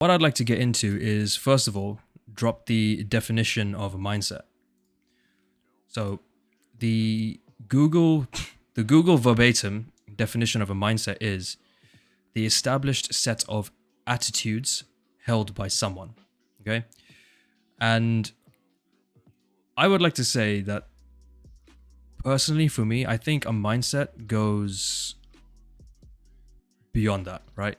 What I'd like to get into is, first of all, drop the definition of a mindset. So the Google the Google verbatim definition of a mindset is the established set of attitudes held by someone. Okay? And I would like to say that personally for me, I think a mindset goes beyond that, right?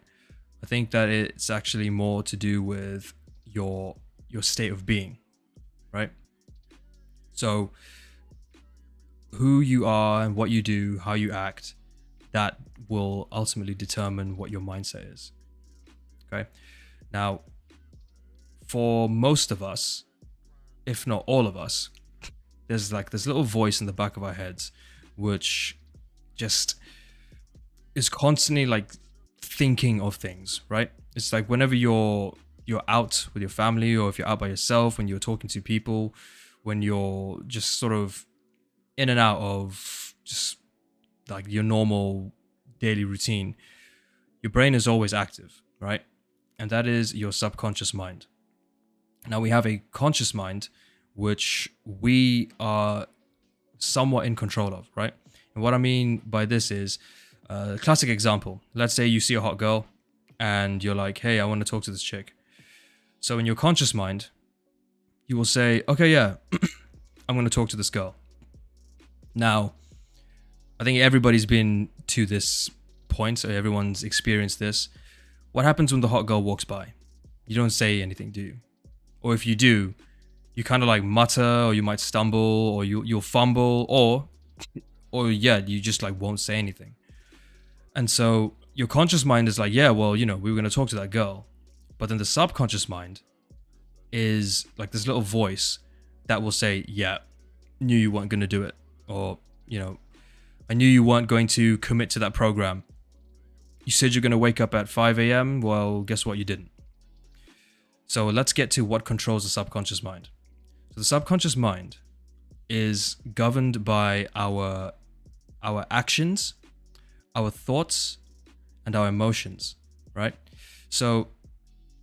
I think that it's actually more to do with your state of being, right? So who you are and what you do, how you act, that will ultimately determine what your mindset is. Okay? Now, for most of us, if not all of us, there's like this little voice in the back of our heads which just is constantly like thinking of things, right? It's like whenever you're out with your family, or if you're out by yourself, when you're talking to people, when you're just sort of in and out of just like your normal daily routine, your brain is always active, right? And that is your subconscious mind. Now we have a conscious mind which we are somewhat in control of, right? And what I mean by this is classic example. Let's say you see a hot girl and you're like, hey, I want to talk to this chick. So in your conscious mind, you will say, okay, yeah, I'm going to talk to this girl. Now, I think everybody's been to this point, so everyone's experienced this. What happens when the hot girl walks by? You don't say anything, do you? Or if you do, you kind of like mutter, or you might stumble, or you'll fumble, or yeah, you just like won't say anything. And so your conscious mind is like, yeah, well, we were going to talk to that girl. But then the subconscious mind is like this little voice that will say, yeah, knew you weren't going to do it. Or, I knew you weren't going to commit to that program. You said you're going to wake up at 5 a.m. Well, guess what? You didn't. So let's get to what controls the subconscious mind. So the subconscious mind is governed by our actions, our thoughts, and our emotions, right? So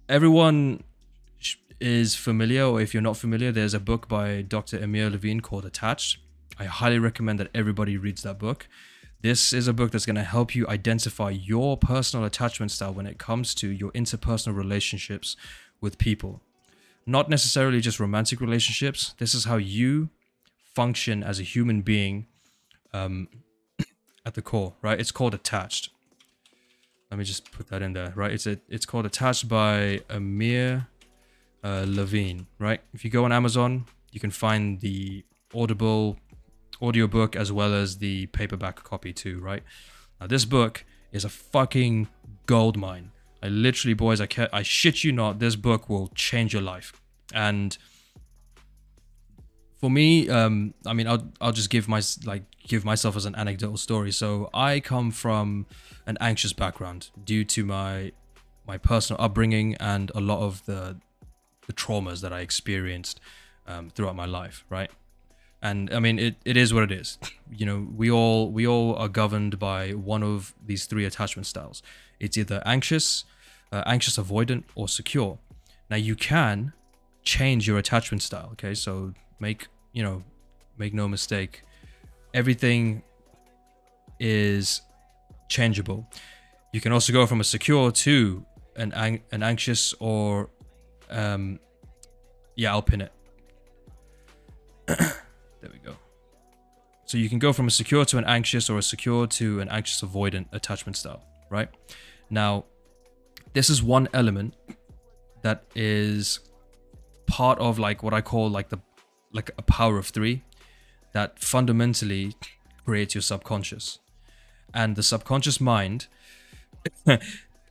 everyone is familiar, or if you're not familiar, there's a book by Dr. Emil Levine called Attached. I highly recommend that everybody reads that book. This is a book that's going to help you identify your personal attachment style when it comes to your interpersonal relationships with people. Not necessarily just romantic relationships. This is how you function as a human being at the core, right? It's called Attached. Let me just put that in there, right? It's called Attached by Emil Levine, right? If you go on Amazon, you can find the Audible audiobook as well as the paperback copy too, right? Now this book is a fucking gold mine. I literally, boys, I shit you not, this book will change your life. And for me, I'll just give myself as an anecdotal story. So I come from an anxious background due to my personal upbringing and a lot of the traumas that I experienced throughout my life, right? And I mean, it is what it is. We all are governed by one of these three attachment styles. It's either anxious, avoidant, or secure. Now you can change your attachment style. Okay, so make no mistake, everything is changeable. You can also go from a secure to an anxious, or I'll pin it. There we go. So you can go from a secure to an anxious, or a secure to an anxious avoidant attachment style, right? Now, this is one element that is part of like what I call like a power of three that fundamentally creates your subconscious. And the subconscious mind,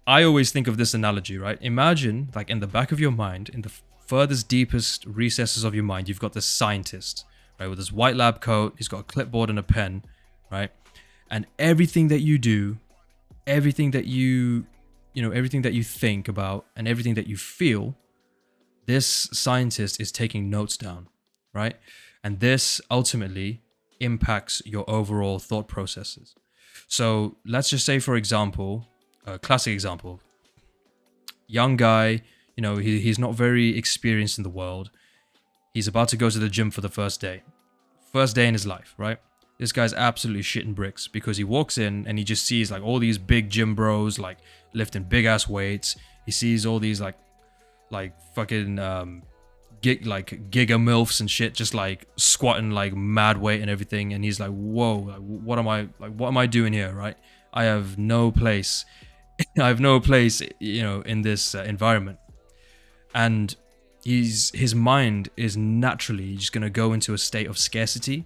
I always think of this analogy, right? Imagine like in the back of your mind, in the furthest, deepest recesses of your mind, you've got this scientist, right, with his white lab coat. He's got a clipboard and a pen, right? And everything that you do, everything that you think about, and everything that you feel, this scientist is taking notes down, right? And this ultimately impacts your overall thought processes. So let's just say, for example, a classic example, young guy, he's not very experienced in the world. He's about to go to the gym for the first day. First day in his life, right? This guy's absolutely shitting bricks because he walks in and he just sees like all these big gym bros like lifting big ass weights. He sees all these like fucking giga milfs and shit just like squatting like mad weight and everything, and he's like, whoa, like, what am I doing here, right? I have no place. I have no place, in this environment. And his mind is naturally just going to go into a state of scarcity.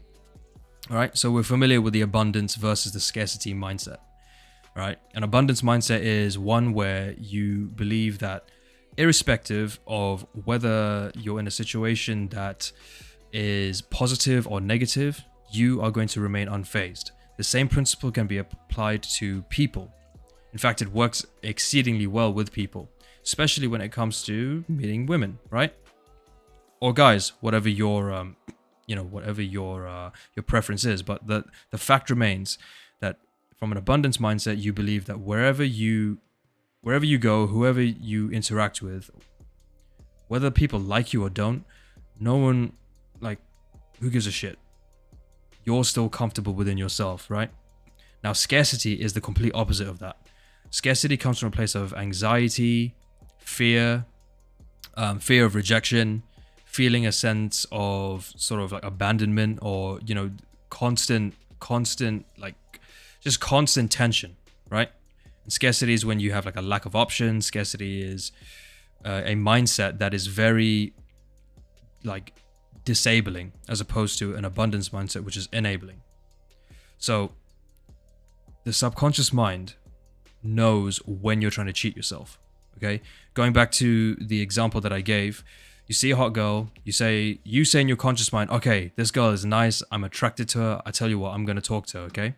All right, so we're familiar with the abundance versus the scarcity mindset, right? An abundance mindset is one where you believe that irrespective of whether you're in a situation that is positive or negative, you are going to remain unfazed. The same principle can be applied to people. In fact, it works exceedingly well with people, especially when it comes to meeting women, right? Or guys, whatever your your preference is. But the fact remains that from an abundance mindset, you believe that wherever you go, whoever you interact with, whether people like you or don't, no one, like, who gives a shit? You're still comfortable within yourself, right? Now, scarcity is the complete opposite of that. Scarcity comes from a place of anxiety, fear, fear of rejection, feeling a sense of sort of like abandonment, or, constant, like, just constant tension, right? And scarcity is when you have like a lack of options. Scarcity is a mindset that is very like disabling, as opposed to an abundance mindset, which is enabling. So the subconscious mind knows when you're trying to cheat yourself. Okay, going back to the example that I gave, you see a hot girl, you say in your conscious mind, okay, this girl is nice, I'm attracted to her, I tell you what, I'm going to talk to her, okay?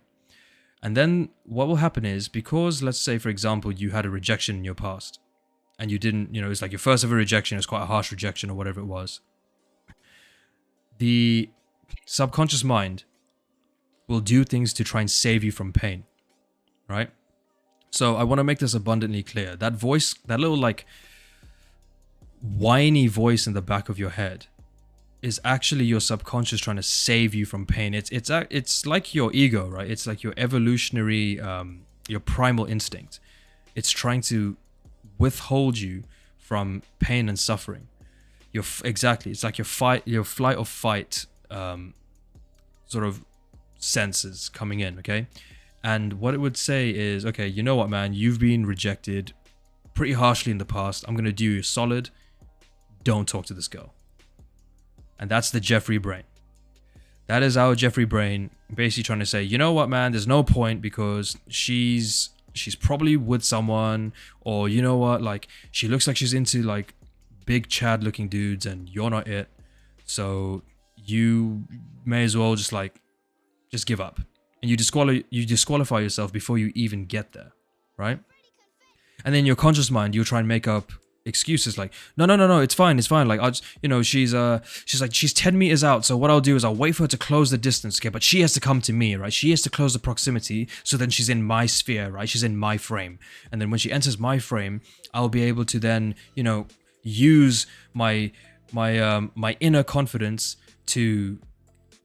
And then what will happen is, because let's say, for example, you had a rejection in your past and you didn't, it's like your first ever rejection, it's quite a harsh rejection or whatever it was. The subconscious mind will do things to try and save you from pain, right? So I want to make this abundantly clear. That voice, that little like whiny voice in the back of your head, is actually your subconscious trying to save you from pain. It's like your ego, right? It's like your evolutionary, your primal instinct. It's trying to withhold you from pain and suffering. Exactly. It's like your flight or fight, sort of senses coming in. Okay. And what it would say is, okay, you know what, man, you've been rejected pretty harshly in the past. I'm going to do you solid. Don't talk to this girl. And that's the Jeffrey brain. That is our Jeffrey brain basically trying to say, you know what, man, there's no point because she's probably with someone, or you know what, like, she looks like she's into like big Chad looking dudes and you're not it. So you may as well just give up. And you disqualify yourself before you even get there, right? And then your conscious mind, you'll try and make up excuses like, no, it's fine. Like, I just, she's 10 meters out. So what I'll do is I'll wait for her to close the distance, okay? But she has to come to me, right? She has to close the proximity. So then she's in my sphere, right? She's in my frame. And then when she enters my frame, I'll be able to then, use my inner confidence to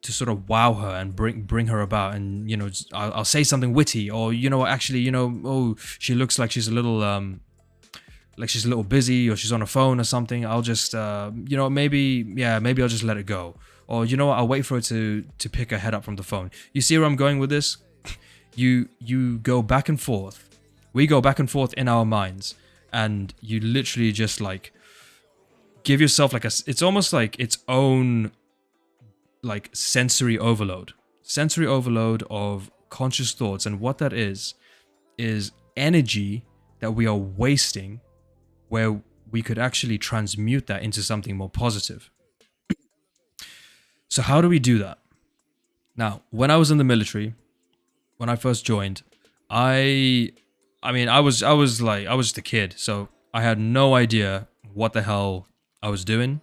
sort of wow her and bring her about, and I'll say something witty, or actually oh, she looks like she's a little she's a little busy, or she's on a phone or something. I'll just maybe I'll just let it go, or I'll wait for her to pick her head up from the phone. You see where I'm going with this? You go back and forth, we go back and forth in our minds, and you literally just like give yourself like it's almost like its own like sensory overload of conscious thoughts. And what that is energy that we are wasting, where we could actually transmute that into something more positive. So how do we do that? Now, when I was in the military, when I first joined, I was just a kid, so I had no idea what the hell I was doing.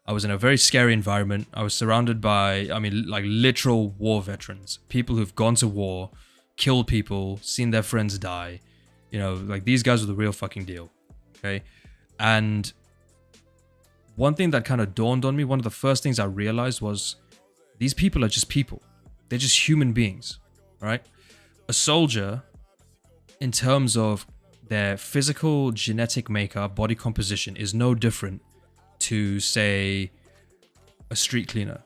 I was in a very scary environment. I was surrounded by, literal war veterans, people who've gone to war, killed people, seen their friends die. Like, these guys were the real fucking deal. Okay. And one thing that kind of dawned on me, one of the first things I realized was these people are just people. They're just human beings, right? A soldier, in terms of their physical genetic makeup, body composition, is no different to, say, a street cleaner,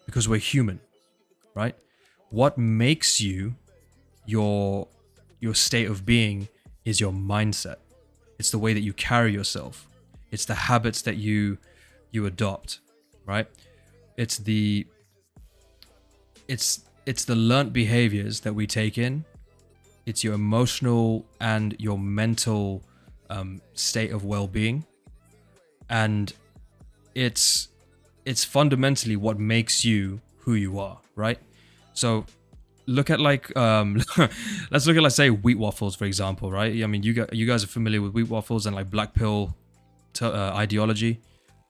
because we're human, right? What makes you your state of being is your mindset. It's the way that you carry yourself. It's the habits that you adopt, right? It's the learnt behaviors that we take in. It's your emotional and your mental state of well-being, and it's fundamentally what makes you who you are, right? So look at like let's look at, let's say, wheat waffles, for example, right? I mean, you guys are familiar with wheat waffles and like black pill ideology,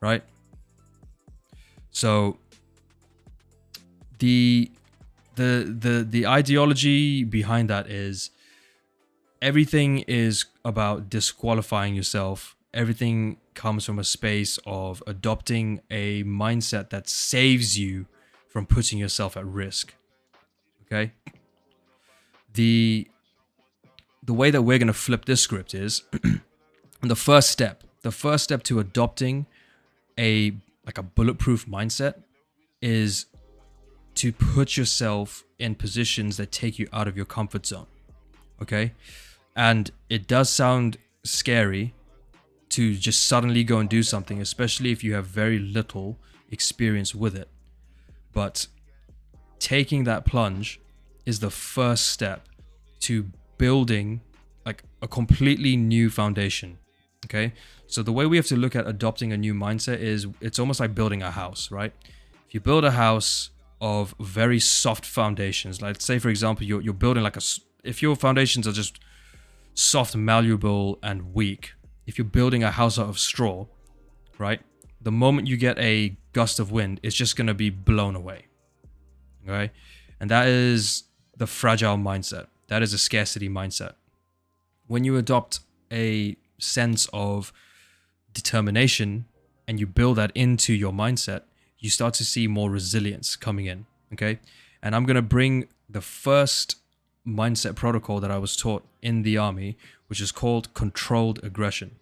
right? So the ideology behind that is everything is about disqualifying yourself. Everything comes from a space of adopting a mindset that saves you from putting yourself at risk. Okay? The way that we're going to flip this script is the first step to adopting a bulletproof mindset is to put yourself in positions that take you out of your comfort zone. Okay? And it does sound scary to just suddenly go and do something, especially if you have very little experience with it. But taking that plunge is the first step to building like a completely new foundation. Okay? So the way we have to look at adopting a new mindset is it's almost like building a house, right? If you build a house of very soft foundations, like say for example you're building like if your foundations are just soft, malleable and weak, if you're building a house out of straw, right, the moment you get a gust of wind, it's just going to be blown away. Okay? And that is the fragile mindset. That is a scarcity mindset. When you adopt a sense of determination and you build that into your mindset, you start to see more resilience coming in. Okay? And I'm going to bring the first mindset protocol that I was taught in the army, which is called controlled aggression.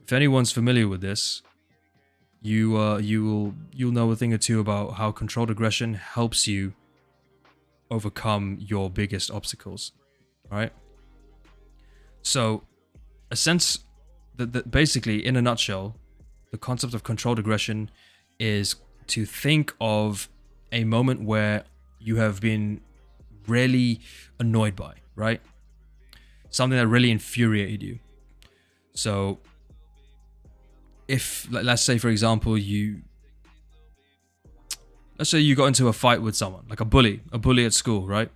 If anyone's familiar with this, you'll know a thing or two about how controlled aggression helps you overcome your biggest obstacles, right? So, a sense that basically, in a nutshell, the concept of controlled aggression is to think of a moment where you have been really annoyed by, right? Something that really infuriated you. So if, let's say for example, let's say you got into a fight with someone, like a bully at school, right?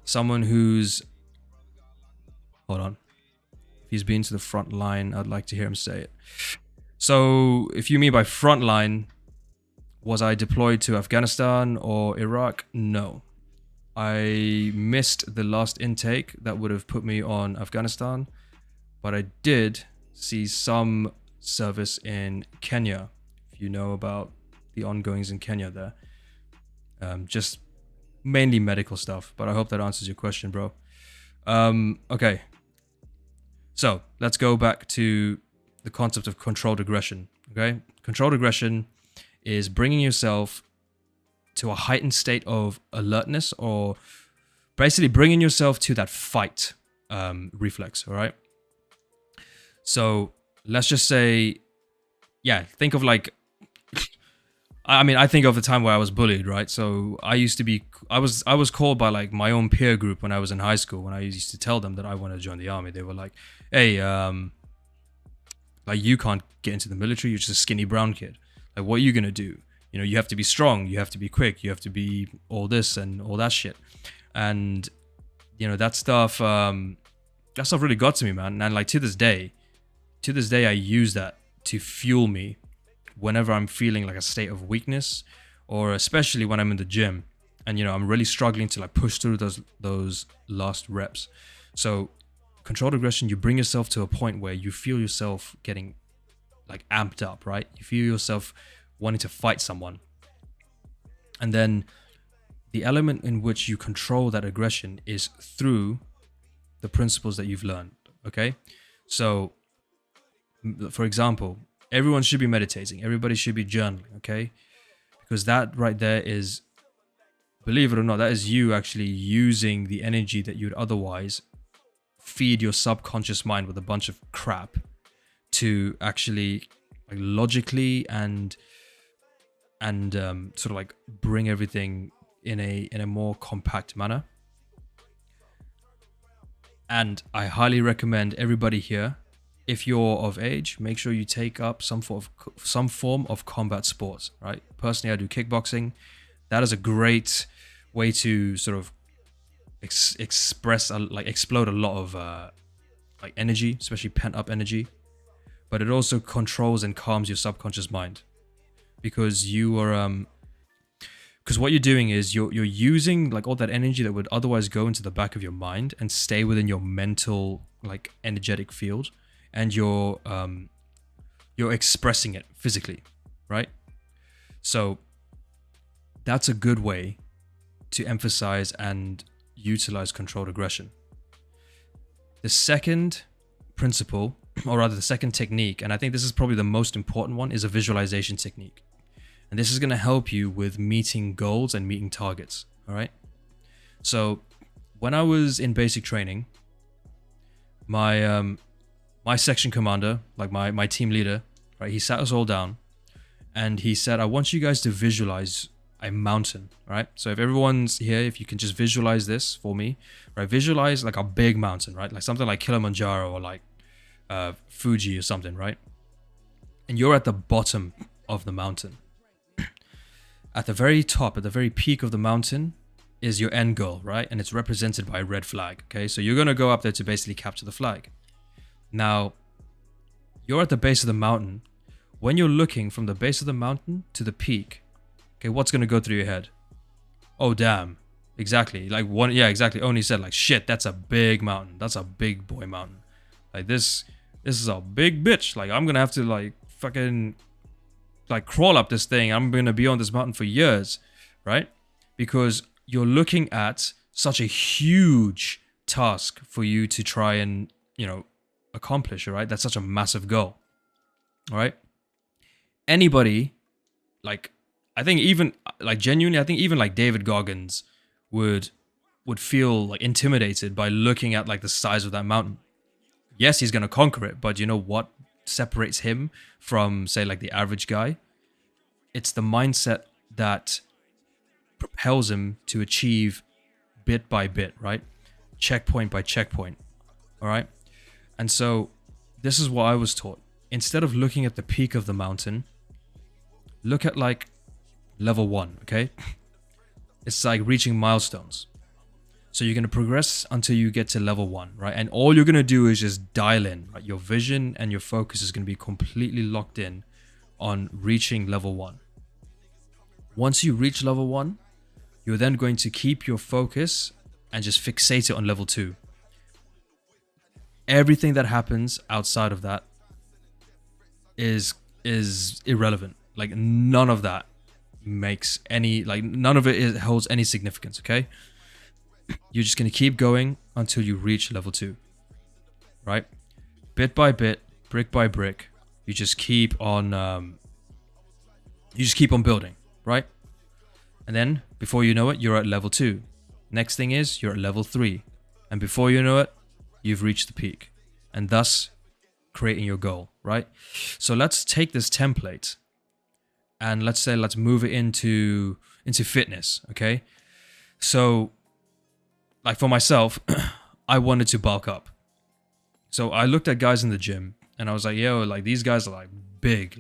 Someone who's, hold on, if he's been to the front line, I'd like to hear him say it. So if you mean by front line, was I deployed to Afghanistan or Iraq? No. I missed the last intake that would have put me on Afghanistan, but I did see some service in Kenya, if you know about the ongoings in Kenya there. Just mainly medical stuff, but I hope that answers your question, bro. Okay. So let's go back to the concept of controlled aggression, okay? Controlled aggression is bringing yourself to a heightened state of alertness, or basically bringing yourself to that fight reflex, all right? So let's just say, think of like, I think of the time where I was bullied, right? So I was called by like my own peer group when I was in high school. When I used to tell them that I wanted to join the army, they were like, hey, like you can't get into the military, you're just a skinny brown kid. Like, what are you gonna do? You know, you have to be strong, you have to be quick, you have to be all this and all that shit. And, you know, that stuff really got to me, man. And like to this day, I use that to fuel me whenever I'm feeling like a state of weakness, or especially when I'm in the gym and, you know, I'm really struggling to like push through those last reps. So controlled aggression, you bring yourself to a point where you feel yourself getting like amped up, right? You feel yourself wanting to fight someone. And then the element in which you control that aggression is through the principles that you've learned, okay? So, for example, everyone should be meditating. Everybody should be journaling, okay? Because that right there is, believe it or not, that is you actually using the energy that you'd otherwise feed your subconscious mind with a bunch of crap to actually like logically and sort of like bring everything in a more compact manner. And I highly recommend everybody here, if you're of age, make sure you take up some form of combat sports, right? Personally, I do kickboxing. That is a great way to sort of explode a lot of like energy, especially pent up energy. But it also controls and calms your subconscious mind, because you are because what you're doing is you're using like all that energy that would otherwise go into the back of your mind and stay within your mental like energetic field, and you're expressing it physically, right? So that's a good way to emphasize and utilize controlled aggression. The second principle, or rather the second technique, and I think this is probably the most important one, is a visualization technique. And this is going to help you with meeting goals and meeting targets, all right? So when I was in basic training, my section commander, like my team leader, right, he sat us all down and he said, I want you guys to visualize a mountain, right? So if everyone's here, if you can just visualize this for me, right? Visualize like a big mountain, right? Like something like Kilimanjaro or like Fuji or something, right? And you're at the bottom of the mountain. At the very top, at the very peak of the mountain is your end goal, right? And it's represented by a red flag, okay? So you're going to go up there to basically capture the flag. Now, you're at the base of the mountain. When you're looking from the base of the mountain to the peak, okay, what's going to go through your head? Oh, damn. Exactly. Like one, yeah, exactly. Oni said like, shit, that's a big mountain. That's a big boy mountain. Like this is a big bitch. Like I'm going to have to like fucking like crawl up this thing. I'm going to be on this mountain for years, right? Because you're looking at such a huge task for you to try and, you know, accomplish, right? That's such a massive goal, all right? Anybody, like, I think even, like, genuinely, I think even, like, David Goggins would feel, like, intimidated by looking at, like, the size of that mountain. Yes, he's going to conquer it, but you know what separates him from, say, like, the average guy? It's the mindset that propels him to achieve bit by bit, right? Checkpoint by checkpoint, all right? And so this is what I was taught. Instead of looking at the peak of the mountain, look at like level 1, okay? It's like reaching milestones. So you're going to progress until you get to level 1, right? And all you're going to do is just dial in, right? Your vision and your focus is going to be completely locked in on reaching level 1. Once you reach level 1, you're then going to keep your focus and just fixate it on level 2. Everything that happens outside of that is irrelevant. Like none of that makes any, like none of it holds any significance, okay? You're just going to keep going until you reach level 2, right? Bit by bit, brick by brick, you just keep on building, right? And then before you know it, you're at level 2. Next thing is you're at level 3. And before you know it, you've reached the peak, and thus creating your goal, right? So let's take this template and let's move it into fitness, okay? So like for myself, I wanted to bulk up. So I looked at guys in the gym and I was like, yo, like these guys are like big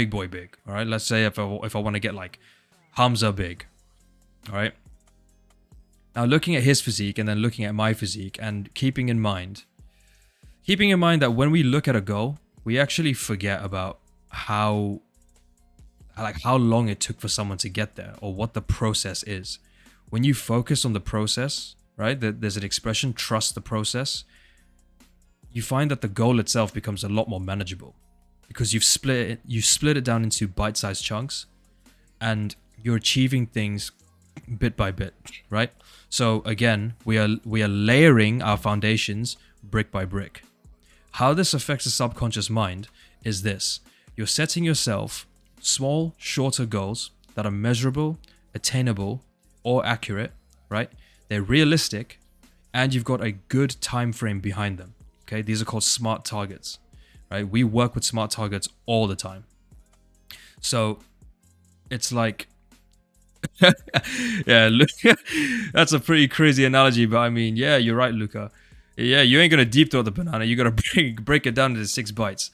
boy big, all right? Let's say if I want to get like Hamza big, all right? Now looking at his physique and then looking at my physique and keeping in mind that when we look at a goal, we actually forget about how long it took for someone to get there or what the process is. When you focus on the process, right? There's an expression, trust the process. You find that the goal itself becomes a lot more manageable because you split it down into bite-sized chunks, and you're achieving things bit by bit, right? So again, we are layering our foundations brick by brick. How this affects the subconscious mind is this: you're setting yourself small, shorter goals that are measurable, attainable, or accurate, right? They're realistic, and you've got a good time frame behind them. Okay, these are called smart targets, right? We work with smart targets all the time. So it's like, yeah, that's a pretty crazy analogy, but I mean, yeah, you're right, Luca. Yeah, you ain't gonna deep throw the banana. You gotta break it down into 6 bites.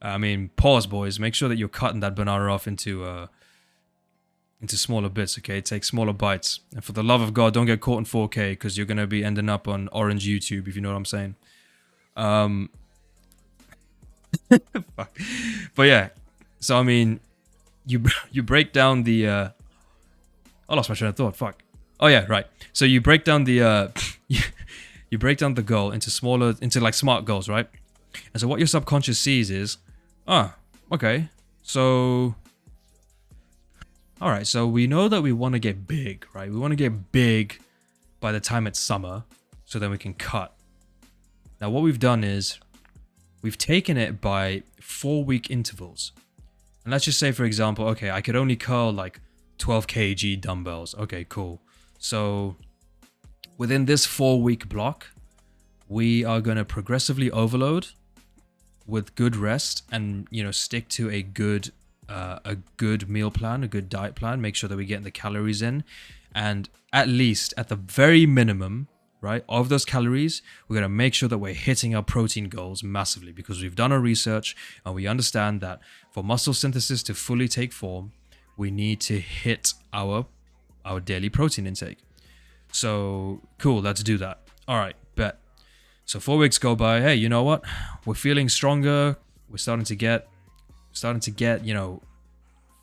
I mean, pause, boys. Make sure that you're cutting that banana off into smaller bits. Okay, take smaller bites. And for the love of God, don't get caught in 4K, because you're gonna be ending up on orange YouTube, if you know what I'm saying. Fuck. But yeah, so I mean, you break down the. I lost my train of thought. Fuck. Oh yeah, right. So you break down the you break down the goal into like smart goals, right? And so what your subconscious sees is, okay, so all right, so we know that we want to get big, right? We want to get big by the time it's summer, so then we can cut. Now what we've done is we've taken it by 4-week intervals. And let's just say, for example, okay, I could only curl like 12 kg dumbbells. Okay, cool. So within this 4-week block, we are going to progressively overload with good rest, and stick to a good meal plan, a good diet plan. Make sure that we get the calories in, and at least at the very minimum, right, of those calories, we're going to make sure that we're hitting our protein goals massively, because we've done our research and we understand that for muscle synthesis to fully take form, we need to hit our daily protein intake. So cool, let's do that. All right, bet. So 4 weeks go by. Hey, you know what? We're feeling stronger. We're starting to get,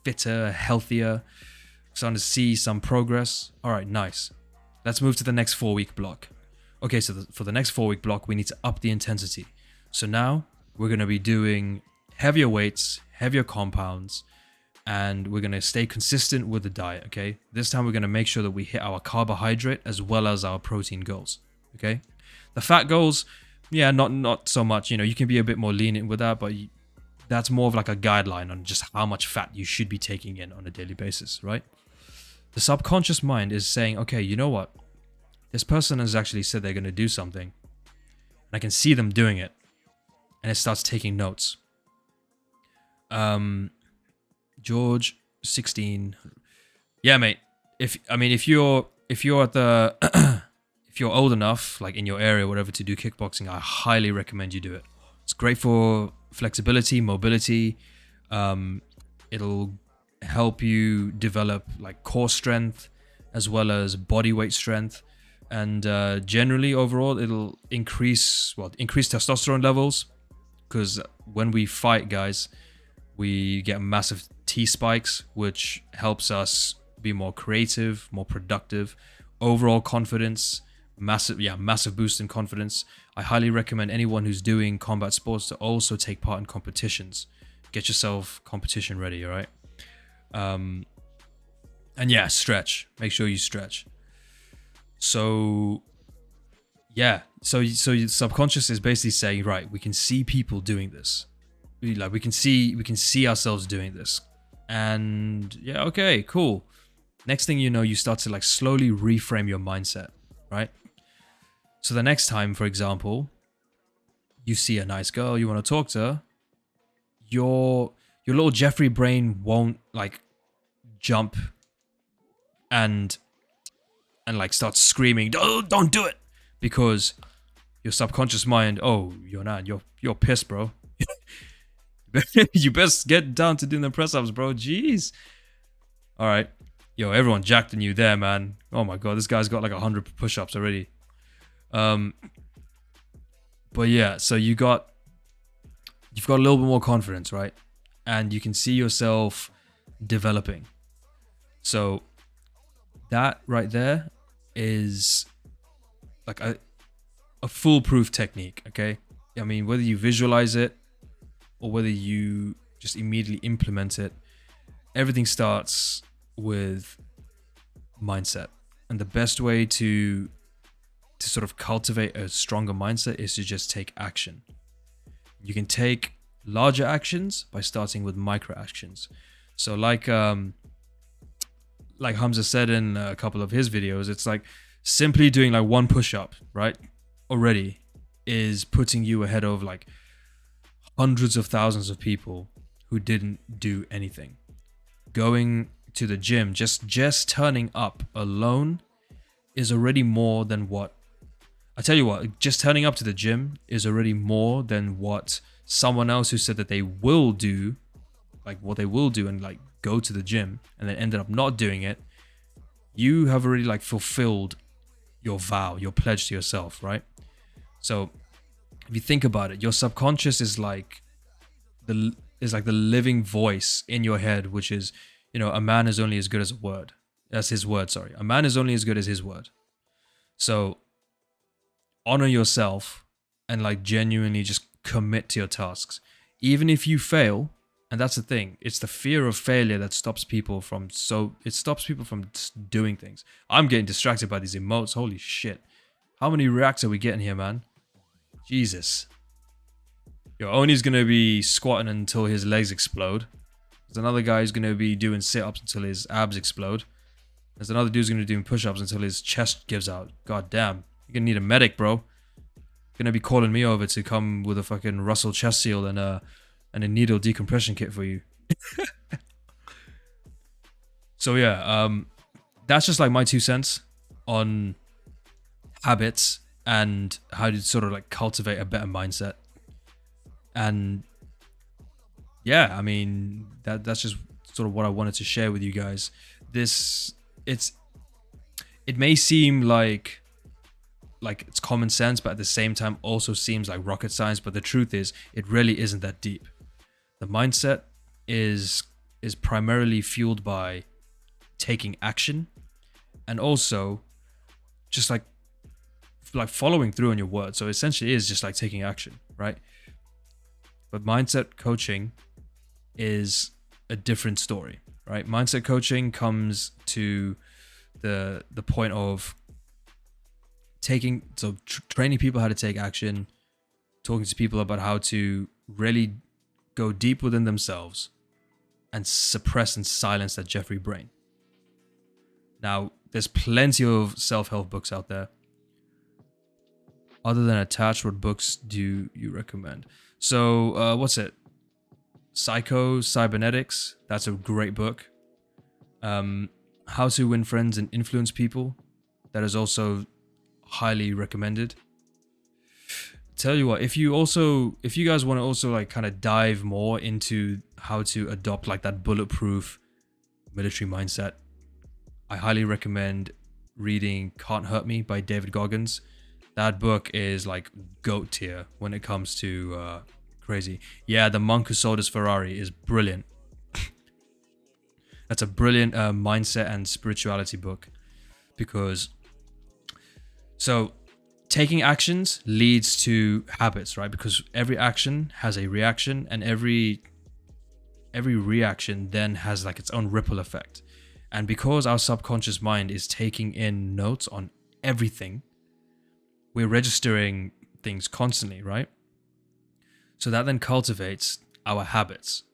fitter, healthier. Starting to see some progress. All right, nice. Let's move to the next 4-week block. Okay, so for the next 4-week block, we need to up the intensity. So now we're going to be doing heavier weights, heavier compounds, and we're going to stay consistent with the diet, okay? This time we're going to make sure that we hit our carbohydrate as well as our protein goals, okay? The fat goals, yeah, not so much. You can be a bit more lenient with that, but that's more of like a guideline on just how much fat you should be taking in on a daily basis, right? The subconscious mind is saying, okay, you know what? This person has actually said they're going to do something, and I can see them doing it, and it starts taking notes. George 16. Yeah, mate. If you're at the if you're old enough, like in your area or whatever, to do kickboxing, I highly recommend you do it. It's great for flexibility, mobility. It'll help you develop like core strength as well as body weight strength, and generally overall it'll increase testosterone levels, because when we fight, guys, we get massive T spikes, which helps us be more creative, more productive, overall confidence, massive boost in confidence. I highly recommend anyone who's doing combat sports to also take part in competitions. Get yourself competition ready, all right? And yeah, stretch. Make sure you stretch. So yeah, so your subconscious is basically saying, right, we can see people doing this. We can see ourselves doing this. And yeah, okay, cool. Next thing you know, you start to like slowly reframe your mindset, right? So the next time, for example, you see a nice girl, you want to talk to her, your little Jeffrey brain won't like jump and like start screaming, don't do it, because your subconscious mind, oh, you're pissed, bro. You best get down to doing the press ups, bro. Jeez. All right, yo, everyone jacked on you there, man. Oh my god, this guy's got like 100 push-ups already. But yeah, so you've got a little bit more confidence, right? And you can see yourself developing. So that right there is like a foolproof technique, okay? I mean, whether you visualize it or whether you just immediately implement it, everything starts with mindset. And the best way to sort of cultivate a stronger mindset is to just take action. You can take larger actions by starting with micro actions. So like Hamza said in a couple of his videos, it's like simply doing like one push-up, right? Already is putting you ahead of like hundreds of thousands of people who didn't do anything. Going to the gym, just turning up alone is already more than what, I tell you what, just turning up to the gym is already more than what someone else who said that they will do, like what they will do and like go to the gym and then ended up not doing it. You have already like fulfilled your vow, your pledge to yourself, right? So if you think about it, your subconscious is like the living voice in your head, which is, you know, a man is only as good as a word. That's his word, sorry. A man is only as good as his word. So honor yourself and like genuinely just commit to your tasks. Even if you fail, and that's the thing, it's the fear of failure that stops people from doing things. I'm getting distracted by these emotes. Holy shit. How many reacts are we getting here, man? Jesus. Yo, Oni's gonna be squatting until his legs explode. There's another guy who's gonna be doing sit-ups until his abs explode. There's another dude who's gonna be doing push-ups until his chest gives out. God damn. You're gonna need a medic, bro. Gonna be calling me over to come with a fucking Russell chest seal and a needle decompression kit for you. So yeah, that's just like my 2 cents on habits and how to sort of like cultivate a better mindset. And yeah, I mean that's just sort of what I wanted to share with you guys. It may seem like it's common sense, but at the same time also seems like rocket science. But the truth is, it really isn't that deep. The mindset is primarily fueled by taking action, and also just like following through on your words. So essentially, it is just like taking action, right? But mindset coaching is a different story, right? Mindset coaching comes to the point of training people how to take action, talking to people about how to really go deep within themselves and suppress and silence that Jeffrey brain. Now, there's plenty of self-help books out there. Other than Attached, what books do you recommend? So, what's it? Cybernetics. That's a great book. How to Win Friends and Influence People. That is also highly recommended. Tell you what, if you guys want to also like kind of dive more into how to adopt like that bulletproof military mindset, I highly recommend reading Can't Hurt Me by David Goggins. That book is like GOAT tier when it comes to crazy. Yeah, The Monk Who Sold His Ferrari is brilliant. That's a brilliant mindset and spirituality book, because so taking actions leads to habits, right? Because every action has a reaction, and every reaction then has like its own ripple effect. And because our subconscious mind is taking in notes on everything, we're registering things constantly, right? So that then cultivates our habits.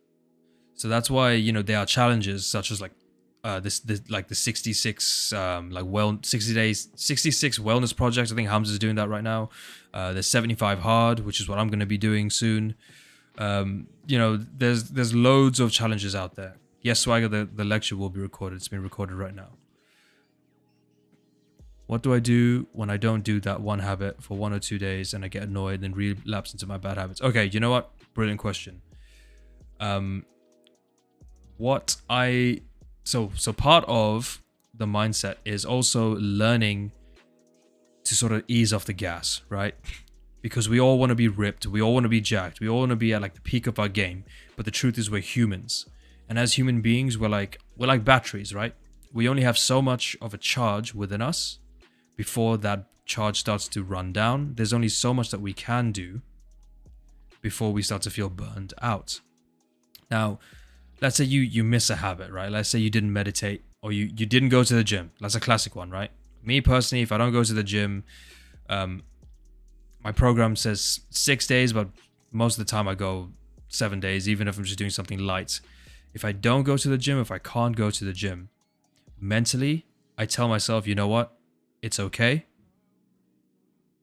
So that's why, you know, there are challenges such as like this like the 66 66 wellness projects. I think Hamza's doing that right now. There's 75 hard, which is what I'm going to be doing soon. You know, there's loads of challenges out there. Yes, Swagger, the lecture will be recorded. It's being recorded right now. What do I do when I don't do that one habit for 1 or 2 days and I get annoyed and relapse into my bad habits? Okay, you know what? Brilliant question. So part of the mindset is also learning to sort of ease off the gas, right? Because we all want to be ripped, we all want to be jacked, we all want to be at like the peak of our game. But the truth is, we're humans, and as human beings, we're like batteries, right? We only have so much of a charge within us before that charge starts to run down. There's only so much that we can do before we start to feel burned out. Now, let's say you miss a habit, right? Let's say you didn't meditate, or you didn't go to the gym. That's a classic one, right? Me personally, if I don't go to the gym, my program says 6 days, but most of the time I go 7 days, even if I'm just doing something light. If I don't go to the gym, if I can't go to the gym, mentally, I tell myself, you know what? It's okay.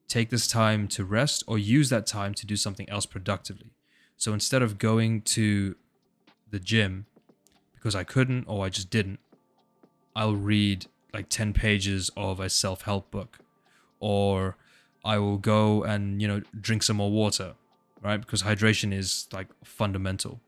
Take this time to rest, or use that time to do something else productively. So instead of going to the gym because I couldn't or I just didn't, I'll read like 10 pages of a self-help book, or I will go and, drink some more water, right? Because hydration is like fundamental.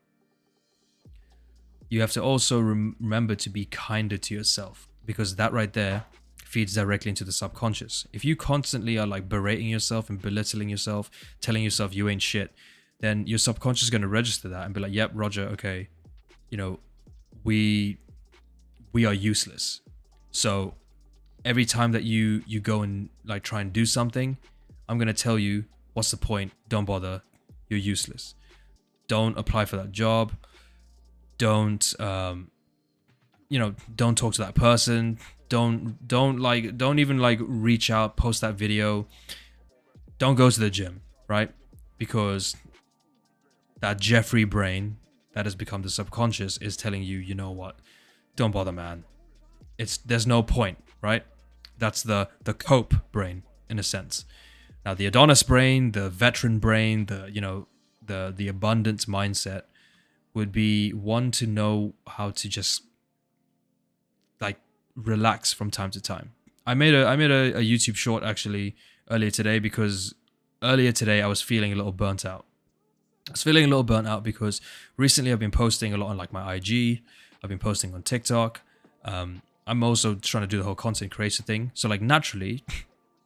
You have to also remember to be kinder to yourself, because that right there feeds directly into the subconscious. If you constantly are like berating yourself and belittling yourself, telling yourself you ain't shit, then your subconscious is going to register that and be like, yep, Roger, okay, we are useless. So every time that you go and like try and do something, I'm going to tell you, what's the point? Don't bother. You're useless. Don't apply for that job. Don't don't talk to that person. Don't even like reach out, post that video. Don't go to the gym, right? Because that Jeffrey brain that has become the subconscious is telling you, you know what? Don't bother, man. There's no point, right? That's the cope brain in a sense. Now the Adonis brain, the veteran brain, the abundance mindset would be one to know how to just like relax from time to time. I made a YouTube short actually earlier today, because earlier today I was feeling a little burnt out. Because recently I've been posting a lot on like my IG. I've been posting on TikTok. I'm also trying to do the whole content creator thing. So like naturally,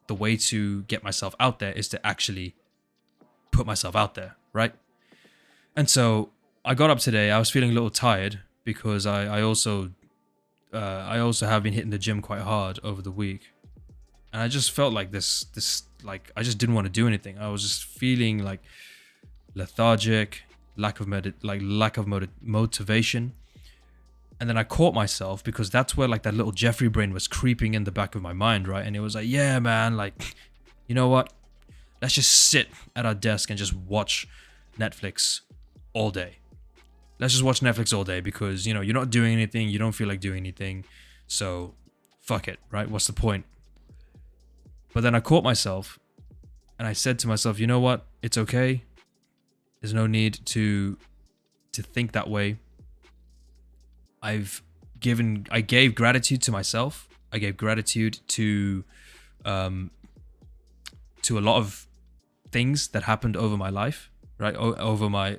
the way to get myself out there is to actually put myself out there, right? And so I got up today. I was feeling a little tired because I also have been hitting the gym quite hard over the week, and I just felt like this like I just didn't want to do anything. I was just feeling like lethargic, lack of motivation. And then I caught myself, because that's where like that little Jeffrey brain was creeping in the back of my mind, right? And it was like, yeah, man, like, you know what? Let's just sit at our desk and just watch Netflix all day. Let's just watch Netflix all day, because, you're not doing anything. You don't feel like doing anything. So fuck it, right? What's the point? But then I caught myself and I said to myself, you know what? It's okay. There's no need to think that way. I gave gratitude to myself. I gave gratitude to a lot of things that happened over my life, right? Over my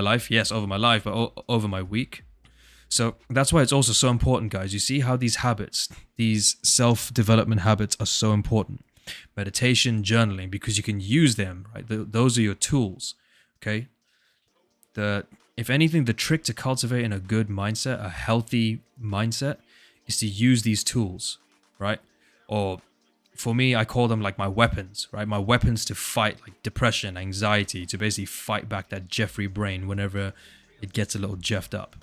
life, yes, over my life, but over my week. So that's why it's also so important, guys. You see how these habits, these self-development habits, are so important. Meditation, journaling, because you can use them, right? Those are your tools, okay? If anything, the trick to cultivating a good mindset, a healthy mindset, is to use these tools, right? Or for me, I call them like my weapons, right? My weapons to fight like depression, anxiety, to basically fight back that Jeffrey brain whenever it gets a little jeffed up.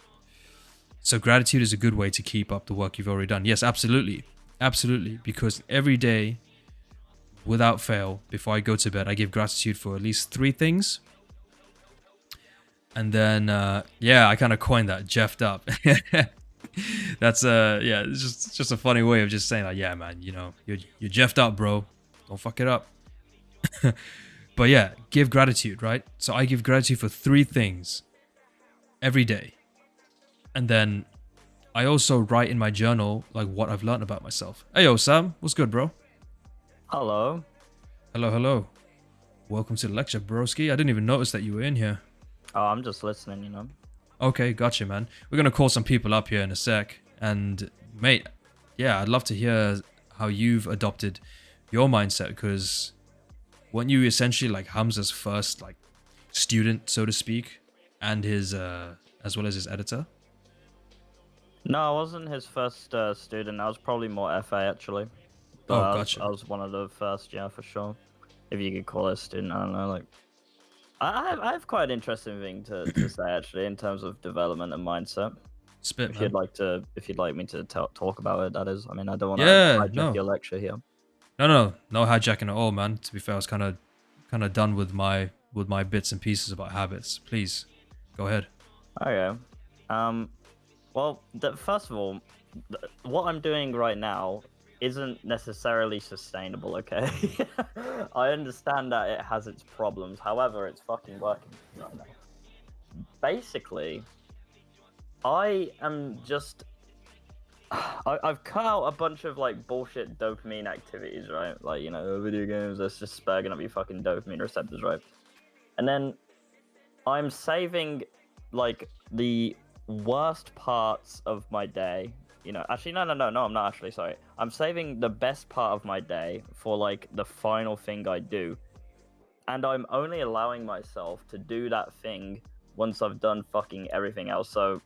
So gratitude is a good way to keep up the work you've already done. Yes, absolutely. Absolutely. Because every day, without fail, before I go to bed, I give gratitude for at least 3 things. And then, I kind of coined that, jeffed up. That's it's just a funny way of just saying like, yeah, man, you're jeffed up, bro. Don't fuck it up. But yeah, give gratitude, right? So I give gratitude for 3 things every day. And then I also write in my journal like what I've learned about myself. Hey, yo, Sam, what's good, bro? Hello. Hello. Welcome to the lecture, broski. I didn't even notice that you were in here. Oh, I'm just listening. Okay, gotcha, man. We're gonna call some people up here in a sec. And mate, yeah, I'd love to hear how you've adopted your mindset, because weren't you essentially like Hamza's first like student, so to speak, and his as well as his editor? No, I wasn't his first student. I was probably more FA actually. But Oh, gotcha. I was one of the first, yeah, for sure. If you could call it a student, I don't know. Like, I have quite an interesting thing to say actually in terms of development and mindset. Spit, If man. if you'd like me to talk about it, that is. I mean, I don't want to Yeah, hijack no, your lecture here. no hijacking at all, man. To be fair, I was kind of done with my bits and pieces about habits. Please, go ahead. Okay. Um. Well, first of all, what I'm doing right now isn't necessarily sustainable. Okay. I understand that it has its problems. However, it's fucking working right now. Basically, I am just I've cut out a bunch of like bullshit dopamine activities, right? Like, you know, video games that's just spurring up your fucking dopamine receptors, right? And then I'm saving like the worst parts of my day. You know, actually, no, I'm not actually, sorry. I'm saving the best part of my day for like the final thing I do. And I'm only allowing myself to do that thing once I've done fucking everything else. So,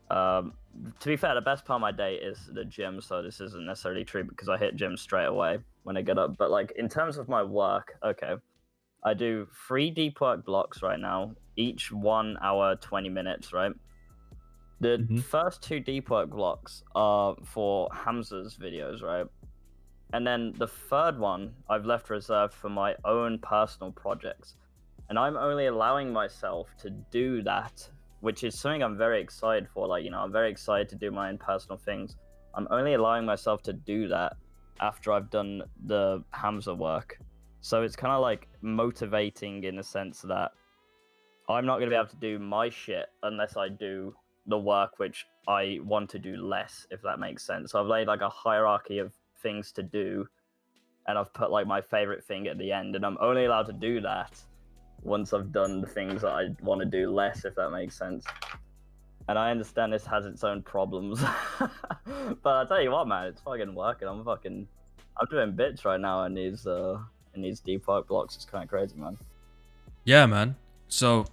um, to be fair, the best part of my day is the gym, so this isn't necessarily true because I hit gym straight away when I get up. But like in terms of my work, okay, I do 3 deep work blocks right now, each 1 hour 20 minutes, right? The Hmm. first 2 deep work blocks are for Hamza's videos, right? And then the third one I've left reserved for my own personal projects. And I'm only allowing myself to do that, which is something I'm very excited for. Like, you know, I'm very excited to do my own personal things. I'm only allowing myself to do that after I've done the Hamza work. So it's kind of like motivating in the sense that I'm not going to be able to do my shit unless I do the work which I want to do less, if that makes sense. So I've laid like a hierarchy of things to do, and I've put like my favorite thing at the end, and I'm only allowed to do that once I've done the things that I want to do less, if that makes sense. And I understand this has its own problems, but I tell you what, man, it's fucking working. I'm doing bits right now in these deep work blocks. It's kind of crazy, man. Yeah, man. So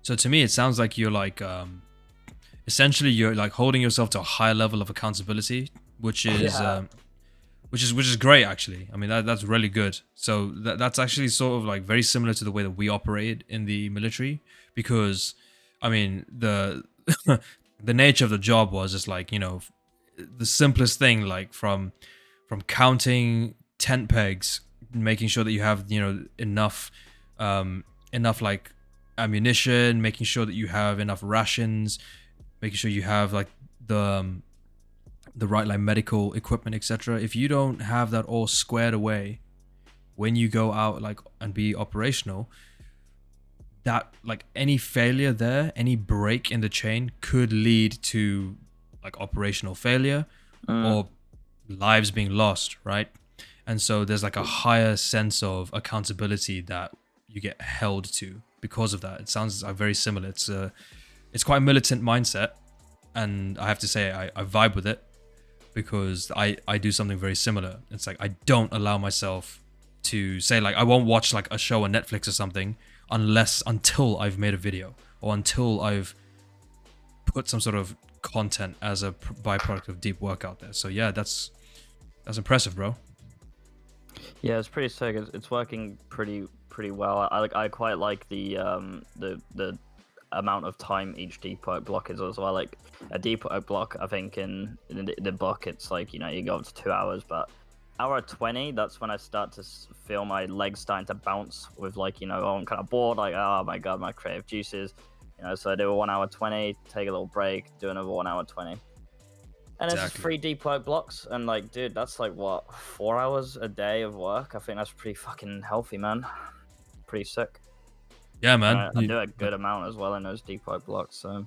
to me, it sounds like you're like essentially you're like holding yourself to a higher level of accountability, which is Yeah. which is great actually. I mean that's really good. So that's actually sort of like very similar to the way that we operated in the military, because I mean the the nature of the job was just like, you know, the simplest thing, like from counting tent pegs, making sure that you have, you know, enough like ammunition, making sure that you have enough rations, making sure you have like the right like medical equipment, etc. If you don't have that all squared away when you go out like and be operational, that like any failure there, any break in the chain could lead to like operational failure Mm. or lives being lost, right? And so there's like a higher sense of accountability that you get held to because of that. It sounds like very similar. It's quite a militant mindset, and I have to say I vibe with it because I do something very similar. It's like I don't allow myself to say like I won't watch like a show on Netflix or something until I've made a video or until I've put some sort of content as a byproduct of deep work out there. So yeah, that's impressive, bro. Yeah, it's pretty sick. It's working pretty well. I quite like the amount of time each deep work block is as well. Like a deep work block, I think in the book it's like, you know, you go up to 2 hours, but hour 20, that's when I start to feel my legs starting to bounce with like, you know, oh, I'm kind of bored. Like, oh my god, my creative juices. You know, so I do a 1 hour 20, take a little break, do another 1 hour 20. And it's just Exactly. 3 deep work blocks, and like, dude, that's like what, 4 hours a day of work. I think that's pretty fucking healthy, man. Pretty sick. Yeah, And man. I do a good amount as well in those deep work blocks. So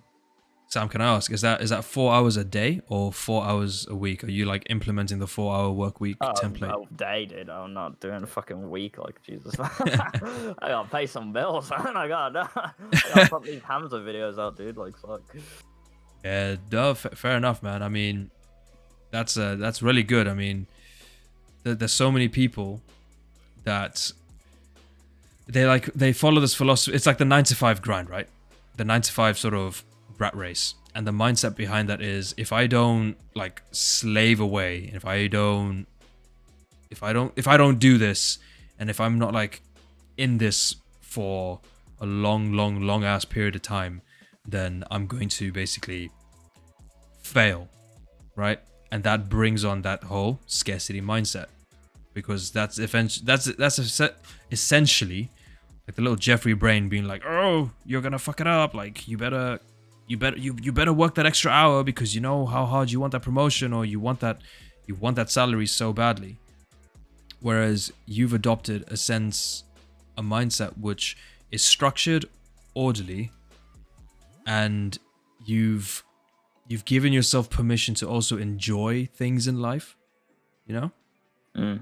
Sam, can I ask, is that 4 hours a day or 4 hours a week? Are you like implementing the 4 hour work week template? oh, day, dude. I'm not doing a fucking week, like, Jesus. I gotta pay some bills, man. I gotta put these Hamza videos out, dude. Like, fuck. Yeah, no, fair enough, man. I mean, that's really good. I mean, there's so many people that they follow this philosophy. It's like the 9 to 5 grind, right? The 9 to 5 sort of rat race, and the mindset behind that is if I don't like slave away, if I don't do this, and if I'm not like in this for a long ass period of time, then I'm going to basically fail, right? And that brings on that whole scarcity mindset, because essentially like the little Jeffrey brain being like, oh, you're gonna fuck it up, like you better work that extra hour because you know how hard you want that promotion, or you want that salary so badly. Whereas you've adopted a mindset which is structured, orderly, and you've given yourself permission to also enjoy things in life, you know? Mm.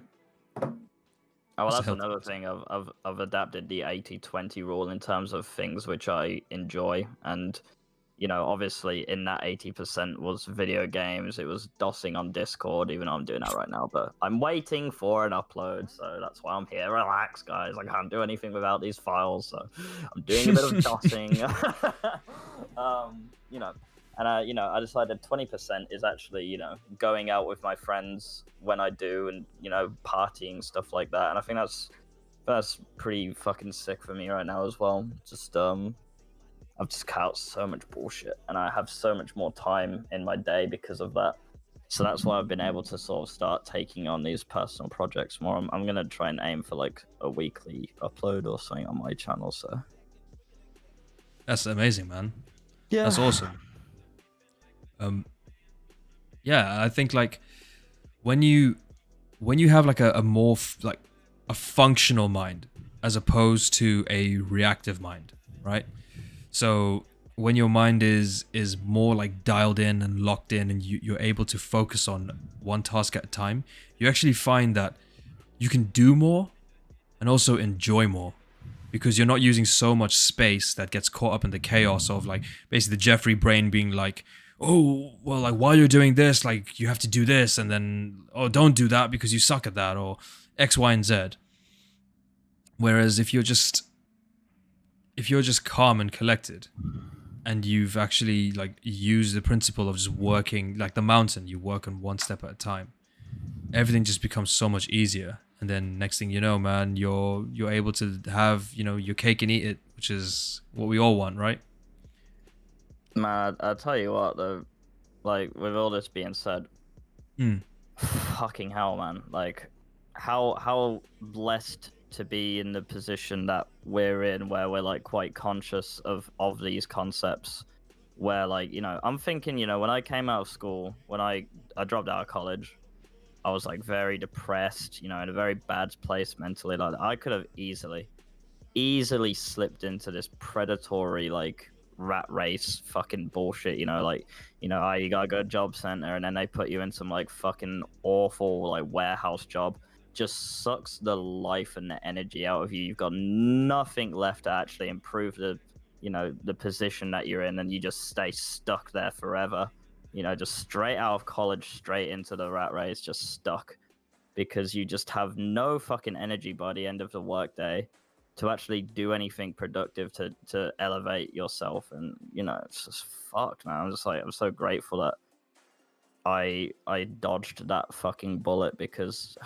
Oh, well, It's a that's healthy another mindset. thing. I've adapted the 80-20 rule in terms of things which I enjoy, and obviously in that 80% was video games. It was DOSing on Discord, even though I'm doing that right now. But I'm waiting for an upload, so that's why I'm here. Relax, guys. I can't do anything without these files, so I'm doing a bit of DOSing. You know, and I decided 20% is actually going out with my friends when I do, and partying, stuff like that. And I think that's pretty fucking sick for me right now as well. Just I've just cut out so much bullshit, and I have so much more time in my day because of that. So that's why I've been able to sort of start taking on these personal projects more. I'm gonna try and aim for like a weekly upload or something on my channel. So That's amazing, man. yeah, That's awesome. Yeah, I think like when you have like a more like a functional mind as opposed to a reactive mind, right? So when your mind is more like dialed in and locked in, and you're able to focus on one task at a time, you actually find that you can do more and also enjoy more, because you're not using so much space that gets caught up in the chaos of like basically the Jeffrey brain being like, oh, well, like while you're doing this, like you have to do this, and then, oh, don't do that because you suck at that, or X, Y, and Z. Whereas if you're just calm and collected, and you've actually like used the principle of just working like the mountain, you work on one step at a time, everything just becomes so much easier. And then next thing you know, man, you're able to have your cake and eat it, which is what we all want, right? man, I'll tell you what though. Like with all this being said, Mm. fucking hell, man. Like how blessed to be in the position that we're in, where we're like quite conscious of these concepts, where like I'm thinking, when I came out of school, when I dropped out of college, I was like very depressed, in a very bad place mentally. Like I could have easily slipped into this predatory like rat race fucking bullshit, like you gotta go to job center, and then they put you in some like fucking awful like warehouse job, just sucks the life and the energy out of you. You've got nothing left to actually improve the position that you're in, and you just stay stuck there forever, just straight out of college, straight into the rat race, just stuck, because you just have no fucking energy by the end of the workday to actually do anything productive to elevate yourself. And it's just fucked, man. I'm just like, I'm so grateful that I dodged that fucking bullet, because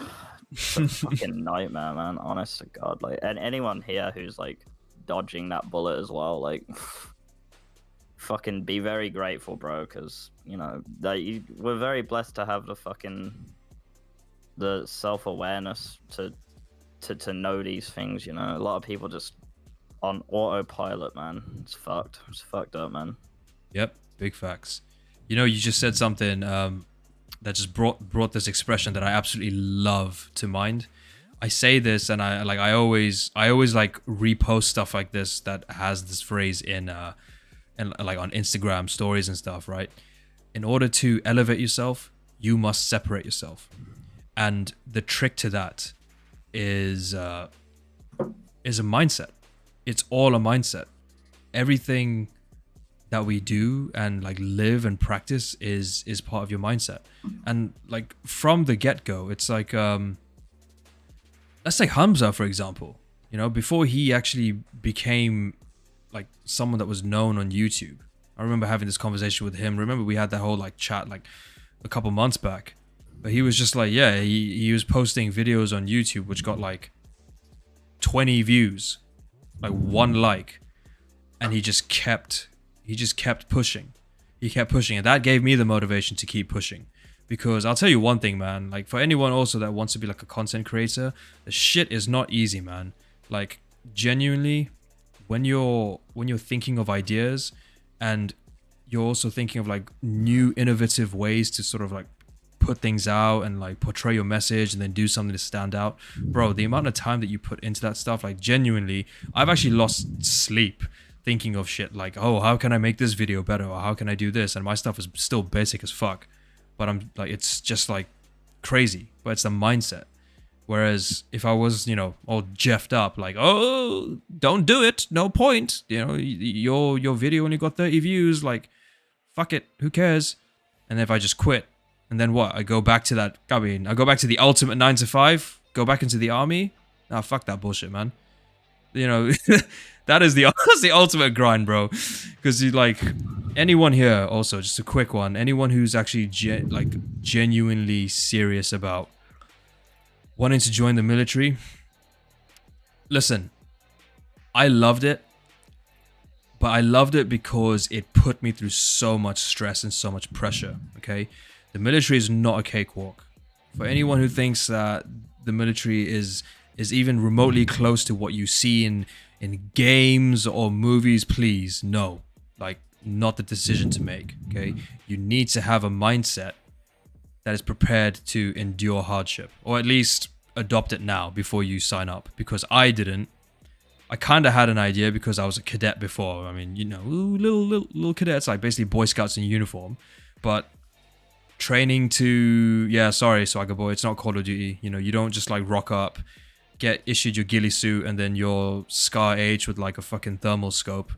it's a fucking nightmare, man. Honest to God, like, and anyone here who's like dodging that bullet as well, like, fucking be very grateful, bro, because we're very blessed to have the self-awareness to know these things. A lot of people just on autopilot, man. It's fucked up, man. Yep, big facts. You just said something that just brought this expression that I absolutely love to mind. I say this, and I always like repost stuff like this that has this phrase in like on Instagram stories and stuff, right? In order to elevate yourself, you must separate yourself. And the trick to that is a mindset. It's all a mindset. Everything that we do and like live and practice is part of your mindset. And like from the get-go, it's like let's say Hamza, for example, before he actually became like someone that was known on YouTube. I remember having this conversation with him. Remember we had that whole like chat like a couple months back. But he was just like, yeah, he was posting videos on YouTube which got like 20 views, like one like, and he just kept pushing. He kept pushing, and that gave me the motivation to keep pushing. Because I'll tell you one thing, man, like for anyone also that wants to be like a content creator, the shit is not easy, man. Like genuinely, when you're thinking of ideas, and you're also thinking of like new innovative ways to sort of like put things out and like portray your message and then do something to stand out, bro, the amount of time that you put into that stuff, like genuinely, I've actually lost sleep thinking of shit like, oh, how can I make this video better, or how can I do this, and my stuff is still basic as fuck, but I'm like, it's just like crazy, but it's the mindset. Whereas if I was, all jeffed up, like, oh, don't do it, no point, your video only got 30 views, like, fuck it, who cares? And if I just quit, and then what? I go back to that, I go back to the ultimate 9 to 5, go back into the army? Nah, fuck that bullshit, man. That is that's the ultimate grind, bro. Because you like, anyone here, also, just a quick one, anyone who's actually genuinely serious about wanting to join the military, listen, I loved it, but I loved it because it put me through so much stress and so much pressure, okay? The military is not a cakewalk. For anyone who thinks that the military is even remotely close to what you see in games or movies, please, no. Like, not the decision to make, okay? You need to have a mindset that is prepared to endure hardship, or at least adopt it now before you sign up, because I didn't. I kind of had an idea because I was a cadet before. I mean, little cadets, like basically Boy Scouts in uniform, but training to, sorry, Swagger Boy, it's not Call of Duty. You don't just like rock up, get issued your ghillie suit, and then your Scar H with like a fucking thermal scope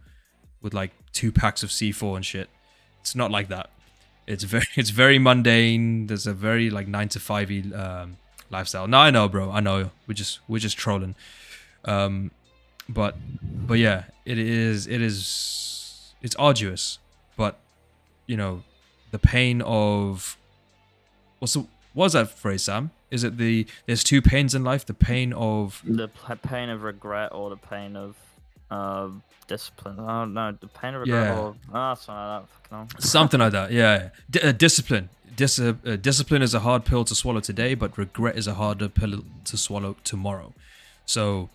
with like 2 packs of C4 and shit. It's not like that. It's very mundane. There's a very like 9 to 5 lifestyle. No, I know, bro. I know. We're just trolling. But yeah, it's arduous. But the pain of what was that phrase, Sam? Is it there's 2 pains in life? The pain of pain of regret, or the pain of discipline. Oh no, the pain of regret, or something like that. Yeah, discipline. Discipline is a hard pill to swallow today, but regret is a harder pill to swallow tomorrow. So,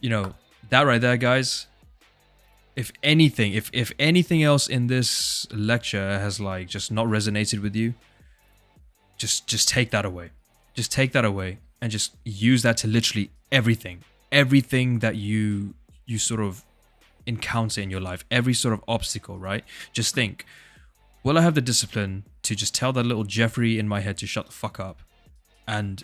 that right there, guys. If anything, if anything else in this lecture has like just not resonated with you, just take that away. Just take that away and just use that to literally everything that you sort of encounter in your life, every sort of obstacle, right? Just think, will I have the discipline to just tell that little Jeffrey in my head to shut the fuck up and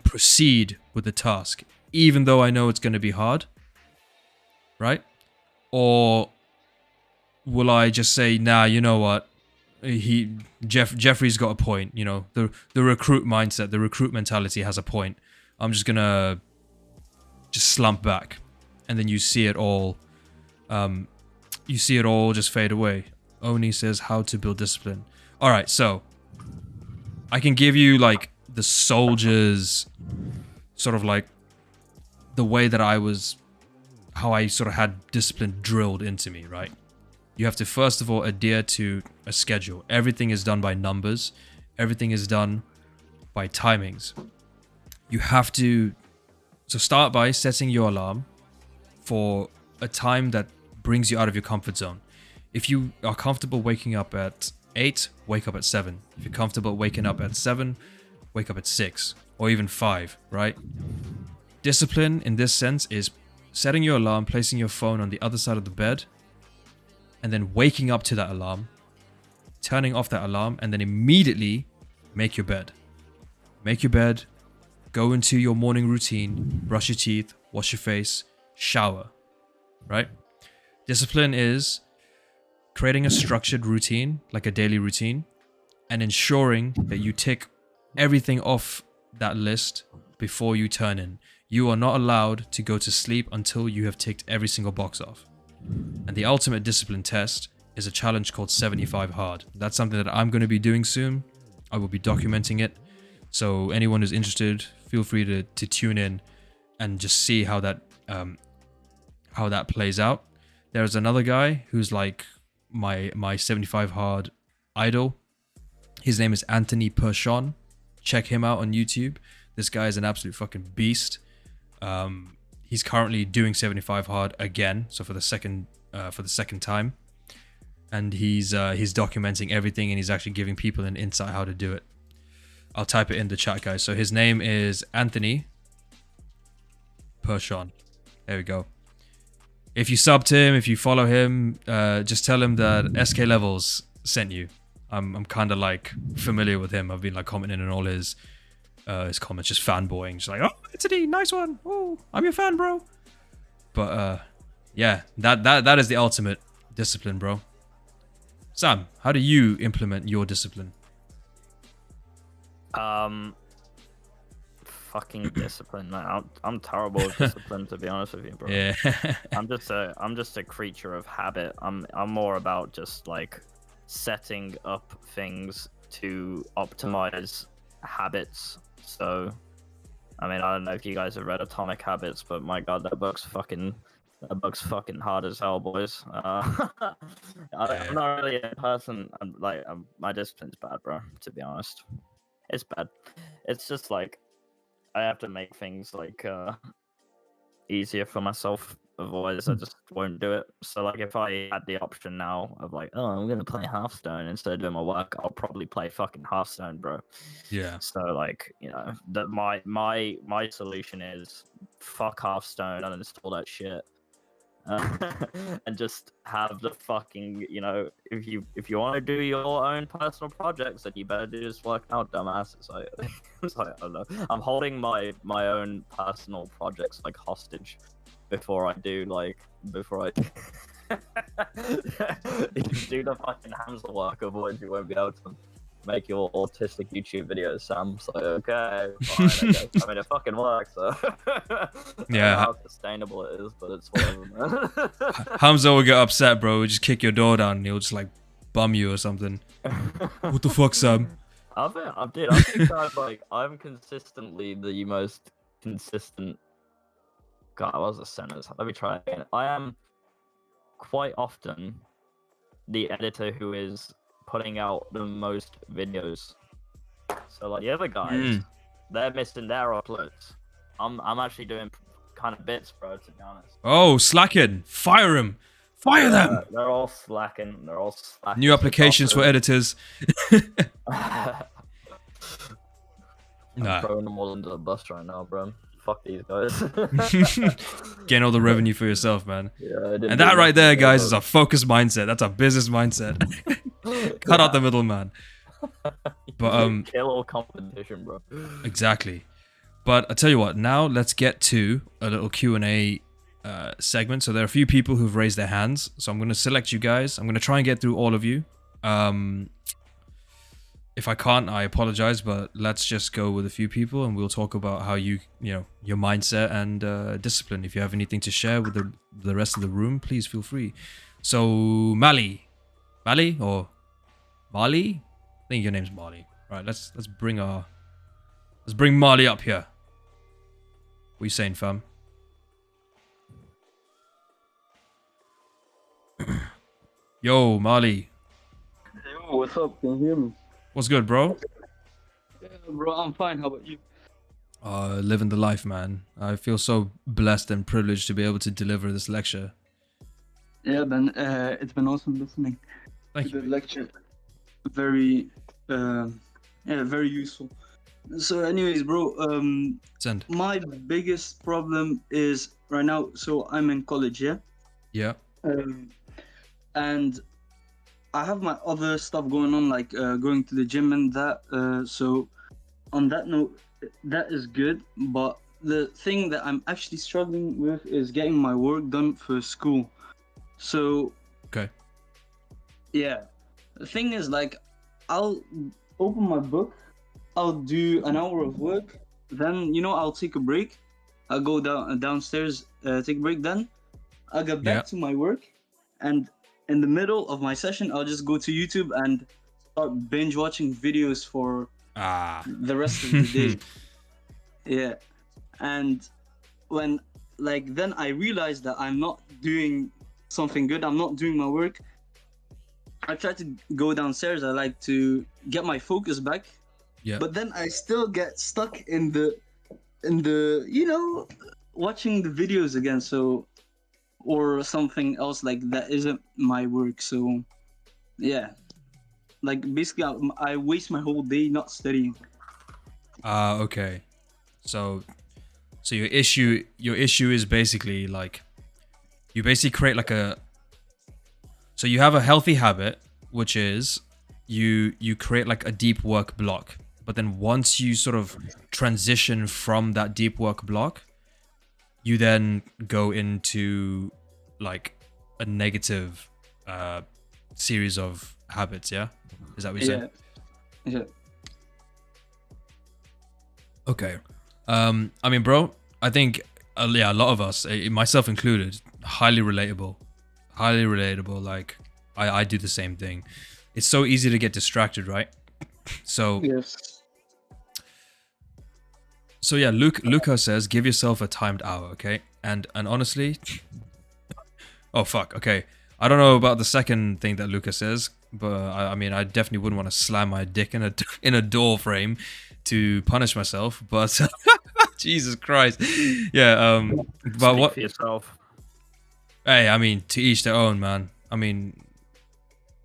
proceed with the task, even though I know it's going to be hard, right? Or will I just say, nah, you know what? Jeffrey's got a point, the recruit mindset, the recruit mentality has a point. I'm just gonna just slump back, and then you see it all just fade away. Oni says how to build discipline. All right, so I can give you like the soldiers, sort of like the way that how I sort of had discipline drilled into me, right? You have to first of all adhere to a schedule. Everything is done by numbers. Everything is done by timings. You have to start by setting your alarm for a time that brings you out of your comfort zone. If you are comfortable waking up at 8, wake up at 7. If you're comfortable waking up at 7, wake up at 6 or even 5, right? Discipline in this sense is setting your alarm, placing your phone on the other side of the bed, and then waking up to that alarm, turning off that alarm, and then immediately make your bed. Make your bed, go into your morning routine, brush your teeth, wash your face, shower, right? Discipline is creating a structured routine, like a daily routine, and ensuring that you tick everything off that list before you turn in. You are not allowed to go to sleep until you have ticked every single box off. And the ultimate discipline test is a challenge called 75 Hard. That's something that I'm going to be doing soon. I will be documenting it. So anyone who's interested, feel free to tune in and just see how that how that plays out. There's another guy who's like my 75 hard idol. His name is Anthony Pershon. Check him out on YouTube. This guy is an absolute fucking beast. He's currently doing 75 hard again, so for the second time, and he's documenting everything, and he's actually giving people an insight how to do it. I'll type it in the chat, guys. So his name is Anthony Pershon. There we go. If you sub to him, if you follow him, just tell him that SK Levels sent you. I'm kind of like familiar with him. I've been like commenting on all his comments, just fanboying, just like, oh, Anthony, nice one. Oh, I'm your fan, bro. But yeah, that is the ultimate discipline, bro. Sam, how do you implement your discipline? Fucking discipline, man. I'm terrible with discipline, to be honest with you, bro. Yeah. I'm just a creature of habit. I'm more about just like setting up things to optimize habits. So, I mean, I don't know if you guys have read Atomic Habits, but my God, that book's fucking hard as hell, boys. I'm not really a person. My discipline's bad, bro. To be honest, it's bad. It's just like I have to make things like easier for myself. Otherwise, I just won't do it. So, like, if I had the option now of like, oh, I'm gonna play Hearthstone instead of doing my work, I'll probably play fucking Hearthstone, bro. Yeah. So, like, you know, that my solution is fuck Hearthstone and install that shit, and just have the fucking, you know, if you want to do your own personal projects, then you better do this work out, dumbass. It's like, it's like, I don't know. I'm holding my own personal projects like hostage before I do you do the fucking Hamza work, otherwise you won't be able to make your autistic YouTube videos, Sam. So okay, fine, I guess. I mean, it fucking works, so Yeah. I don't know how sustainable it is, but it's whatever, man. Hamza will get upset, bro. He'll just kick your door down and he'll just like bum you or something. What the fuck, Sam? I think I'm consistently the most consistent. God, I was a sentence. Let me try again. I am quite often the editor who is putting out the most videos. So like the other guys, they're missing their uploads. I'm actually doing kind of bits, bro, to be honest. Oh, slacking. Fire him. Fire them. They're all slacking. New applications for editors. I'm throwing them all under the bus right now, bro. Fuck these guys. Getting all the revenue for yourself, man. Yeah, and that right there, guys, is a focused mindset. That's a business mindset. Cut out the middleman. But kill all competition, bro. Exactly. But I tell you what, now let's get to a little Q&A segment. So there are a few people who've raised their hands. So I'm going to select you guys. I'm going to try and get through all of you. If I can't, I apologize, but let's just go with a few people and we'll talk about how you know, your mindset and discipline. If you have anything to share with the rest of the room, please feel free. So Mali or Mali? I think your name's Mali. Right, let's bring Mali up here. What are you saying, fam? Yo, Mali. Yo, what's up? Can you hear me? What's good, bro? Yeah, bro, I'm fine. How about you? Living the life, man. I feel so blessed and privileged to be able to deliver this lecture. Yeah, Ben. It's been awesome listening Thank to you. the lecture. Very, very useful. So, anyways, bro. Send. My biggest problem is right now. So I'm in college, yeah. Yeah. And I have my other stuff going on, like going to the gym and that. So on that note, that is good. But the thing that I'm actually struggling with is getting my work done for school. So, Okay. yeah. The thing is, like, I'll open my book, I'll do an hour of work, then, I'll take a break. I'll go downstairs, take a break, then I'll get back to my work, and in the middle of my session, I'll just go to YouTube and start binge watching videos for the rest of the day. Yeah. And when like then I realized that I'm not doing something good. I'm not doing my work. I try to go downstairs. I like to get my focus back, Yeah. but then I still get stuck in the watching the videos again. So or something else like that isn't my work. So yeah, like basically I waste my whole day not studying. Okay. So your issue is basically like you basically create like a so you have a healthy habit, which is you create like a deep work block. But then once you sort of transition from that deep work block, you then go into like a negative series of habits, yeah? Is that what you're saying? Yeah. Okay. I mean, bro, I think yeah, a lot of us, myself included, highly relatable. Highly relatable. Like I do the same thing. It's so easy to get distracted, right? So Yes. so yeah, Luca says give yourself a timed hour, okay? And honestly, oh fuck, okay. I don't know about the second thing that Luca says, but I mean, I definitely wouldn't want to slam my dick in a door frame to punish myself. But Jesus Christ, yeah. But Speak what? for yourself. Hey, I mean, to each their own, man. I mean,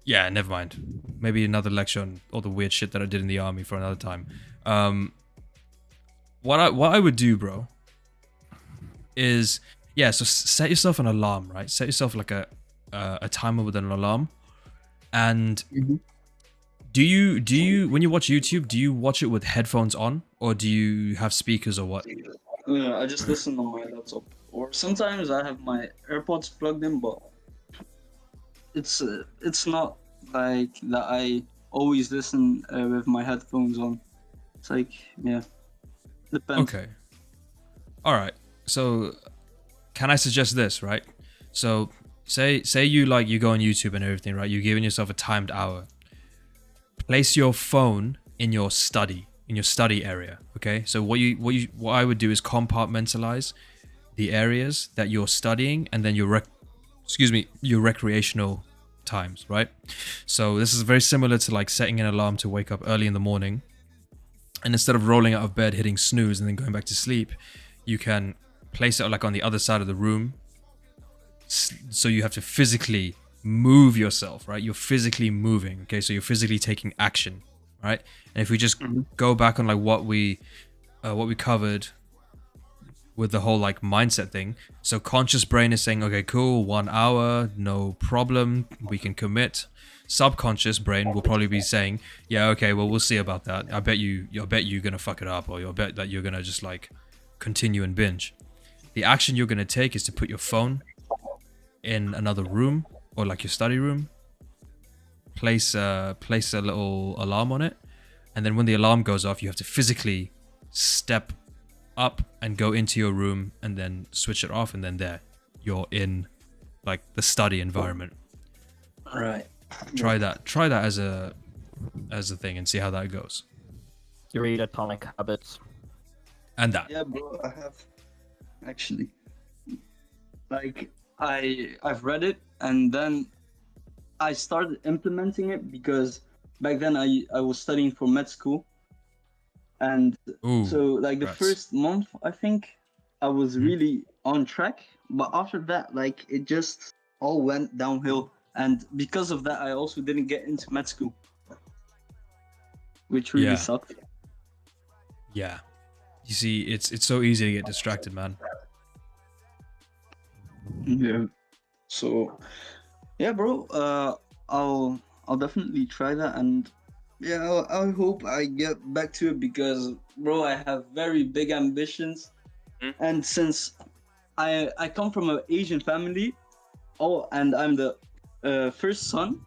yeah, never mind. Maybe another lecture on all the weird shit that I did in the army for another time. What I would do, bro, is yeah. So set yourself an alarm, right? Set yourself like a timer with an alarm, and do you when you watch YouTube, do you watch it with headphones on or do you have speakers or what? I just listen on my laptop, or sometimes I have my AirPods plugged in, but it's not like that. I always listen with my headphones on. It's like yeah, depends. Okay. All right. So can I suggest this, right? So say you like you go on YouTube and everything, right? You're giving yourself a timed hour. Place your phone in your study area, okay? So what I would do is compartmentalize the areas that you're studying and then your recreational times, right? So this is very similar to like setting an alarm to wake up early in the morning, and instead of rolling out of bed, hitting snooze and then going back to sleep, you can place it like on the other side of the room, so you have to physically move yourself, right? You're physically moving, okay? So you're physically taking action, right? And if we just go back on like what we covered with the whole like mindset thing, so conscious brain is saying, okay, cool, 1 hour, no problem, we can commit. Subconscious brain will probably be saying, yeah, okay, well, we'll see about that. I bet you're gonna fuck it up, or you'll bet that you're gonna just like continue and binge. The action you're gonna take is to put your phone in another room or like your study room, place a little alarm on it, and then when the alarm goes off, you have to physically step up and go into your room and then switch it off, and then there you're in like the study environment. Right. Try that as a thing and see how that goes. You read Atomic Habits. And that. Yeah, bro, I have actually. Like I've read it and then I started implementing it because back then I was studying for med school, and Ooh, so like the congrats. first month I think I was really on track, but after that like it just all went downhill, and because of that I also didn't get into med school, which really Yeah. sucked. Yeah. You see, it's so easy to get distracted, man. Yeah. So yeah, bro. I'll definitely try that, and yeah, I hope I get back to it because, bro, I have very big ambitions, and since I come from an Asian family, and I'm the first son,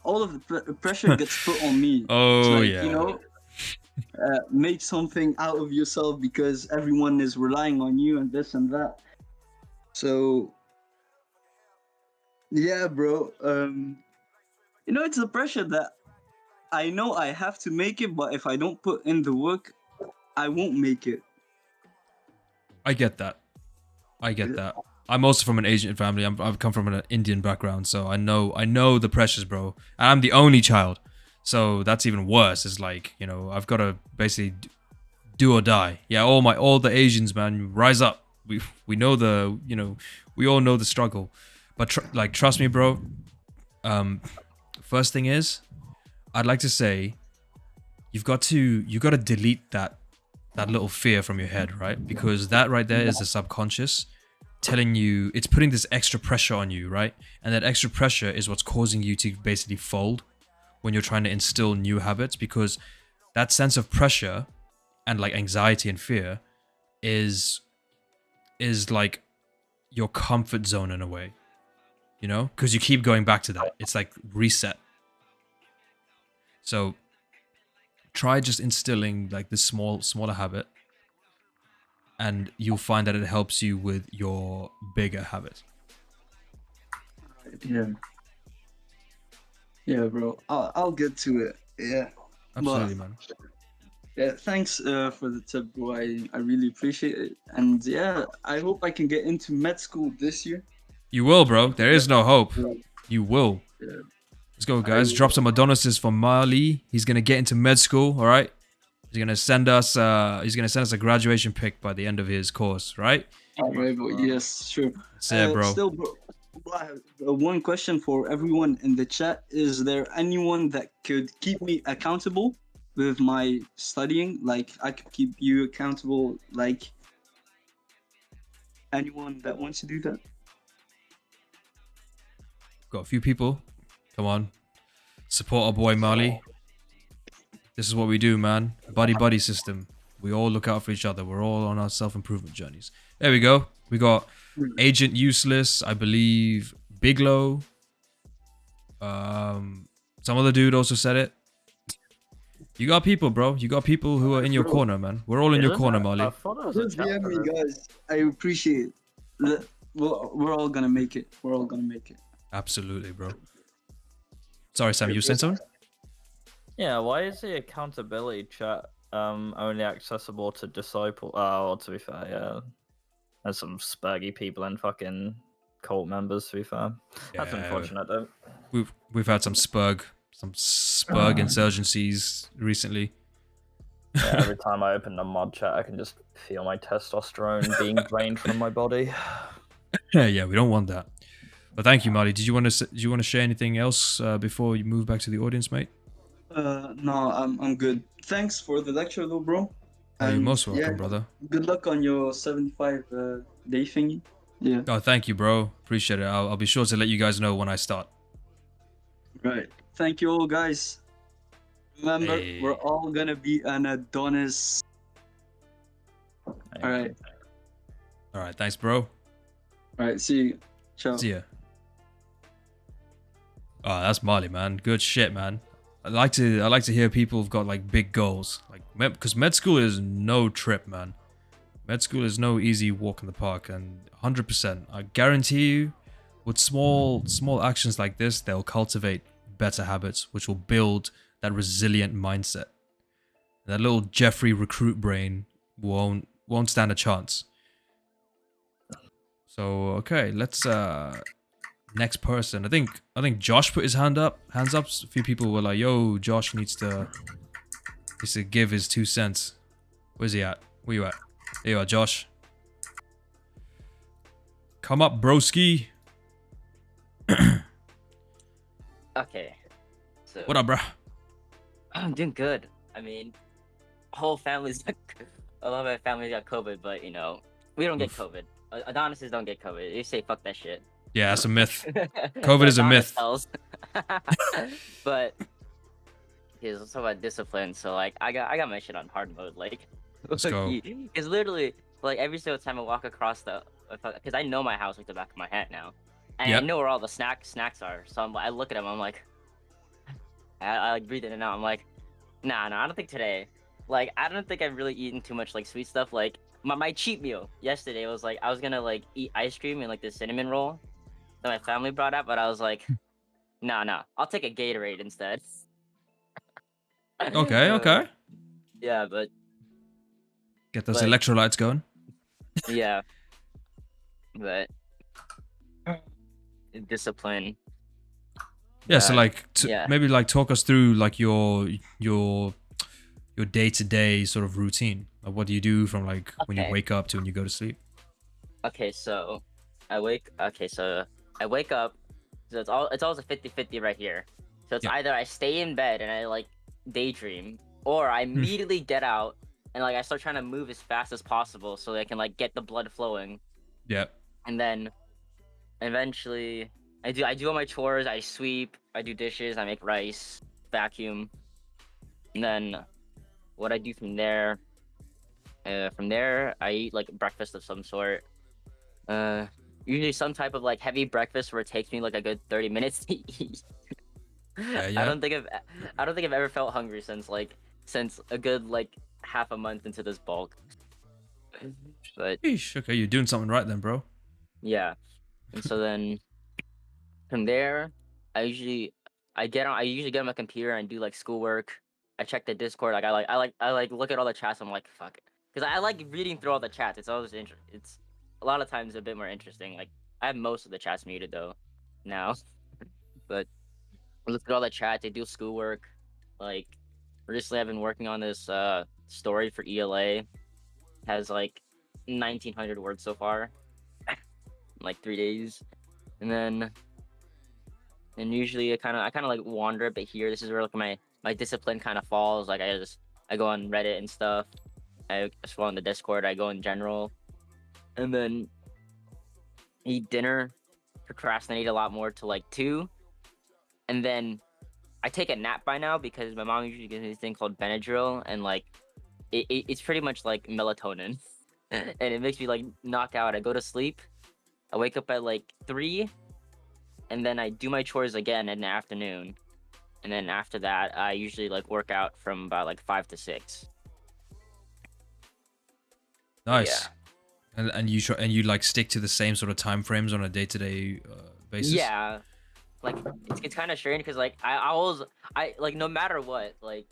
all of the pressure gets put on me. It's Oh like, yeah. make something out of yourself because everyone is relying on you and this and that. So yeah, bro. It's the pressure that I know I have to make it, but if I don't put in the work, I won't make it. I get that. I get that. I'm also from an Asian family. I've come from an Indian background, so I know the pressures, bro. And I'm the only child, so that's even worse. It's like, you know, I've got to basically do or die. Yeah, all the Asians, man, rise up. We know the, you know, we all know the struggle, but like, trust me, bro. First thing is, I'd like to say, you got to delete that little fear from your head, right? Because that right there is the subconscious telling you, it's putting this extra pressure on you, right? And that extra pressure is what's causing you to basically fold when you're trying to instill new habits, because that sense of pressure and like anxiety and fear is like your comfort zone in a way, you know? Because you keep going back to that. It's like reset. So try just instilling like this smaller habit, and you'll find that it helps you with your bigger habit. Yeah. Yeah, bro. I'll get to it. Yeah. Absolutely, But man. yeah, thanks for the tip, bro. I really appreciate it. And yeah, I hope I can get into med school this year. You will, bro. There is no hope. Yeah. You will. Yeah. Let's go, I guys. Drop some Adonises for Marley. He's gonna get into med school. All right. He's gonna send us. He's gonna send us a graduation pic by the end of his course. Right. All right, bro. Yes, sure. That's it, bro. Still, bro, I have one question for everyone in the chat. Is there anyone that could keep me accountable with my studying? Like, I could keep you accountable. Like, anyone that wants to do that? Got a few people. Come on. Support our boy Marley. This is what we do, man. Buddy system. We all look out for each other. We're all on our self-improvement journeys. There we go. We got Agent Useless, I believe, Biglow. Some other dude also said it. You got people, bro. You got people who are in your corner, man. We're all in your corner, Marley. I thought it was a Just DM me, guys. I appreciate it. We're all gonna make it. We're all gonna make it. Absolutely, bro. Sorry, Sam, you were saying something? Yeah, why is the accountability chat only accessible to disciple? Oh, well, to be fair, yeah, there's some spurgy people and fucking cult members. To be fair, that's Yeah. unfortunate though. We've had some spurg insurgencies recently. Yeah, every time I open the mod chat, I can just feel my testosterone being drained from my body. Yeah, we don't want that. But thank you, Marley. Did you want to share anything else before you move back to the audience, mate? No, I'm good. Thanks for the lecture, though, bro. You're And, most welcome, yeah, brother. Good luck on your 75 day thingy. Yeah. Oh, thank you, bro. Appreciate it. I'll be sure to let you guys know when I start. Right. Thank you all, guys. Remember, Hey. we're all gonna be an Adonis. All right. All right, thanks, bro. All right. See you. Ciao. See ya. Oh, that's Marley, man. Good shit, man. I like to hear people who've got like big goals, like because med school is no trip, man. Med school is no easy walk in the park, and 100%, I guarantee you, with small actions like this, they'll cultivate better habits, which will build that resilient mindset. That little Jeffrey recruit brain won't stand a chance. So okay, let's next person. I think Josh put his hands up. A few people were like, "Yo, Josh needs to give his 2 cents." Where's he at? Where you at? There you are, Josh. Come up, broski. Okay. So What up, bruh? I'm doing good. I mean, whole family's a lot of my family got COVID, but you know, we don't get Oof. COVID. Adonises don't get COVID. They say fuck that shit. Yeah, that's a myth. COVID is a myth. But it's also about discipline. So like, I got my shit on hard mode. Like, Let's go. It's literally like every single time I walk across because I know my house like the back of my hand now, and Yep. I know where all the snacks are. So I look at them. I'm like, I like breathe in and out. I'm like, nah, I don't think today. Like, I don't think I've really eaten too much like sweet stuff. Like my cheat meal yesterday was like I was gonna like eat ice cream and like the cinnamon roll that my family brought up, but I was like, nah, I'll take a Gatorade instead. Okay. Yeah, but Get those But- electrolytes going. yeah. but discipline. Yeah, so That- like yeah. maybe like talk us through like your day-to-day sort of routine. Like what do you do from like when you Okay. wake up to when you go to sleep? Okay, so I wake up. So it's always a 50-50 right here. So it's Yeah. either I stay in bed and I like daydream, or I immediately get out and like I start trying to move as fast as possible so that I can like get the blood flowing. Yeah. And then eventually I do all my chores, I sweep, I do dishes, I make rice, vacuum. And then what I do from there I eat like breakfast of some sort. Usually some type of like heavy breakfast where it takes me like a good 30 minutes to eat. Yeah. I don't think I've ever felt hungry since a good like half a month into this bulk. But Eesh, okay, you're doing something right then, bro. yeah. And so then from there, I usually get on my computer and do like schoolwork. I check the Discord. Like I like look at all the chats. I'm like fuck it, because I like reading through all the chats. It's always it's a lot of times a bit more interesting. Like I have most of the chats muted though now, but I look at all the chats. I do schoolwork. Like recently, I've been working on this story for ELA. Has like 1,900 words so far, in like 3 days, and then. And usually I kind of like wander a bit here. This is where like my discipline kind of falls. Like I go on Reddit and stuff. I scroll on the Discord. I go in general, and then eat dinner. Procrastinate a lot more to like 2, and then I take a nap by now because my mom usually gives me this thing called Benadryl, and like it's pretty much like melatonin, and it makes me like knock out. I go to sleep. I wake up at like 3. And then I do my chores again in the afternoon, and then after that, I usually like work out from about like 5 to 6. Nice. And you like stick to the same sort of time frames on a day-to-day basis? Yeah, like it's kind of strange because like I like no matter what, like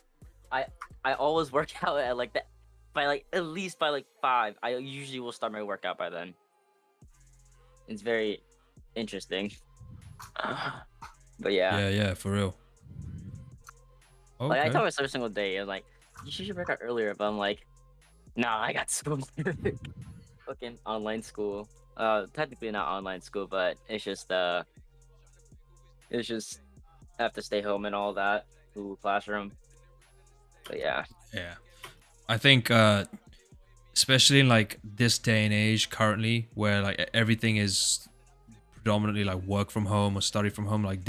I always work out at like that by like at least by like 5. I usually will start my workout by then. It's very interesting. But yeah. Yeah, for real. Like I Okay. tell myself every single day, I'm like, you should work out earlier, but I'm like, nah, I got school. Fucking online school. Technically not online school, but it's just I have to stay home and all that. Google Classroom. But yeah. Yeah. I think especially in like this day and age currently where like everything is predominantly like work from home or study from home, like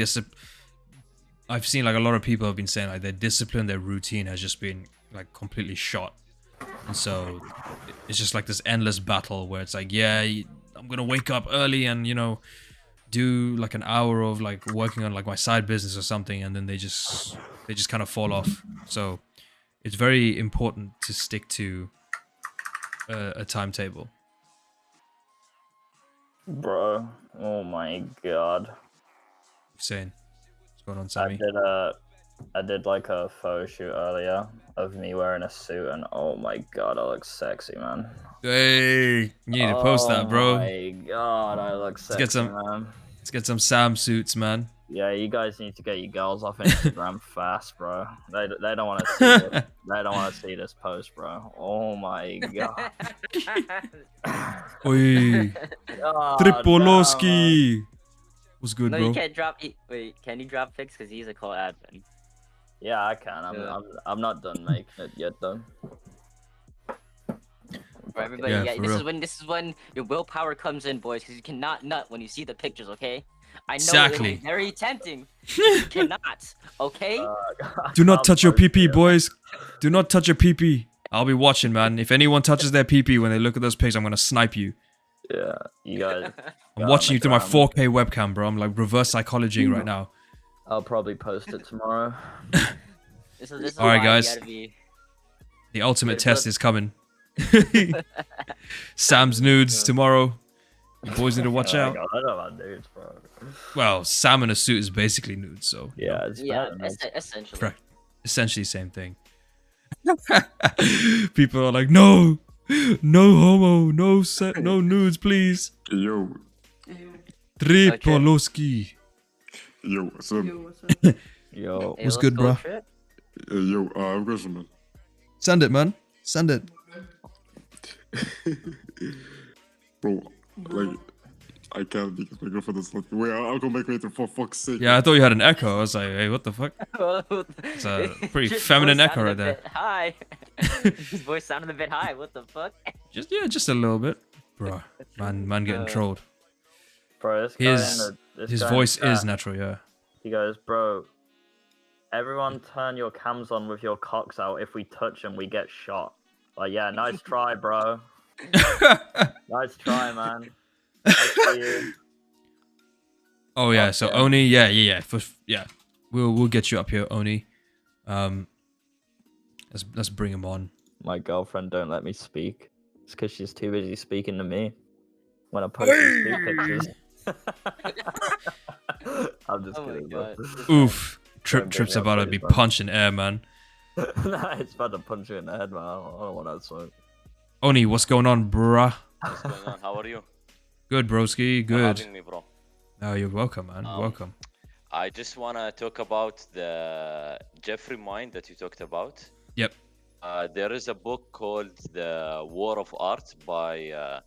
I've seen like a lot of people have been saying like their discipline, their routine has just been like completely shot. And so it's just like this endless battle where it's like, yeah, I'm gonna wake up early and do like an hour of like working on like my side business or something, and then they just kind of fall off. So it's very important to stick to a timetable. Bro, oh my god. Saying, what's going on, Sammy? I did like a photo shoot earlier of me wearing a suit, and oh my god, I look sexy, man. Hey, you need to post that, bro. Oh my god, I look sexy, man. Let's get some Sam suits, man. Yeah, you guys need to get your girls off Instagram fast, bro. They don't want to see this. They don't want to see this post, bro. Oh my god. Oi, Oh, Tripolowski. What's good, No, bro? you can't drop. Wait, can you drop pics? Because he's a call admin. yeah, I can. I'm not done making it yet, though. For everybody, Yeah, yeah, for this is when your willpower comes in, boys. Because you cannot nut when you see the pictures. Okay. I know Exactly. it's very tempting. You cannot. Okay. Do not I'm touch your so PP, serious. boys. Do not touch your PP. I'll be watching, man. If anyone touches their PP when they look at those pics, I'm gonna snipe you. Yeah, you guys. I'm Yeah, watching you through my gram. 4K webcam, bro. I'm like reverse psychologying right now. I'll probably post it tomorrow. This is All right, why guys. You gotta be... The ultimate Wait, test but- is coming. Sam's nudes tomorrow. You boys need to watch Oh my out. God, I don't know about dudes, bro. Well, Sam in a suit is basically nude, so Yeah, it's Yeah, better than this. essentially. Correct. Essentially same thing. People are like, no, No homo, no nudes, please. Yo, Tripolowski. yo, what's up? Yo, Hey, What's let's good, go bro? trip. Yo, I've got some, man. Send it, man. Send it. Bro, like, I can't because my girlfriend is like, wait, I'll go make later for fuck's sake. Yeah, I thought you had an echo. I was like, hey, what the fuck? It's a pretty feminine echo right there. High. His voice sounded a bit high. What the fuck? Just a little bit, bro. Man, getting trolled. bro, this guy His voice is natural, yeah. He goes, bro, everyone turn your cams on with your cocks out. If we touch them, we get shot. Like, yeah, nice try, bro. Nice try, man. Nice for you. Oh yeah, so yeah. Oni, yeah. We'll get you up here, Oni. Let's bring him on. My girlfriend don't let me speak. It's because she's too busy speaking to me when I post these feet pictures. I'm just Oh my kidding, bro. god. Oof, Don't bring Trip's me up, about to please, be bro. punching air, man. Nah, it's about to punch you in the head, man. I don't want that smoke. Oni, what's going on, bruh? What's going on? How are you? Good, broski, For good. having me, bro. Oh, you're welcome, man. Um, Welcome. I just wanna talk about the Jeffrey Mind that you talked about. Yep. There is a book called The War of Art by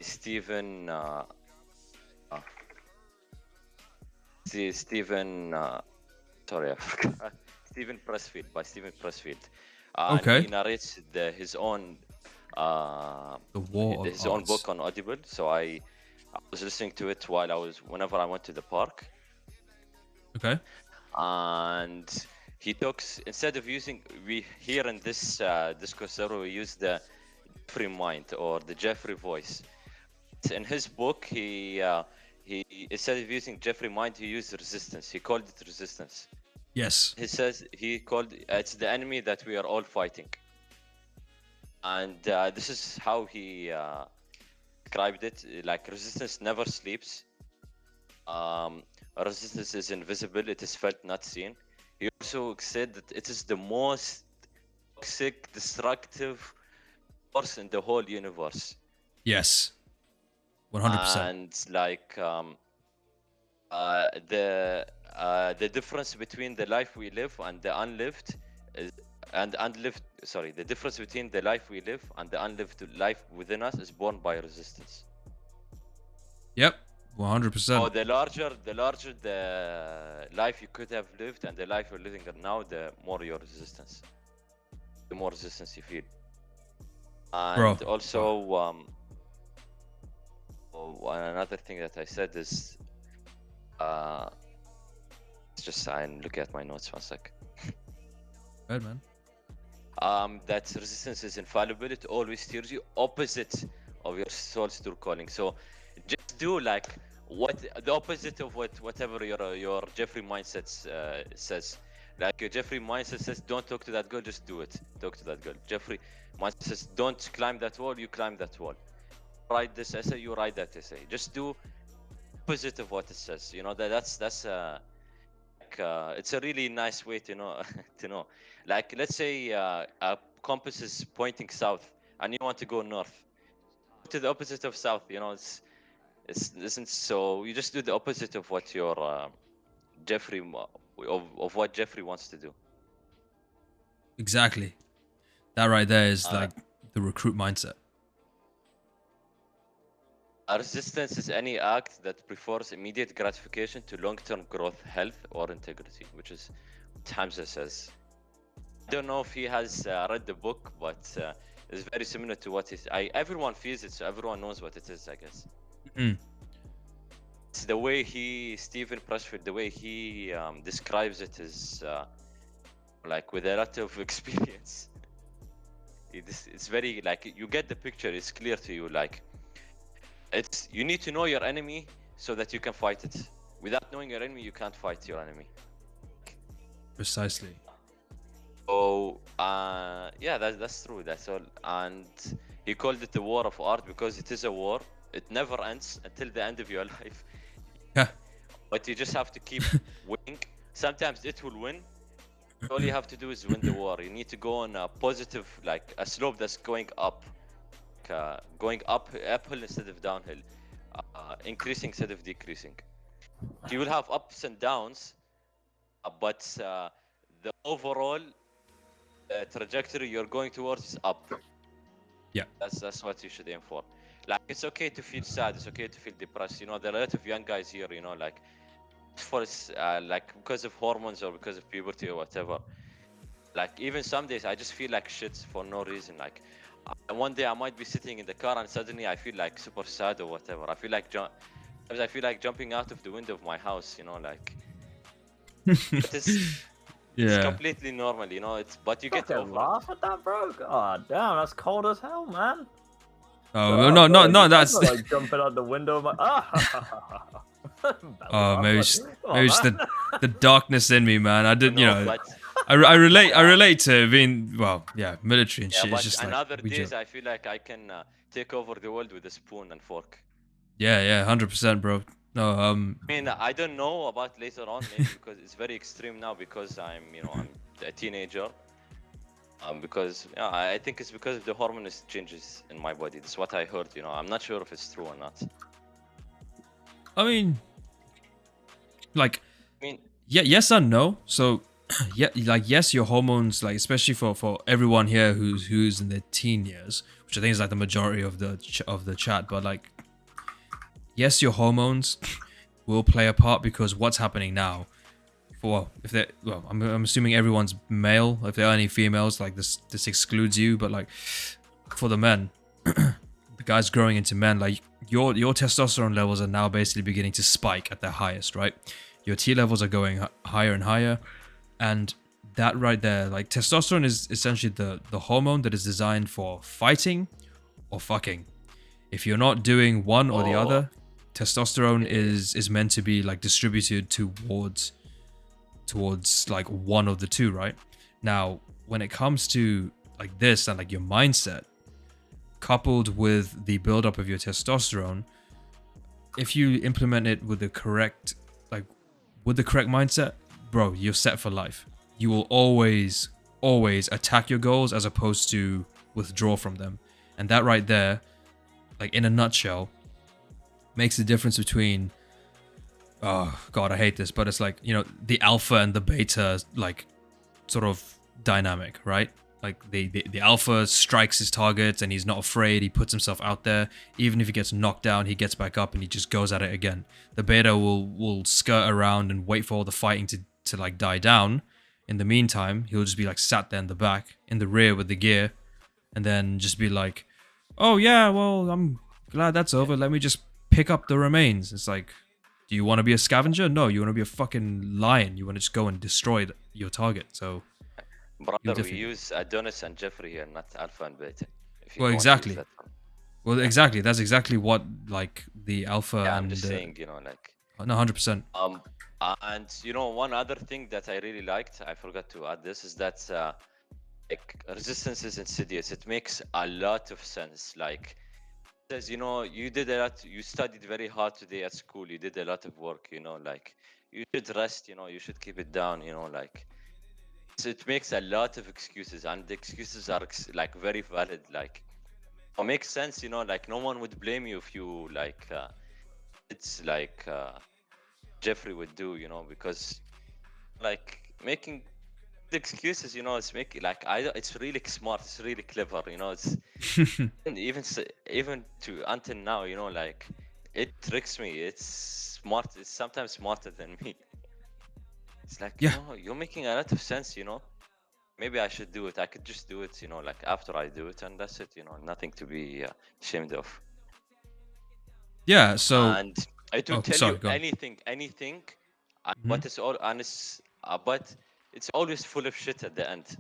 Stephen. Sorry, I forgot. Stephen Pressfield, by Stephen Pressfield. Okay. And he narrates his own. The War of His own Arts. book on Audible. So I was listening to it whenever I went to the park. Okay. And he talks, instead of using, we here in this discourse we use the Jeffrey mind or the Jeffrey voice. In his book, he instead of using Jeffrey mind, he used resistance. He called it resistance. Yes. He says it's the enemy that we are all fighting. And this is how he described it. Like, resistance never sleeps. Resistance is invisible. It is felt, not seen. He also said that it is the most toxic, destructive force in the whole universe. Yes. 100%. And like the difference between the life we live and the unlived the difference between the life we live and the unlived life within us is born by resistance. Yep. 100%. So the larger the life you could have lived and the life you're living now, the more your resistance, the more resistance you feel. And also another thing that I said is it's just I'm looking at my notes 1 sec. Good, man. That resistance is infallible. It always steers you opposite of your soul's true calling. So just do like what the opposite of whatever your Jeffrey mindset says. Like your Jeffrey mindset says, don't talk to that girl, just do it. Talk to that girl. Jeffrey mindset says, don't climb that wall, you climb that wall. Write this essay, you write that essay. Just do opposite of what it says. You know that's it's a really nice way to know to know. Like, let's say a compass is pointing south and you want to go north. To the opposite of south, you know, it isn't so. You just do the opposite of what your Jeffrey of what Jeffrey wants to do. Exactly. That right there is like the recruit mindset. Resistance is any act that prefers immediate gratification to long-term growth, health, or integrity, which is what Hamza says. I don't know if he has read the book, but it's very similar to what everyone feels it, so everyone knows what it is, I guess. Mm. It's the way Stephen Pressfield, the way he describes it is like with a lot of experience. It's very, like, you get the picture, it's clear to you, like, you need to know your enemy so that you can fight it. Without knowing your enemy, you can't fight your enemy. Precisely. So yeah, that's true. That's all. And he called it the war of art because it is a war. It never ends until the end of your life. Yeah. But you just have to keep winning. Sometimes it will win. All you have to do is win the war. You need to go on a positive, like a slope that's going up. going uphill instead of downhill, increasing instead of decreasing. You will have ups and downs, but the overall trajectory you're going towards is up. Yeah. That's what you should aim for. Like, it's okay to feel sad, it's okay to feel depressed. You know, there are a lot of young guys here, you know, like for like because of hormones or because of puberty or whatever. Like, even some days I just feel like shit for no reason. Like, one day I might be sitting in the car and suddenly I feel like super sad or whatever. I feel like jumping out of the window of my house, you know, like. But it's Yeah. completely normal, you know. But you get Fucking over laugh at that, bro. God damn, that's cold as hell, man. Oh no, no, no. That's like jumping out the window of my. maybe just man. the darkness in me, man. I it. did, you know. But I relate to being, well, yeah, military and yeah, shit. but It's just on like other we days joke. I feel like I can take over the world with a spoon and fork. Yeah, 100%, bro. No, I mean, I don't know about later on, maybe because it's very extreme now because I'm a teenager. Because yeah, I think it's because of the hormone changes in my body. That's what I heard, you know. I'm not sure if it's true or not. I mean, like, I mean, yeah, yes and no. So, yeah, like, yes, your hormones, like, especially for everyone here who's in their teen years, which I think is like the majority of the chat, but like, yes, your hormones will play a part because what's happening now. I'm assuming everyone's male. If there are any females, like this excludes you. But like, for the men, the guys growing into men, like your testosterone levels are now basically beginning to spike at their highest, right? Your T levels are going higher and higher, and that right there, like testosterone is essentially the hormone that is designed for fighting or fucking. If you're not doing one or the other, testosterone is meant to be like distributed towards like one of the two, right? Now, when it comes to like this and like your mindset, coupled with the buildup of your testosterone, if you implement it with the correct mindset, bro, you're set for life. You will always attack your goals as opposed to withdraw from them. And that right there, like in a nutshell, makes the difference between, oh god, I hate this, but it's like, you know, the alpha and the beta like sort of dynamic, right? Like the alpha strikes his targets and he's not afraid. He puts himself out there. Even if he gets knocked down, he gets back up and he just goes at it again. The beta will skirt around and wait for all the fighting to like die down. In the meantime, he'll just be like sat there in the back, in the rear with the gear, and then just be like, oh yeah, well, I'm glad that's over. Let me just pick up the remains. It's like, do you want to be a scavenger? No, you want to be a fucking lion. You want to just go and destroy your target. So, brother, we use Adonis and Jeffrey here, not Alpha and Beta. Well, exactly. Well, exactly. That's exactly what like the alpha. Yeah, and I'm just saying, you know, like. No, 100%. And you know, one other thing that I really liked, I forgot to add this, is that like resistance is insidious. It makes a lot of sense. Like, says, you know, you did a lot, you studied very hard today at school, you did a lot of work, you know, like you should rest, you know, you should keep it down, you know, like. So it makes a lot of excuses, and the excuses are like very valid. Like, it makes sense, you know, like no one would blame you if you like it's like Jeffrey would do, you know, because like making the excuses, you know, it's making like it's really smart, it's really clever, you know, it's even to until now, you know, like it tricks me. It's smart. It's sometimes smarter than me. It's like, Yeah. you know, you're making a lot of sense, you know. Maybe I should do it. I could just do it, you know, like after I do it, and that's it, you know, nothing to be ashamed of. Yeah. So. And it will tell sorry, you go on. anything, but it's all honest, but it's always full of shit at the end.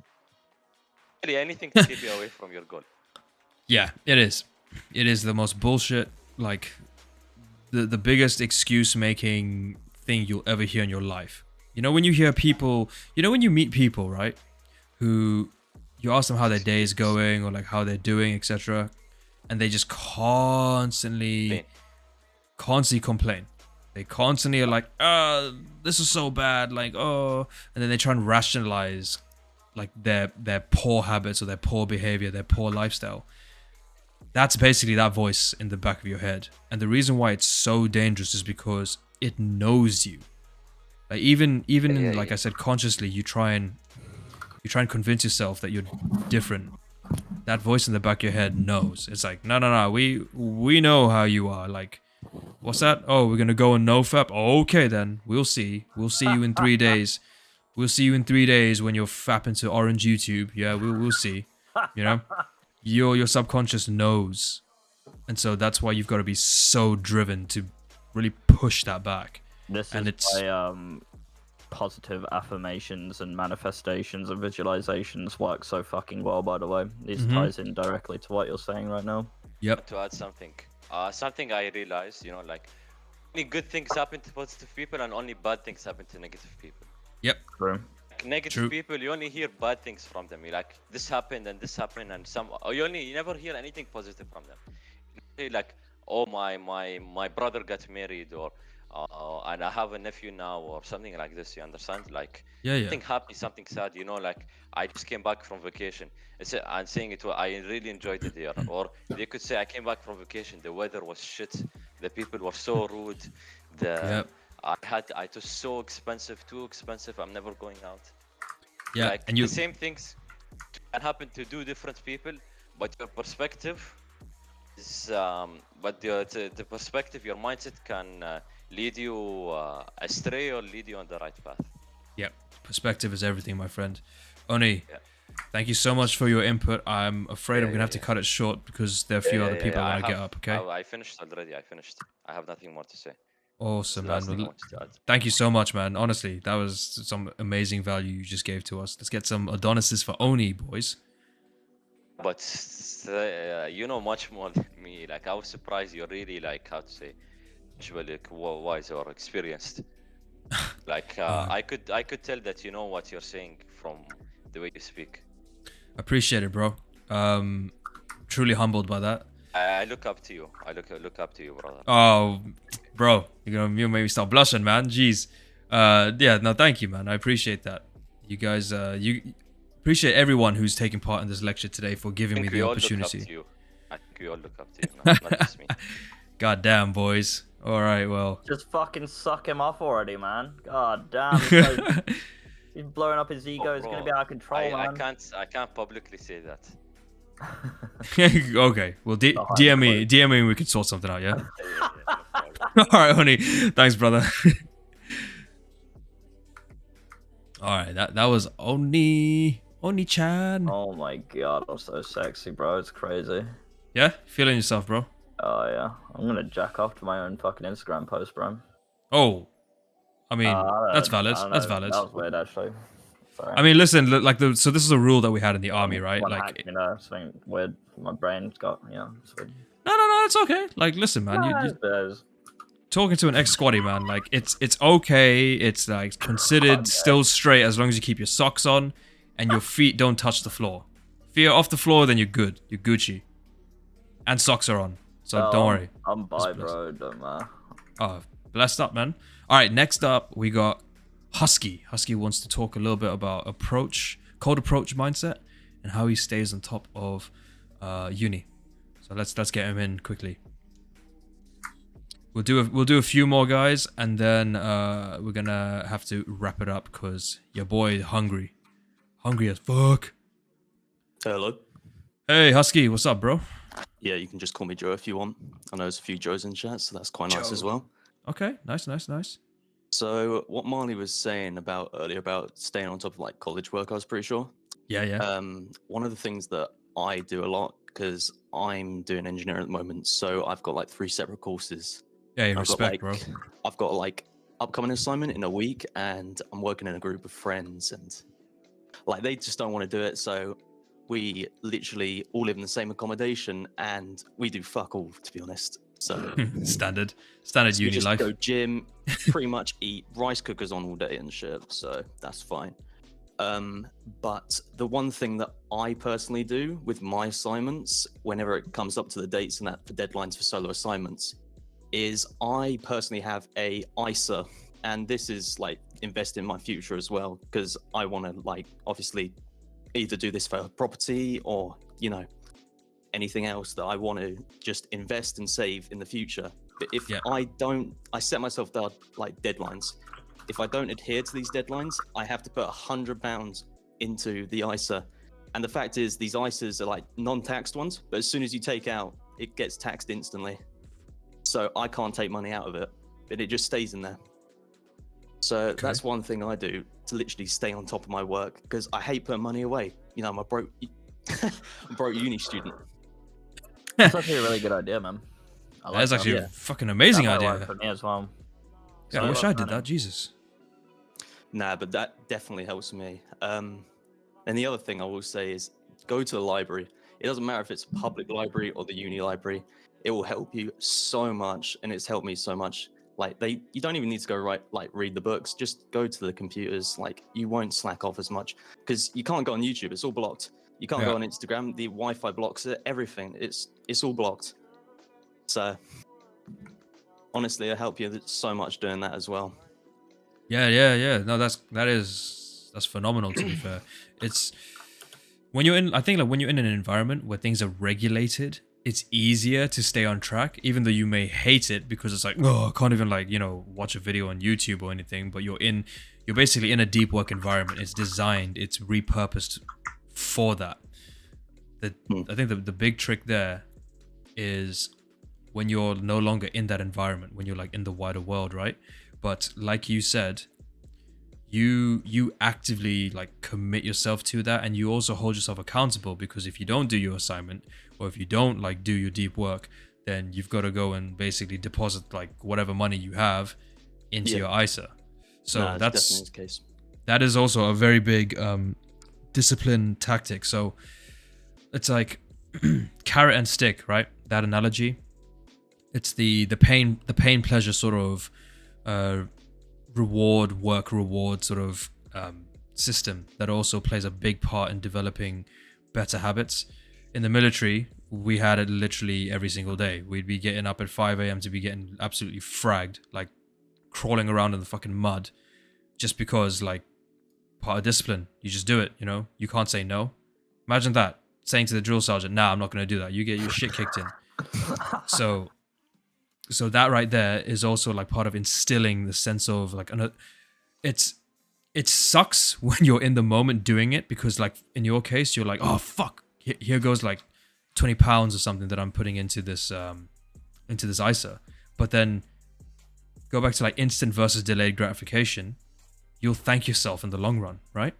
Really, anything to keep you away from your goal. Yeah, it is. It is the most bullshit, like the biggest excuse making thing you'll ever hear in your life. You know, when you hear people, you know, when you meet people, right, who you ask them how their day is going or like how they're doing, etc., and they just constantly complain. They constantly are like, oh, this is so bad, like, oh, and then they try and rationalize like their poor habits or their poor behavior, their poor lifestyle. That's basically that voice in the back of your head. And the reason why it's so dangerous is because it knows you. Like even like I said, consciously you try and convince yourself that you're different. That voice in the back of your head knows. It's like, no, we know how you are. Like, what's that? Oh, we're gonna go on NoFap? Okay then. We'll see. We'll see you in 3 days. We'll see you in 3 days when you're fapping to orange YouTube. Yeah, we'll see. You know? Your subconscious knows. And so that's why you've got to be so driven to really push that back. This And is it's why positive affirmations and manifestations and visualizations work so fucking well, by the way. This ties in directly to what you're saying right now. Yep. To add something, something I realized, you know, like only good things happen to positive people and only bad things happen to negative people. Yep. True. Like, negative True. people, you only hear bad things from them. You like this happened and this happened and you never hear anything positive from them. You say, like, oh my brother got married, or and I have a nephew now, or something like this. You understand? Like, Yeah. something happy, something sad. You know, like I just came back from vacation. I'm saying it. I really enjoyed it there. Or they could say I came back from vacation. The weather was shit. The people were so rude. Yep. It was so expensive, too expensive. I'm never going out. Yeah. Like, And you the same things can happen to different people, but your perspective is but the perspective, your mindset can lead you astray or lead you on the right path. Yep. Perspective is everything, my friend. Oni, Yeah. thank you so much for your input. I'm afraid I'm gonna have to cut it short because there are a few other people I want to get up. Okay. I finished already. I finished. I have nothing more to say. Awesome, Last man. thing I wanted to add. Thank you so much, man. Honestly, that was some amazing value you just gave to us. Let's get some Adonises for Oni, boys. But you know much more than me. Like, I was surprised you're really, like, how to say, like, wise or experienced. Like, I could tell that you know what you're saying from the way you speak. Appreciate it, bro. Truly humbled by that. I look up to you. I look up to you, brother. Oh, bro, you made me start blushing, man. Jeez. Yeah, no, thank you, man. I appreciate that. You guys, you appreciate everyone who's taking part in this lecture today for giving me the opportunity. I think we all look up to you, not just me. God damn, boys. All right, well. Just fucking suck him off already, man. God damn. He's blowing up his ego. It's gonna be out of control, man. I can't publicly say that. Okay, well, DM me, and we can sort something out, yeah? All right, honey. Thanks, brother. All right, that was Oni-chan. Oh my god, I'm so sexy, bro. It's crazy. Yeah? Feeling yourself, bro? Oh yeah. I'm gonna jack off to my own fucking Instagram post, bro. Oh. I mean, that's valid. That's valid. That was weird, actually. Sorry. I mean, listen, so this is a rule that we had in the army, right? One Like, hack, you know, something weird. My brain's got, yeah, it's weird. no, it's okay. Like, listen, man, you talking to an ex-squatty, man. Like, it's okay. It's like considered still straight as long as you keep your socks on and your feet don't touch the floor. If you're off the floor, then you're good. You're Gucci. And socks are on, so don't worry. I'm bi, bro. Don't matter. Oh, blessed up, man. All right, next up we got Husky. Husky wants to talk a little bit about cold approach mindset and how he stays on top of uni. So let's get him in quickly. We'll do a few more guys, and then we're gonna have to wrap it up because your boy hungry as fuck. Hello. Hey Husky, what's up, bro? Yeah, you can just call me Joe if you want. I know there's a few Joes in chat, so that's quite nice as well. Okay, nice. So what Marley was saying earlier about staying on top of like college work, I was pretty sure. Yeah. One of the things that I do a lot, because I'm doing engineering at the moment, so I've got like 3 separate courses. Yeah, respect, bro. I've got like upcoming assignment in a week, and I'm working in a group of friends, and like they just don't want to do it, so we literally all live in the same accommodation, and we do fuck all, to be honest. So standard so uni just life. Go gym, pretty much eat rice cookers on all day and shit. So that's fine. But the one thing that I personally do with my assignments, whenever it comes up to the dates and that for deadlines for solo assignments, is I personally have a ISA, and this is like invest in my future as well, because I want to like obviously either do this for property or, you know, anything else that I want to just invest and save in the future. But if Yeah. I set myself down like deadlines. If I don't adhere to these deadlines, I have to put £100 into the ISA. And the fact is, these ISAs are like non-taxed ones, but as soon as you take out, it gets taxed instantly. So I can't take money out of it, but it just stays in there. So that's one thing I do to literally stay on top of my work, because I hate putting money away. You know, I'm a broke, I'm broke uni student. That's actually a really good idea, man. I like That's actually Yeah. a fucking amazing that might idea. work for me as well. Yeah, I So wish about I did planning. that. Jesus. Nah, but that definitely helps me. And the other thing I will say is go to the library. It doesn't matter if it's a public library or the uni library. It will help you so much, and it's helped me so much. Like you don't even need to go read the books. Just go to the computers. Like you won't slack off as much because you can't go on YouTube. It's all blocked. You can't go on Instagram. The Wi-Fi blocks it. Everything. It's all blocked. So honestly, it'll help you so much doing that as well. Yeah. No, that's phenomenal. To be fair, it's when you're in. I think like when you're in an environment where things are regulated, it's easier to stay on track, even though you may hate it because it's like, oh, I can't even watch a video on YouTube or anything. But you're basically in a deep work environment. It's designed, it's repurposed for that. I think the big trick there is when you're no longer in that environment, when you're like in the wider world, right? But like you said, you actively like commit yourself to that, and you also hold yourself accountable, because if you don't do your assignment or if you don't like do your deep work, then you've got to go and basically deposit like whatever money you have into your ISA. So that's definitely the case. That is also a very big discipline tactic. So it's like carrot and stick, right? That analogy. It's the pain pleasure sort of reward sort of system that also plays a big part in developing better habits. In the military, we had it literally every single day. We'd be getting up at 5 a.m. to be getting absolutely fragged, like crawling around in the fucking mud, just because like part of discipline. You just do it, you know? You can't say no. Imagine that, saying to the drill sergeant, nah, I'm not going to do that. You get your shit kicked in. So that right there is also like part of instilling the sense of like, it sucks when you're in the moment doing it, because like in your case, you're like, oh fuck, here goes like 20 pounds or something that I'm putting into this ISA. But then go back to like instant versus delayed gratification. You'll thank yourself in the long run, right?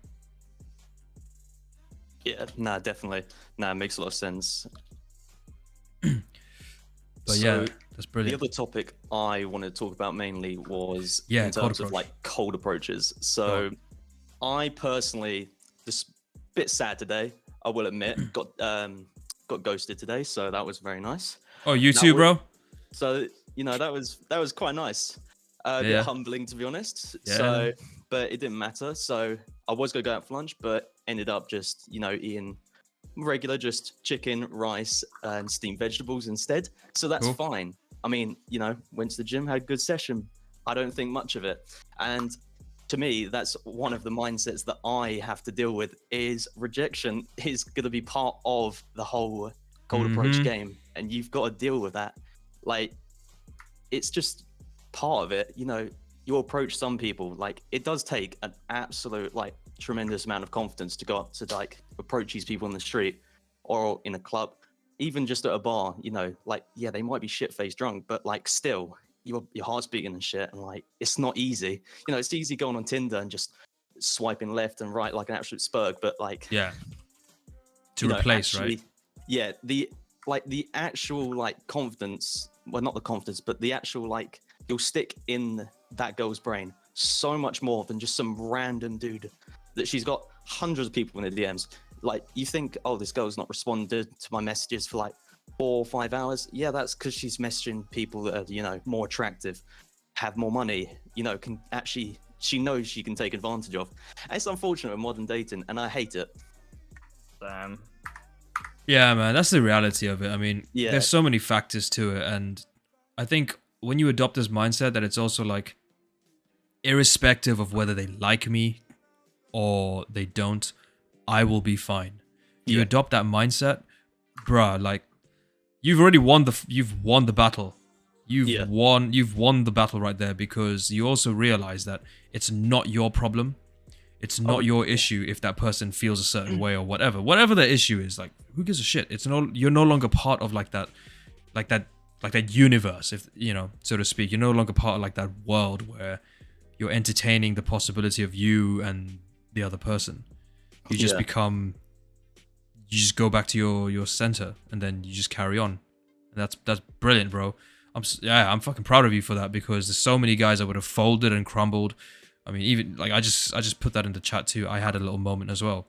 Yeah, nah, definitely. Nah, it makes a lot of sense. But yeah, that's brilliant. The other topic I wanted to talk about mainly was Yeah, in cold terms of approach. like cold approaches. So I personally, just a bit sad today, I will admit, got ghosted today, so that was very nice. Oh, you too, bro? So, you know, that was quite nice. A bit humbling, to be honest. Yeah. So, but it didn't matter. So I was going to go out for lunch, but ended up just, you know, eating regular, just chicken, rice, and steamed vegetables instead. So that's fine. I mean, you know, went to the gym, had a good session. I don't think much of it. And to me, that's one of the mindsets that I have to deal with, is rejection is going to be part of the whole cold approach game. And you've got to deal with that. Like, it's just part of it. You know, you approach some people, like, it does take an absolute, like, tremendous amount of confidence to go up to, like, approach these people on the street or in a club, even just at a bar. You know, like, yeah, they might be shit-faced drunk, but, like, still, your heart's beating and shit, and, like, it's not easy. You know, it's easy going on Tinder and just swiping left and right like an absolute spurg, but, like, to replace, actually, right? Yeah, the actual, like, confidence, well, not the confidence, but the actual, like, you'll stick in that girl's brain so much more than just some random dude that she's got hundreds of people in the DMs. Like, you think, oh, this girl's not responded to my messages for like 4 or 5 hours. Yeah, that's because she's messaging people that are, you know, more attractive, have more money, you know, can actually, she knows she can take advantage of. And it's unfortunate with modern dating, and I hate it. Yeah, man, that's the reality of it. I mean, Yeah. there's so many factors to it, and I think when you adopt this mindset that it's also like, irrespective of whether they like me or they don't, I will be fine. You adopt that mindset, bruh, like you've already won the battle. Yeah. You've won the battle right there, because you also realize that it's not your problem. It's not your issue if that person feels a certain way or whatever. Whatever their issue is, like, who gives a shit? You're no longer part of like that universe, if you know, so to speak. You're no longer part of like that world where you're entertaining the possibility of you and the other person. You just you just go back to your center, and then you just carry on. And that's brilliant, bro. I'm fucking proud of you for that, because there's so many guys that would have folded and crumbled. I mean, even like I just put that in the chat too. I had a little moment as well.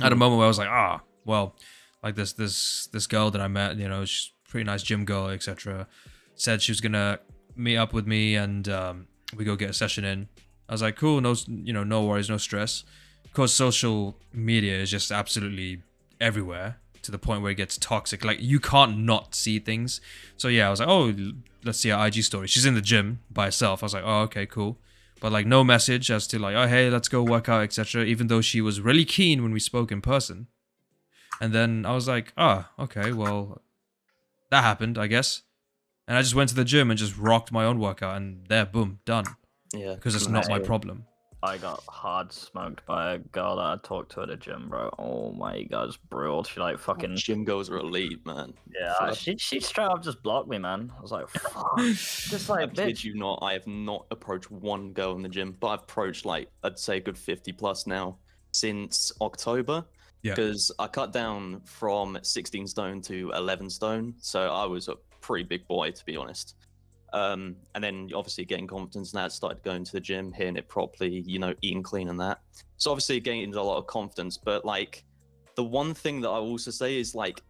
I had a moment where I was like, well, like this girl that I met, you know, she's a pretty nice gym girl, etc. Said she was gonna meet up with me, and we go get a session in. I was like, cool, no worries, no stress. Of course, social media is just absolutely everywhere, to the point where it gets toxic. Like, you can't not see things. So yeah, I was like, oh, let's see her IG story. She's in the gym by herself. I was like, oh, okay, cool. But like, no message as to like, oh, hey, let's go work out, etc. Even though she was really keen when we spoke in person. And then I was like, okay, well, that happened, I guess. And I just went to the gym and just rocked my own workout, and there, boom, done. Yeah. Because it's not my problem. I got hard smoked by a girl that I talked to at a gym, bro. Oh my god, it's brutal. She like fucking Gym girls are elite, man. yeah. She straight up just blocked me, man. I was like, fuck. Just I like, kid bitch. you not, I have not approached one girl in the gym, but I've approached like, I'd say a good 50 plus now since October. Yeah. Because I cut down from 16 stone to 11 stone, so I was a pretty big boy, to be honest. And then obviously getting confidence and that, started going to the gym, hitting it properly, you know, eating clean and that. So obviously gained a lot of confidence, but like the one thing that I also say is like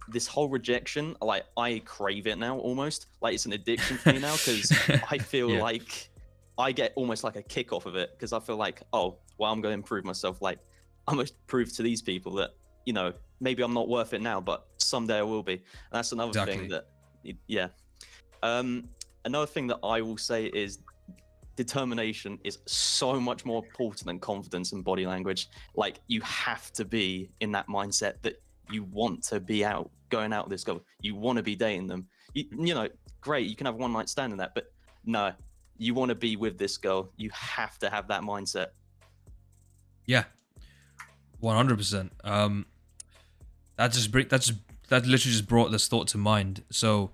this whole rejection, like I crave it now almost. Like it's an addiction for me now, because I feel like I get almost like a kick off of it, because I feel like, oh, well, I'm going to improve myself. Like I'm going to prove to these people that, you know, maybe I'm not worth it now, but someday I will be. And that's another thing that, yeah. Another thing that I will say is determination is so much more important than confidence and body language. Like you have to be in that mindset that you want to be going out with this girl. You want to be dating them. You know, great, you can have one night stand in that, but no, you want to be with this girl. You have to have that mindset. Yeah, 100%. That literally just brought this thought to mind. So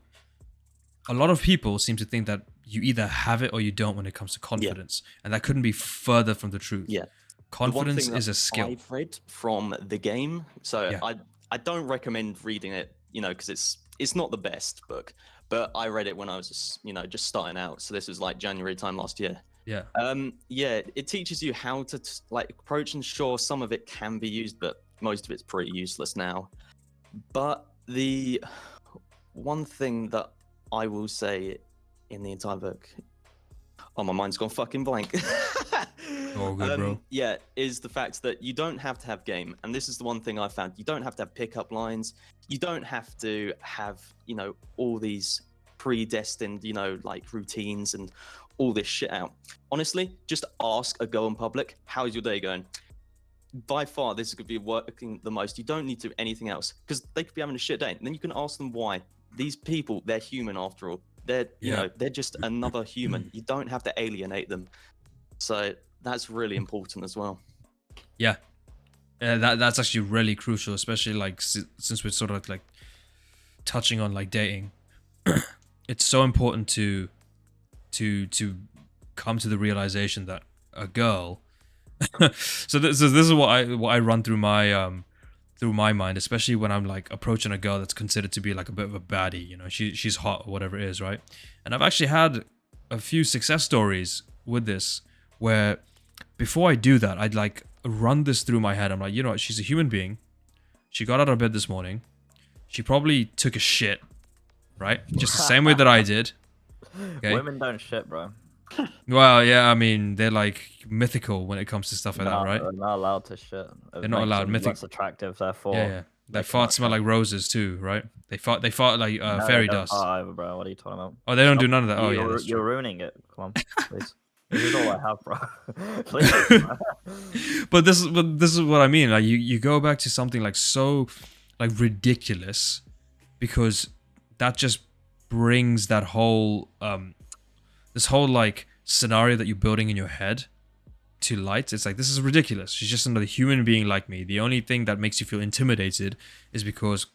a lot of people seem to think that you either have it or you don't when it comes to confidence, and that couldn't be further from the truth. Yeah, confidence is a skill. I've read from the game, so Yeah. I don't recommend reading it, you know, because it's not the best book, but I read it when I was just starting out. So this was like January time last year. Yeah. Yeah, it teaches you how to like approach, and sure, some of it can be used, but most of it's pretty useless now. But the one thing that I will say in the entire book, oh, my mind's gone fucking blank. Oh, good, bro. Yeah, is the fact that you don't have to have game, and this is the one thing I found. You don't have to have pickup lines. You don't have to have, you know, all these predestined, you know, like routines and all this shit out. Honestly, just ask a girl in public, how's your day going? By far, this could be working the most. You don't need to do anything else, because they could be having a shit day. And then you can ask them why. These people, they're human after all. They're, you know, they're just another human. You don't have to alienate them. So that's really important as well. Yeah. That's actually really crucial, especially like since we're sort of like touching on like dating. It's so important to come to the realization that a girl so this is what I run through my mind, especially when I'm like approaching a girl that's considered to be like a bit of a baddie, you know, she's hot or whatever it is, right? And I've actually had a few success stories with this, where before I do that, I'd like run this through my head. I'm like, you know what, she's a human being. She got out of bed this morning. She probably took a shit, right? Just the same way that I did. Okay? Women don't shit, bro. Well, yeah, I mean, they're like mythical when it comes to stuff like that, right? They're not allowed to shit. They're not allowed. Less attractive, therefore. Yeah. Their farts smell like roses too, right? They fart like No, fairy they don't dust. fart either, bro. What are you talking about? Oh, they don't do none of that. Oh, yeah, You're, that's you're true. ruining it. Come on, please. This is all I have, bro. Please. But this is what I mean. Like you go back to something like so like ridiculous, because that just brings that whole this whole like scenario that you're building in your head to light. It's like, this is ridiculous. She's just another human being like me. The only thing that makes you feel intimidated is because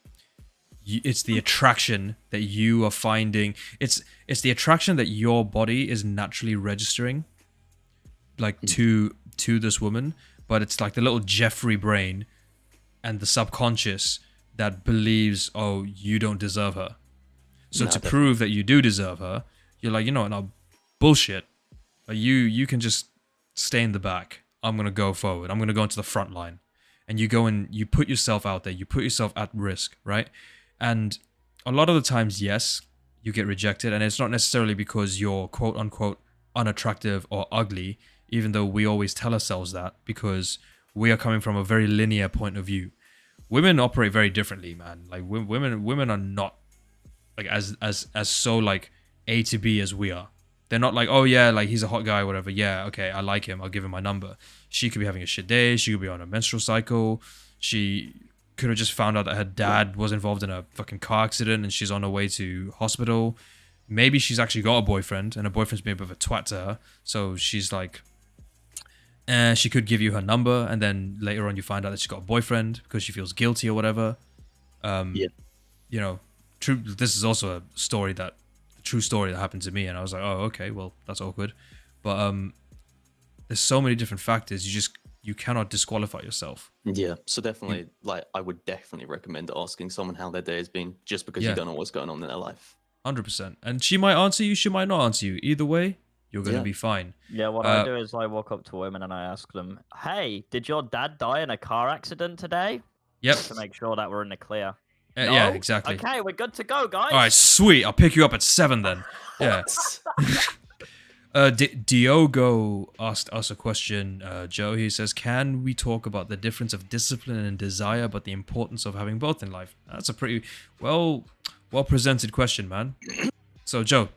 it's the attraction that you are finding. It's the attraction that your body is naturally registering, like to this woman. But it's like the little Jeffrey brain and the subconscious that believes, oh, you don't deserve her. So to prove that you do deserve her, you're like, you know what, no, bullshit. Like you can just stay in the back. I'm gonna go forward. I'm gonna go into the front line. And you go and you put yourself out there. You put yourself at risk, right? And a lot of the times, yes, you get rejected, and it's not necessarily because you're quote unquote unattractive or ugly, even though we always tell ourselves that, because we are coming from a very linear point of view. Women operate very differently, man. Like women are not like as so like A to B as we are. They're not like, oh yeah, like he's a hot guy or whatever. Yeah, okay, I like him. I'll give him my number. She could be having a shit day. She could be on a menstrual cycle. She could have just found out that her dad was involved in a fucking car accident and she's on her way to hospital. Maybe she's actually got a boyfriend and her boyfriend's been a bit of a twat to her. So she's like, she could give you her number and then later on you find out that she's got a boyfriend because she feels guilty or whatever. You know, true. This is also a true story that happened to me, and I was like, oh, okay, well, that's awkward. But there's so many different factors. You cannot disqualify yourself. Yeah, so definitely, like, I would definitely recommend asking someone how their day has been, just because you don't know what's going on in their life. 100%. And she might answer you, she might not answer you. Either way, you're going to be fine. Yeah, what I do is I walk up to women and I ask them, hey, did your dad die in a car accident today? Yep. To make sure that we're in the clear. No? Yeah, exactly. Okay, we're good to go, guys. All right, sweet. I'll pick you up at 7 then. Yeah. Diogo asked us a question, Joe. He says, can we talk about the difference of discipline and desire, but the importance of having both in life? That's a pretty well presented question, man. So, Joe,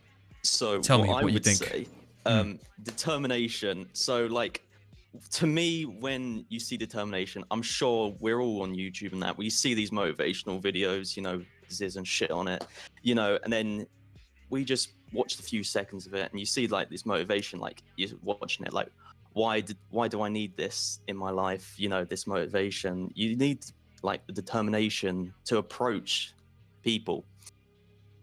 tell me what you think. Say, determination. So, like, to me, when you see determination, I'm sure we're all on YouTube and that, we see these motivational videos, you know, Ziz and shit on it, you know, and then we just watched a few seconds of it and you see like this motivation, like you're watching it like, why do I need this in my life? You know, this motivation. You need like the determination to approach people.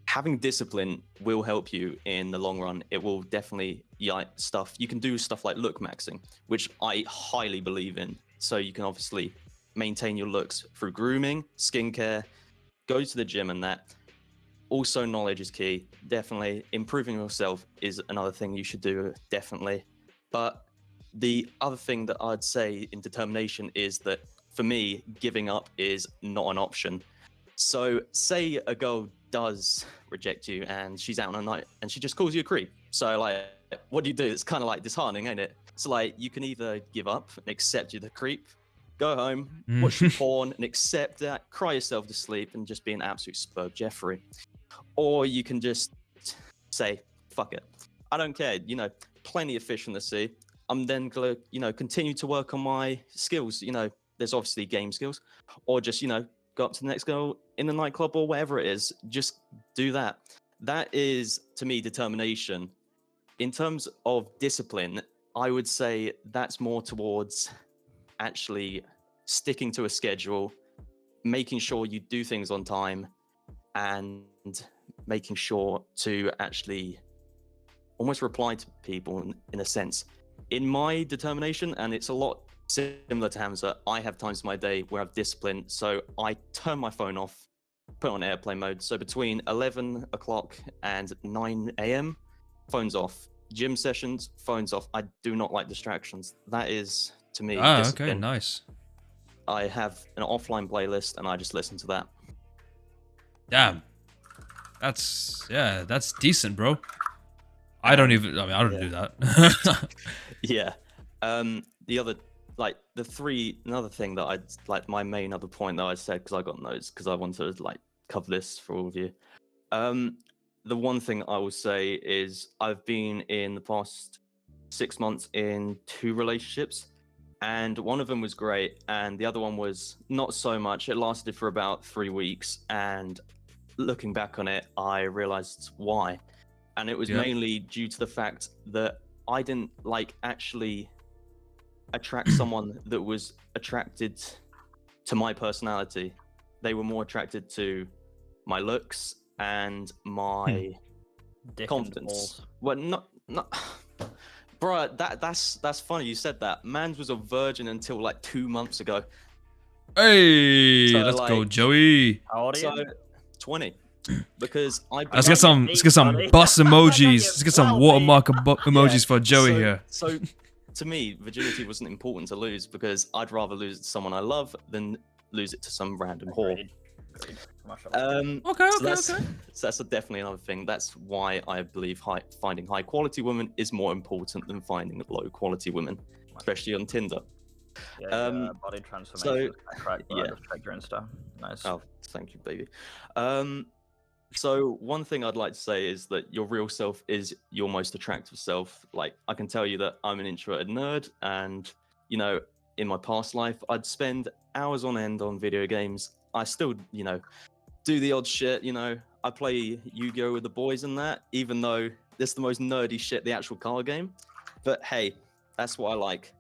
Having discipline will help you in the long run. It will definitely, you can do stuff like look maxing, which I highly believe in. So you can obviously maintain your looks through grooming, skincare, go to the gym and that. Also, knowledge is key. Definitely improving yourself is another thing you should do, definitely. But the other thing that I'd say in determination is that for me, giving up is not an option. So say a girl does reject you and she's out on a night and she just calls you a creep. So like, what do you do? It's kind of like disheartening, ain't it? So like, you can either give up and accept you're the creep, go home, watch some porn and accept that, cry yourself to sleep and just be an absolute spur Jeffrey. Or you can just say, fuck it. I don't care. You know, plenty of fish in the sea. I'm then going to, you know, continue to work on my skills. You know, there's obviously game skills. Or just, you know, go up to the next girl in the nightclub or whatever it is. Just do that. That is, to me, determination. In terms of discipline, I would say that's more towards actually sticking to a schedule, making sure you do things on time, and making sure to actually almost reply to people in a sense. In my determination, and it's a lot similar to Hamza, I have times in my day where I've discipline, so I turn my phone off, put it on airplane mode. So between 11 o'clock and 9 a.m, phones off. Gym sessions, phones off. I do not like distractions. That is, to me, discipline. Okay, nice. I have an offline playlist and I just listen to that. Damn. That's decent, bro. I don't do that. Yeah. The other, like, another thing that I'd like, my main other point that I said, because I got notes, because I wanted to, like, cover this for all of you. The one thing I will say is I've been in the past 6 months in 2 relationships, and one of them was great, and the other one was not so much. It lasted for about 3 weeks, and looking back on it, I realized why. And it was mainly due to the fact that I didn't actually attract someone that was attracted to my personality. They were more attracted to my looks and my confidence. Well, not bruh, that's funny you said that. Mans was a virgin until like 2 months ago. Hey, so, let's go, Joey. How old are you? 20. Because let's get some bus emojis. Let's get some watermark emojis for Joey here. So to me, virginity wasn't important to lose because I'd rather lose it to someone I love than lose it to some random whore. Okay. So that's definitely another thing. That's why I believe finding high quality women is more important than finding low quality women, especially on Tinder. Body transformation. Just checked your Insta. Nice. Oh, thank you, baby. So one thing I'd like to say is that your real self is your most attractive self. Like, I can tell you that I'm an introverted nerd, and you know, in my past life, I'd spend hours on end on video games. I still, you know, do the odd shit. You know, I play Yu-Gi-Oh with the boys and that, even though it's the most nerdy shit, the actual card game. But hey, that's what I like.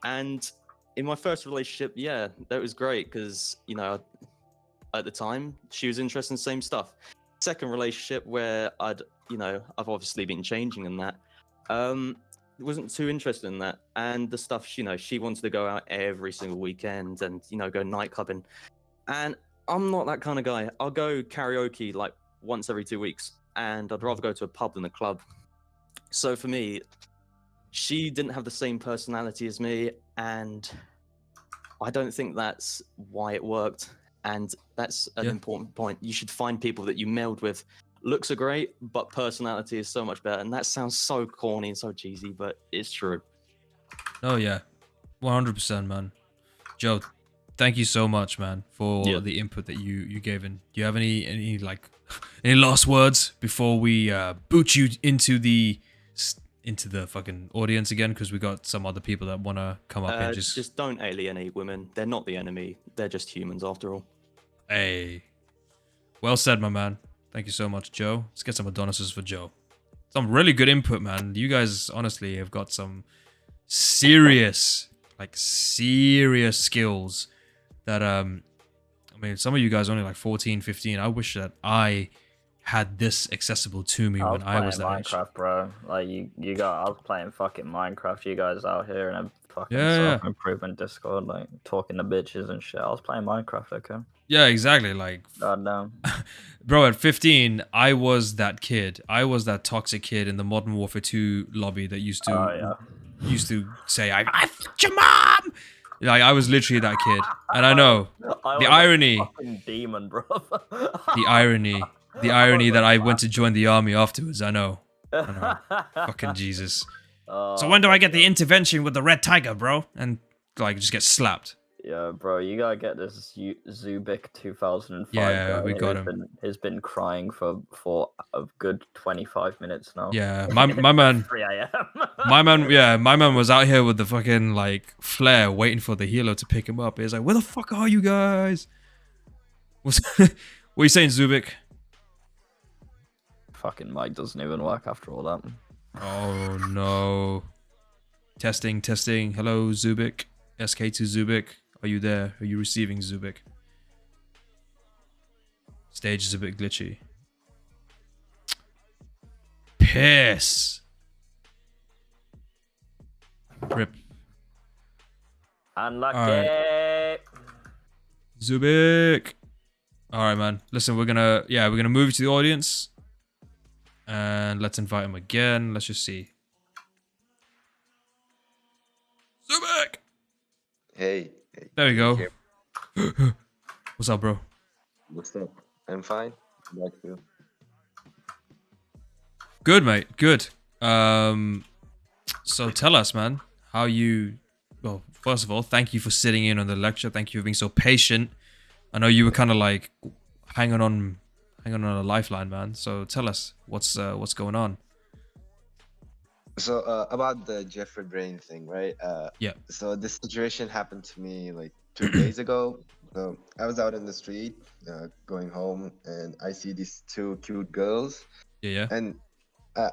And in my first relationship, yeah, that was great because, you know, at the time she was interested in the same stuff. Second relationship where I've obviously been changing and that, wasn't too interested in that. And the stuff, you know, she wanted to go out every single weekend and, you know, go nightclubbing. And I'm not that kind of guy. I'll go karaoke like once every 2 weeks, and I'd rather go to a pub than a club. So for me, she didn't have the same personality as me, and I don't think that's why it worked. And that's an important point. You should find people that you meld with. Looks are great, but personality is so much better. And that sounds so corny and so cheesy, but it's true. Oh yeah, 100%, man. Joe, thank you so much, man, for the input that you gave. And do you have any last words before we boot you into the fucking audience again? Because we got some other people that want to come up and just don't alienate women. They're not the enemy. They're just humans after all. Hey, well said, my man. Thank you so much, Joe. Let's get some Adonises for Joe. Some really good input, man. You guys honestly have got some serious skills that I mean, some of you guys are only like 14, 15. I wish that I had this accessible to me when I was that age. Minecraft, bro. Like I was playing fucking Minecraft. You guys out here in a fucking self-improvement Discord, like talking to bitches and shit. I was playing Minecraft, okay? Yeah, exactly. Like, goddamn, bro. At 15, I was that kid. I was that toxic kid in the Modern Warfare 2 lobby that used to say, "I fucked your mom." Like, I was literally that kid, and I know the irony. Fucking demon, bro. The irony that I went to join the army afterwards. I know. Fucking Jesus. So when do I get the intervention with the red tiger, bro? And like just get slapped. Yeah, bro, you gotta get this Zubik 2005. Yeah, guy. we got him. He's been crying for a good 25 minutes now. Yeah, my man. 3 a.m. my man was out here with the fucking like flare, waiting for the helo to pick him up. He's like, "Where the fuck are you guys?" What are you saying, Zubik? Fucking mic doesn't even work after all that. Oh no. Testing. Hello, Zubik. SK2 Zubik. Are you there? Are you receiving, Zubik? Stage is a bit glitchy. Piss. Rip. Unlucky. Right. Zubik. All right, man. Listen, we're gonna move to the audience, and let's invite him again. Let's just see. Zubik. Hey. There we go. What's up, bro? What's up? I'm fine. Like you. Good, mate. Good. So tell us, man, how you... Well, first of all, thank you for sitting in on the lecture. Thank you for being so patient. I know you were kind of like hanging on a lifeline, man. So tell us what's going on. So about the Jeffrey Brain thing, right? Yeah. So this situation happened to me like 2 days ago. So I was out in the street, going home, and I see these two cute girls. Yeah. Yeah. And uh,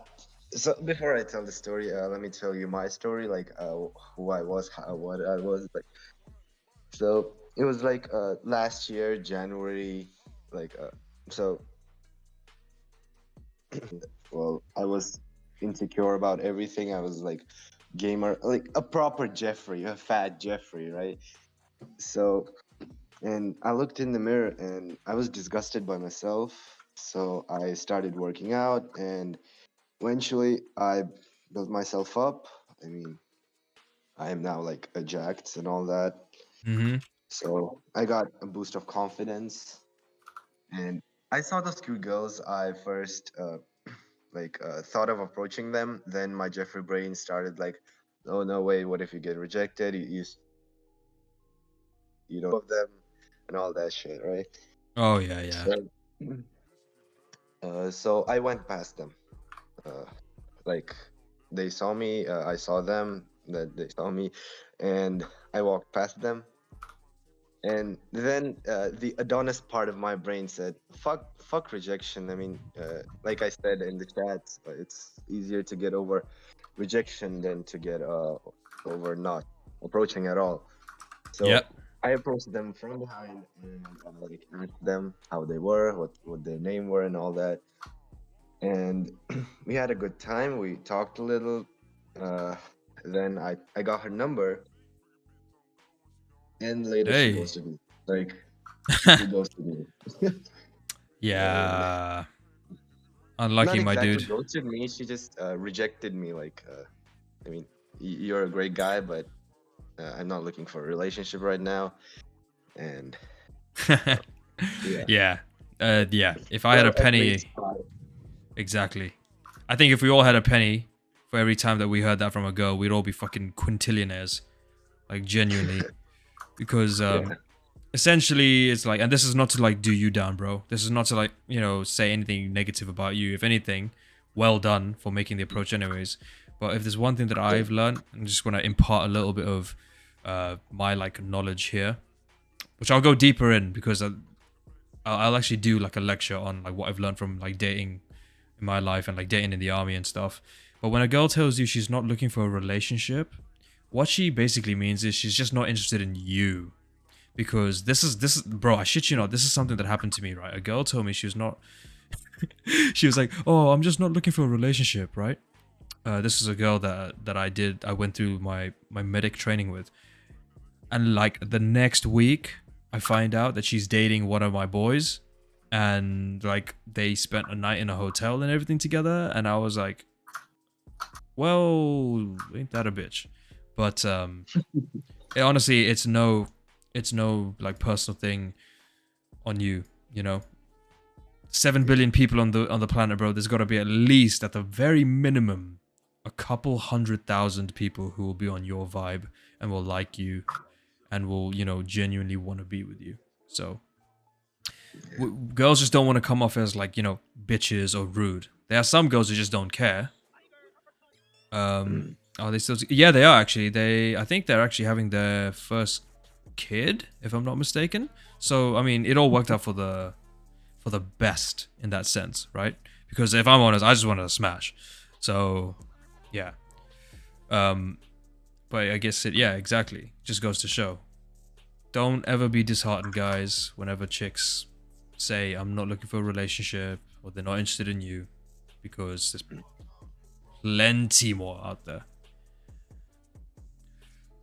so before I tell the story, let me tell you my story, like who I was, what I was like. So it was like last year, January, like so. Well, I was insecure about everything. I was like gamer, like a proper Jeffrey, a fat Jeffrey, right? So, and I looked in the mirror and I was disgusted by myself. So I started working out, and eventually I built myself up. I mean, I am now like a jacked and all that. Mm-hmm. So I got a boost of confidence, and I saw those cute girls. I first thought of approaching them. Then my Jeffrey brain started like, oh no, wait, what if you get rejected? You don't love them and all that shit, right? Oh yeah. Yeah. So, so I went past them. Uh, like they saw me, I saw them, that they saw me, and I walked past them. And then the Adonis part of my brain said, fuck rejection. I mean, like I said in the chat, it's easier to get over rejection than to get over not approaching at all. So Yep. I approached them from behind and like asked them how they were, what their name were, and all that. And we had a good time. We talked a little. Uh, then I got her number, and later she Hey. ghosted me. Like she ghosted me. And Yeah. not Unlucky, my exactly dude. ghosted me. She just rejected me. Like, I mean, you're a great guy, but I'm not looking for a relationship right now. And yeah, Yeah. Yeah. If I had well, a at least penny, exactly. I think if we all had a penny for every time that we heard that from a girl, we'd all be fucking quintillionaires. Like genuinely. Because yeah, essentially it's like, and this is not to like do you down, bro. This is not to like, say anything negative about you. If anything, well done for making the approach anyways. But if there's one thing that I've learned, I'm just gonna impart a little bit of my like knowledge here, which I'll go deeper in because I'll actually do like a lecture on like what I've learned from like dating in my life and like dating in the army and stuff. But when a girl tells you she's not looking for a relationship, what she basically means is she's just not interested in you. Because this is bro, I shit you not, this is something that happened to me, right? A girl told me she was not she was like, "Oh, I'm just not looking for a relationship," right? This is a girl that I went through my medic training with. And like the next week, I find out that she's dating one of my boys, and like they spent a night in a hotel and everything together, and I was like, well, ain't that a bitch? But honestly, it's no like personal thing on you, you know. 7 billion people on the planet, bro. There's got to be at least, at the very minimum, a couple 100,000 people who will be on your vibe and will like you and will, genuinely want to be with you. So girls just don't want to come off as like, bitches or rude. There are some girls who just don't care. Are they still? Yeah, they are actually. I think they're actually having their first kid, if I'm not mistaken. So I mean, it all worked out for the best in that sense, right? Because if I'm honest, I just wanted to smash. So yeah. But I guess yeah, exactly. Just goes to show. Don't ever be disheartened, guys, whenever chicks say I'm not looking for a relationship or they're not interested in you, because there's plenty more out there.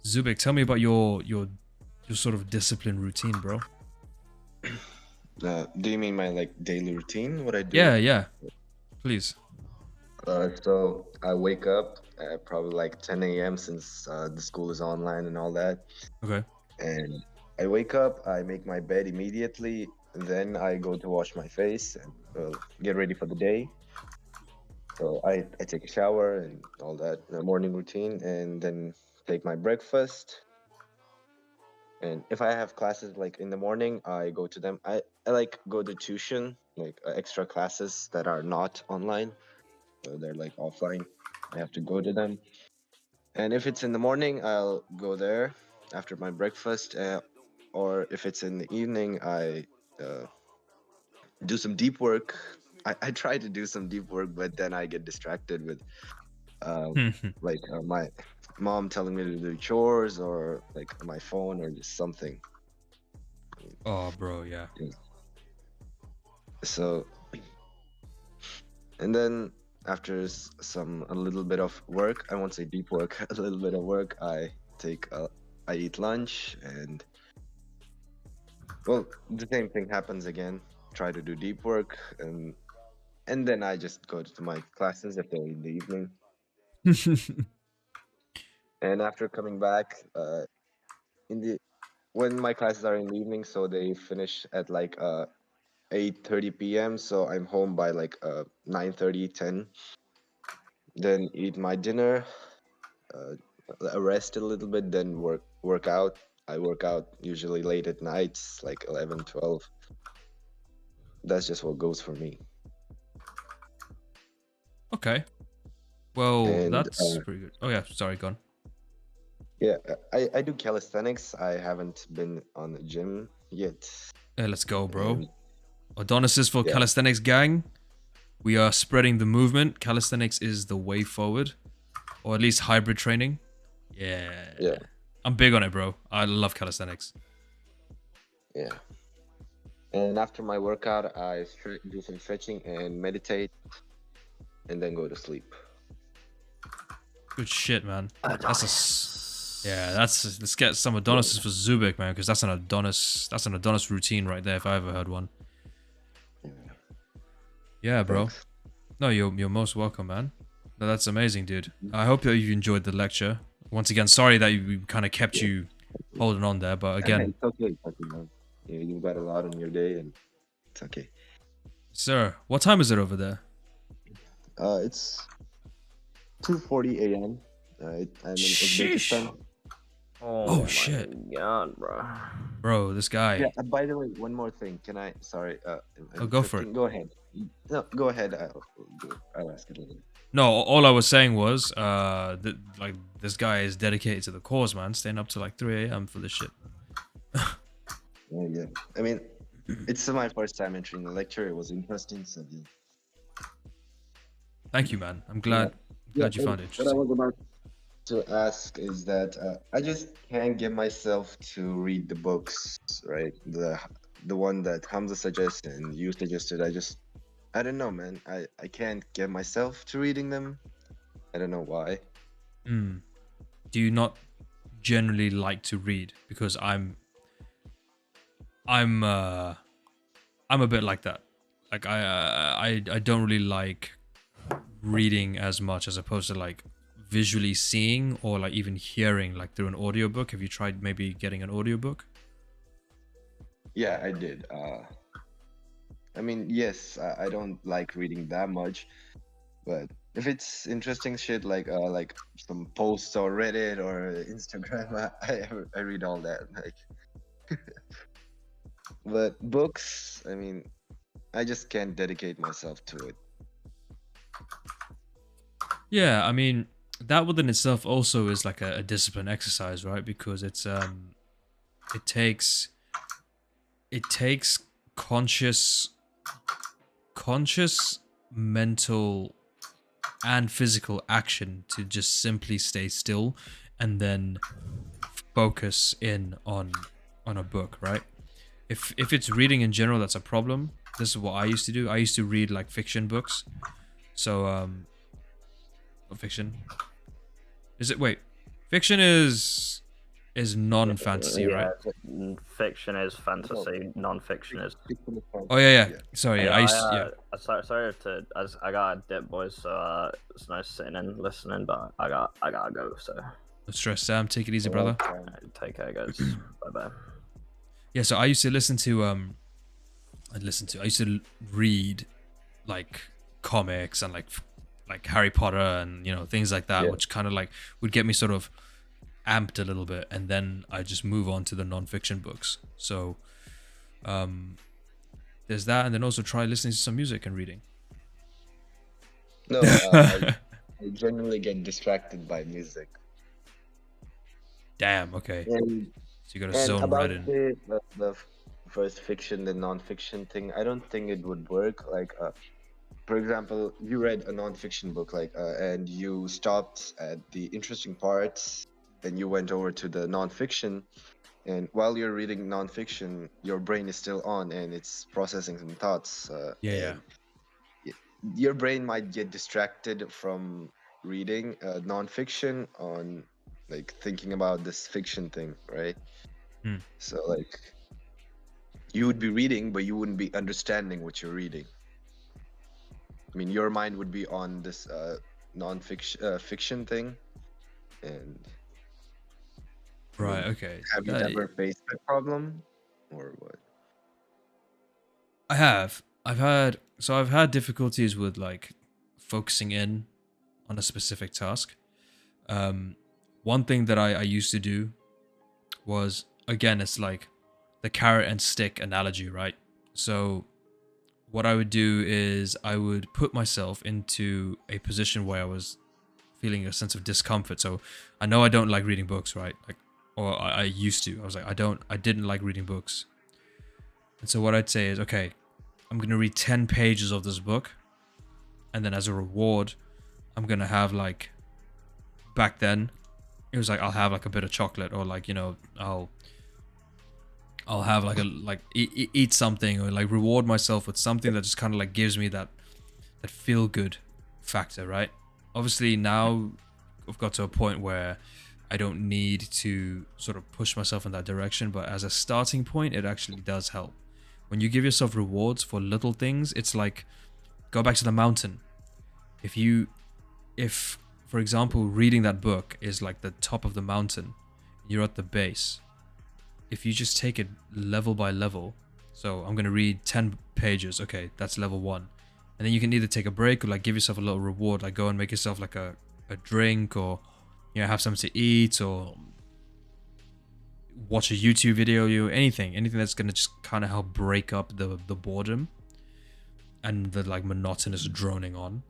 Zubik, tell me about your sort of discipline routine, bro. do you mean my like daily routine? What I do? Yeah. Please. So I wake up at probably like 10 a.m. since the school is online and all that. Okay. And I wake up, I make my bed immediately, then I go to wash my face and get ready for the day. So I take a shower and all that, the morning routine, and then take my breakfast. And if I have classes like in the morning, I go to them. I like go to tuition, like extra classes that are not online. So they're like offline. I have to go to them. And if it's in the morning, I'll go there after my breakfast. Or if it's in the evening, I do some deep work. I try to do some deep work, but then I get distracted with my mom telling me to do chores or like my phone or just something. Oh, bro, yeah. So, and then after a little bit of work, I won't say deep work, a little bit of work, I eat lunch, and well, the same thing happens again. Try to do deep work, and then I just go to my classes if they're in the evening. And after coming back, when my classes are in the evening, so they finish at like 8:30 p.m. So I'm home by like 9:30, 10. Then eat my dinner, rest a little bit, then work out. I work out usually late at nights, like 11, 12. That's just what goes for me. Okay. Well, And, that's pretty good. Oh yeah, sorry, go on. Yeah, I do calisthenics. I haven't been on the gym yet. Hey, let's go, bro. And, Adonisis for yeah. calisthenics gang. We are spreading the movement. Calisthenics is the way forward, or at least hybrid training. Yeah. I'm big on it, bro. I love calisthenics. Yeah. And after my workout, I do some stretching and meditate, and then go to sleep. Good shit, man. Let's get some Adonisis for Zubik, man, because that's an Adonis routine right there if I ever heard one. Yeah, bro. Thanks. No, you're most welcome, man. No, that's amazing, dude. I hope that you enjoyed the lecture. Once again, sorry that we kind of kept you holding on there, but again, It's okay, man. You've got a lot on your day, and it's okay. Sir, what time is it over there? It's 2:40 a.m. I'm in Uzbekistan. Oh shit. My God, bro. Bro, this guy. Yeah. By the way, one more thing. Can I? Sorry. Go for it. Go ahead. No, go ahead. I'll ask it later. No, all I was saying was, like this guy is dedicated to the cause, man. Staying up to like 3 a.m. for this shit. Yeah. I mean, it's my first time entering the lecture. It was interesting. So yeah. Thank you, man. I'm glad you found it What I interesting. was about to ask is that I just can't get myself to read the books, right? The one that Hamza suggested and you suggested. I don't know, man. I can't get myself to reading them. I don't know why. Do you not generally like to read? Because I'm a bit like that. Like I don't really like reading as much as opposed to like visually seeing or like even hearing like through an audiobook. Have you tried maybe getting an audiobook? Yeah, I did. I mean, yes, I don't like reading that much, but if it's interesting shit like some posts or Reddit or Instagram, I read all that. Like, but books, I mean, I just can't dedicate myself to it. Yeah, I mean that within itself also is like a discipline exercise, right? Because it takes conscious mental and physical action to just simply stay still and then focus in on a book, right? If it's reading in general that's a problem, this is what I used to do. I used to read like fiction books. So what fiction? Fiction is non-fantasy, right? Fiction is fantasy. Non-fiction is. Oh yeah. Sorry, I Sorry to. I got a dip, boys. So it's nice sitting and listening, but I gotta go. So. No stress, Sam. Take it easy, brother. Take care, guys. Bye bye. Yeah, so I used to listen to I used to read like comics and like Harry Potter and things like that, which kind of like would get me sort of amped a little bit, and then I just move on to the non-fiction books. So there's that, and then also try listening to some music and reading. No, I generally get distracted by music. Damn. Okay. And So you got to and zone right about in. the first fiction, the non-fiction thing, I don't think it would work. Like, for example, you read a non-fiction book, like, and you stopped at the interesting parts, then you went over to the non-fiction, and while you're reading non-fiction, your brain is still on and it's processing some thoughts. Yeah. And your brain might get distracted from reading non-fiction on like thinking about this fiction thing, right? So like you would be reading, but you wouldn't be understanding what you're reading. I mean, your mind would be on this non-fiction fiction thing, and Right. Okay. have you ever faced that problem, or what? I have. I've had difficulties with like focusing in on a specific task. One thing that I used to do was, again, it's like the carrot and stick analogy, right? So what I would do is I would put myself into a position where I was feeling a sense of discomfort. So I know I don't like reading books, right? Like, or I used to. I was like, I didn't like reading books. And so what I'd say is, okay, I'm going to read 10 pages of this book. And then as a reward, I'm going to have like, back then, it was like, I'll have like a bit of chocolate, or like, you know, I'll have like eat something, or like reward myself with something that just kind of like gives me that feel good factor, right? Obviously now I've got to a point where I don't need to sort of push myself in that direction, but as a starting point, it actually does help. When you give yourself rewards for little things, it's like, go back to the mountain. If for example, reading that book is like the top of the mountain, you're at the base. If you just take it level by level, so I'm going to read 10 pages, okay, that's level 1. And then you can either take a break or like give yourself a little reward, like go and make yourself like a drink, or, you know, have something to eat, or watch a YouTube video, anything that's going to just kind of help break up the boredom and the like monotonous droning on,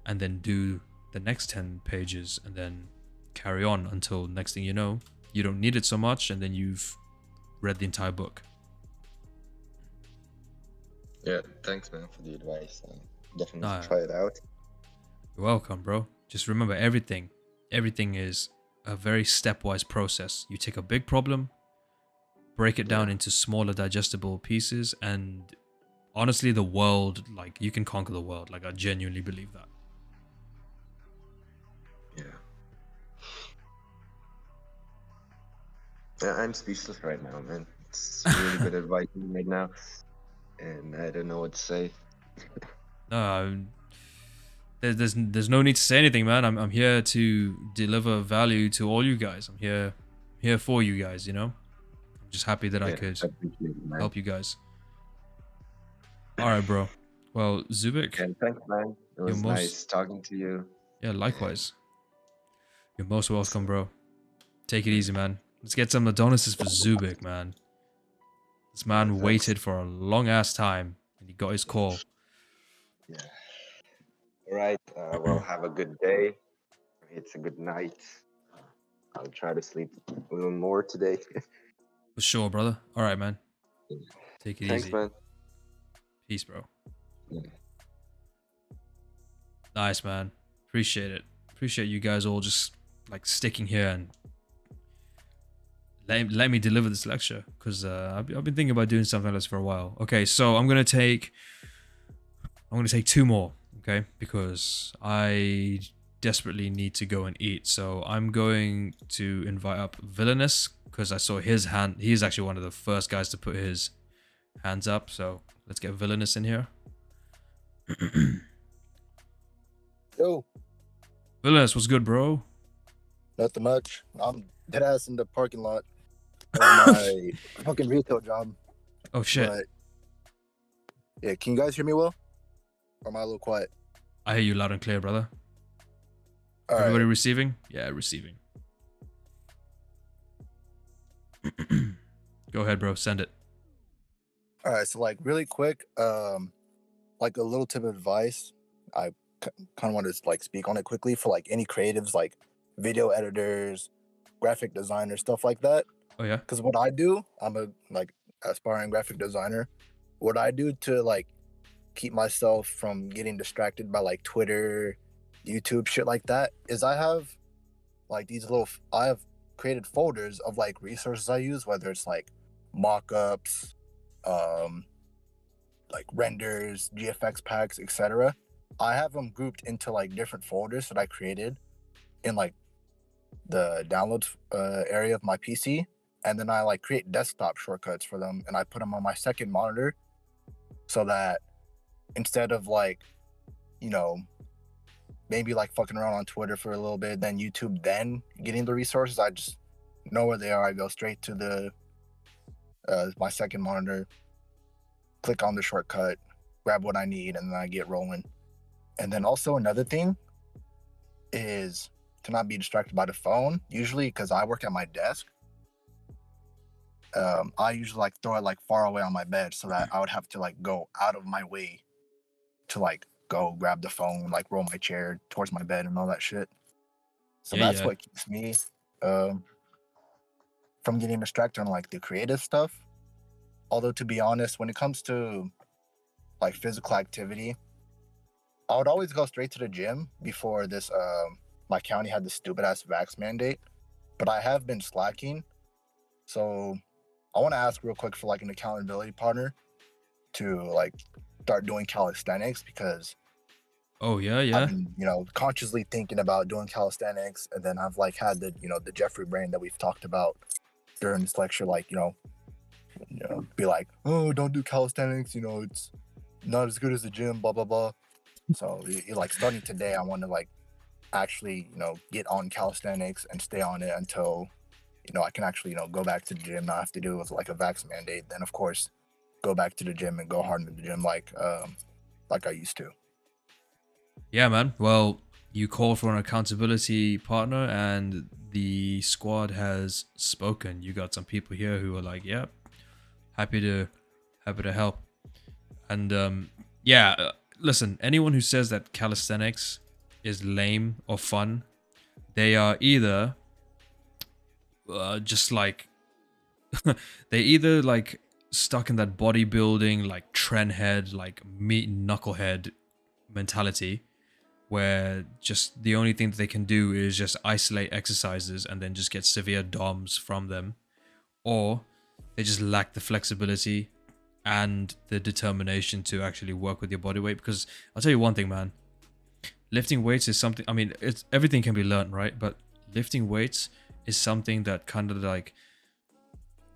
and then do the next 10 pages and then carry on until next thing you know, you don't need it so much, and then you've read the entire book. Yeah, thanks, man, for the advice. Definitely Nah. try it out. You're welcome, bro. Just remember, everything is a very stepwise process. You take a big problem, break it down into smaller digestible pieces, and honestly, the world, like, you can conquer the world. Like, I genuinely believe that. Yeah, I'm speechless right now, man. It's really good advice right now, and I don't know what to say. There's no need to say anything, man. I'm here to deliver value to all you guys. I'm here for you guys, you know? I'm just happy that I could help you guys. All right, bro. Well, Zubik. Yeah, thanks, man. It was nice talking to you. Yeah, likewise. You're most welcome, bro. Take it easy, man. Let's get some Adonises for Zubik, man. This man waited for a long ass time, and he got his call. Yeah. All right. Well, have a good day. It's a good night. I'll try to sleep a little more today. For sure, brother. All right, man. Take it easy. Thanks, man. Peace, bro. Yeah. Nice, man. Appreciate it. Appreciate you guys all just like sticking here and let me deliver this lecture, because I've been thinking about doing something like this for a while. Okay, so I'm gonna take 2 more, okay, because I desperately need to go and eat. So I'm going to invite up Villainous, because I saw his hand. He's actually one of the first guys to put his hands up. So let's get Villainous in here. Yo. Villainous, what's good, bro? Nothing much. I'm dead ass in the parking lot of my fucking retail job. Oh shit. But, yeah, can you guys hear me well? Or am I a little quiet? I hear you loud and clear, brother. All Everybody right. receiving? Yeah, receiving. Go ahead, bro. Send it. All right, so like really quick, like a little tip of advice. I kind of want to like speak on it quickly for like any creatives, like video editors, graphic designers, stuff like that. Oh yeah. Because what I do, I'm a like aspiring graphic designer. What I do to like keep myself from getting distracted by like Twitter, YouTube, shit like that, is I have like I have created folders of like resources I use, whether it's like mock-ups, like renders, GFX packs, etc. I have them grouped into like different folders that I created in like the download area of my PC, and then I like create desktop shortcuts for them, and I put them on my second monitor, so that instead of like, you know, maybe like fucking around on Twitter for a little bit, then YouTube, then getting the resources, I just know where they are. I go straight to the my second monitor, click on the shortcut, grab what I need, and then I get rolling. And then also another thing is to not be distracted by the phone. Usually, because I work at my desk, I usually like throw it like far away on my bed, so that I would have to like go out of my way to like go grab the phone, like roll my chair towards my bed and all that shit. So Yeah, that's yeah. what keeps me from getting distracted on like the creative stuff. Although to be honest, when it comes to like physical activity, I would always go straight to the gym before this my county had this stupid ass vax mandate. But I have been slacking. So I want to ask real quick for like an accountability partner to like start doing calisthenics, because Oh yeah, I've yeah. been, consciously thinking about doing calisthenics, and then I've like had the, the Jeffrey brain that we've talked about during this lecture, like, be like, oh, don't do calisthenics, it's not as good as the gym, blah blah blah. So like starting today, I want to like actually, get on calisthenics and stay on it until, I can actually, go back to the gym, not have to do it with like a vax mandate. Then of course, go back to the gym and go hard in the gym like I used to. Yeah, man. Well, you called for an accountability partner, and the squad has spoken. You got some people here who are like, "Yep, happy to help." And yeah, listen. Anyone who says that calisthenics is lame or fun, they are either just like they either like stuck in that bodybuilding like trend head, like meat knucklehead mentality, where just the only thing that they can do is just isolate exercises and then just get severe DOMs from them, or they just lack the flexibility and the determination to actually work with your body weight. Because I'll tell you one thing, man, lifting weights is something, I mean, it's everything can be learned, right? But lifting weights is something that kind of like,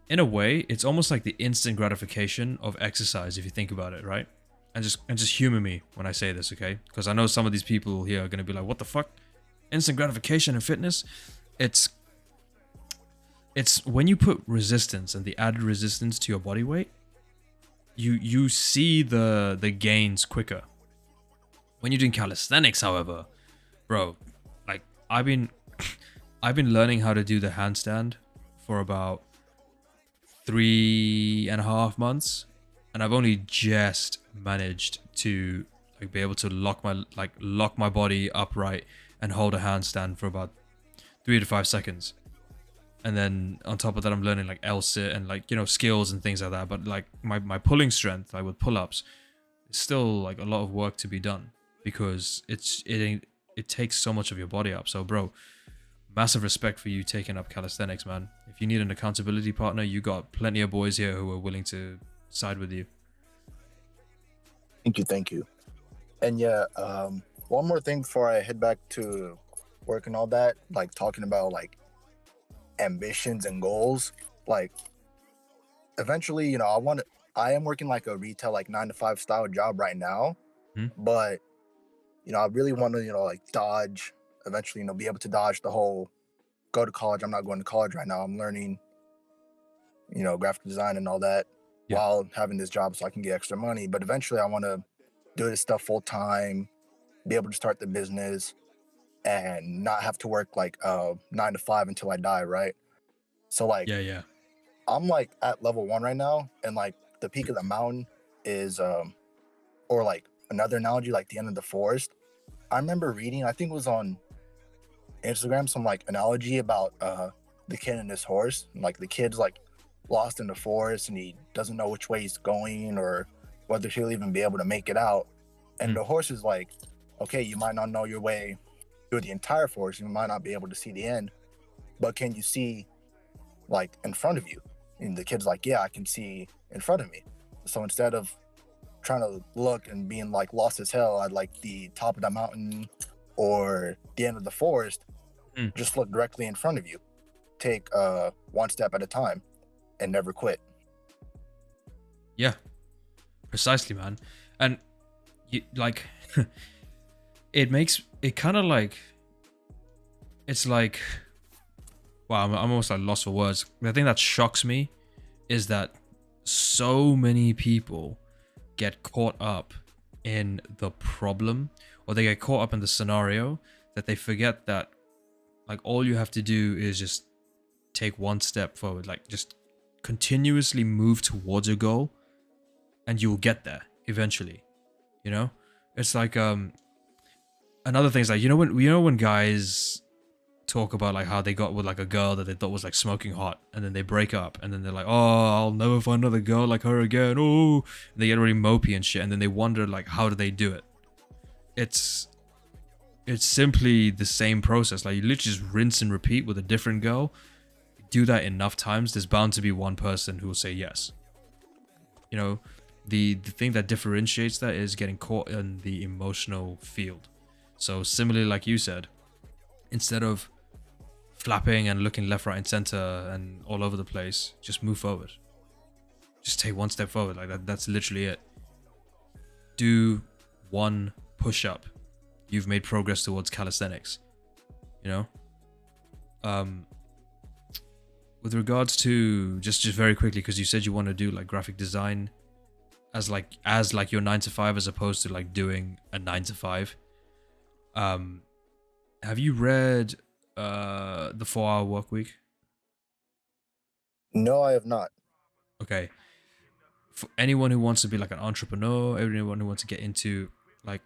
in a way, it's almost like the instant gratification of exercise, if you think about it, right? And just humor me when I say this, okay? Because I know some of these people here are gonna be like, "What the fuck? Instant gratification in fitness?" It's when you put resistance and the added resistance to your body weight, you see the gains quicker. When you're doing calisthenics, however, bro, like I've been learning how to do the handstand for about 3.5 months, and I've only just managed to like be able to lock my body upright and hold a handstand for about 3 to 5 seconds. And then on top of that, I'm learning like L-sit and like, skills and things like that. But like my pulling strength, like with pull-ups, is still like a lot of work to be done, because it takes so much of your body up. So bro, massive respect for you taking up calisthenics, man. If you need an accountability partner, you got plenty of boys here who are willing to side with you. Thank you. And yeah, one more thing before I head back to work and all that, like talking about like ambitions and goals. Like eventually, I am working like a retail like 9 to 5 style job right now, but I really want to like dodge eventually, be able to dodge the whole go to college. I'm not going to college right now. I'm learning graphic design and all that while having this job, so I can get extra money. But eventually I want to do this stuff full time, be able to start the business and not have to work like 9 to 5 until I die, right? So like yeah I'm like at level 1 right now, and like the peak of the mountain is or like another analogy, like the end of the forest. I remember reading, I think it was on Instagram, some like analogy about the kid and his horse. Like the kid's like lost in the forest and he doesn't know which way he's going or whether he'll even be able to make it out. And the horse is like, okay, you might not know your way through the entire forest, you might not be able to see the end, but can you see like in front of you? And the kid's like, yeah, I can see in front of me. So instead of trying to look and being like lost as hell at like the top of the mountain or the end of the forest, just look directly in front of you. Take one step at a time and never quit. Yeah, precisely, man. And you, like, it makes it kind of like, it's like, wow, I'm almost like lost for words. The thing that shocks me is that so many people get caught up in the problem, or they get caught up in the scenario, that they forget that like all you have to do is just take one step forward, like just continuously move towards your goal and you'll get there eventually. You know, it's like another thing is like, you know when guys talk about like how they got with like a girl that they thought was like smoking hot, and then they break up, and then they're like, oh, I'll never find another girl like her again. Oh, and they get really mopey and shit, and then they wonder like, how do they do it? It's simply the same process. Like you literally just rinse and repeat with a different girl. Do that enough times, there's bound to be one person who will say yes. You know, the thing that differentiates that is getting caught in the emotional field. So similarly, like you said, instead of flapping and looking left, right, and center and all over the place, just move forward. Just take one step forward. Like that's literally it. Do one push-up. You've made progress towards calisthenics. You know? With regards to just very quickly, because you said you want to do like graphic design as like your 9 to 5 as opposed to like doing a 9 to 5. Have you read the 4-Hour Workweek? No, I have not. Okay. For anyone who wants to be like an entrepreneur, everyone who wants to get into like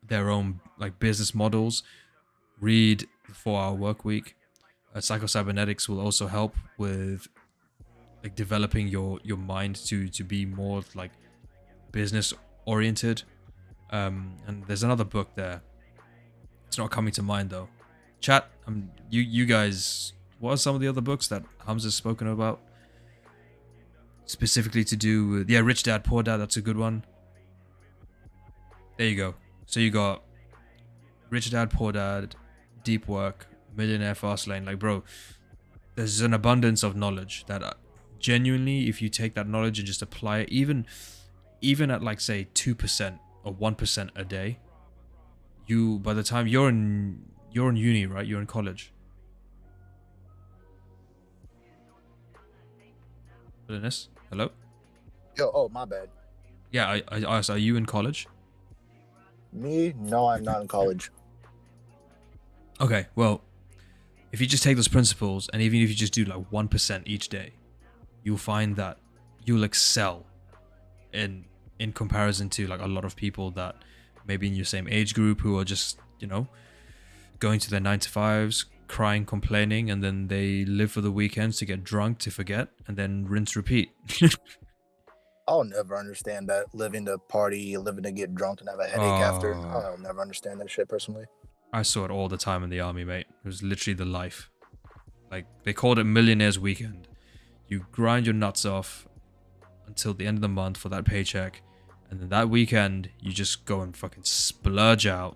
their own like business models, read the 4-Hour Workweek. Psycho-cybernetics will also help with like developing your mind to be more like business oriented. And there's another book there. It's not coming to mind though. Chat, you guys, what are some of the other books that Hamza's spoken about? Specifically to do with, yeah, Rich Dad, Poor Dad, that's a good one. There you go. So you got Rich Dad, Poor Dad, Deep Work, Millionaire Fast Lane. Like, bro, there's an abundance of knowledge that genuinely, if you take that knowledge and just apply it, even at like say 2% or 1% a day, you, by the time you're in uni, right? You're in college. Dennis, hello? Yo, oh, my bad. Yeah, are you in college? Me? No, I'm not in college. Okay, well, if you just take those principles and even if you just do like 1% each day, you'll find that you'll excel in comparison to like a lot of people that maybe in your same age group who are just, you know, going to their 9 to 5s, crying, complaining, and then they live for the weekends to get drunk to forget and then rinse, repeat. I'll never understand that. Living to party, living to get drunk and have a headache after. I'll never understand that shit personally. I saw it all the time in the army, mate. It was literally the life. Like, they called it Millionaire's Weekend. You grind your nuts off until the end of the month for that paycheck, and then that weekend, you just go and fucking splurge out,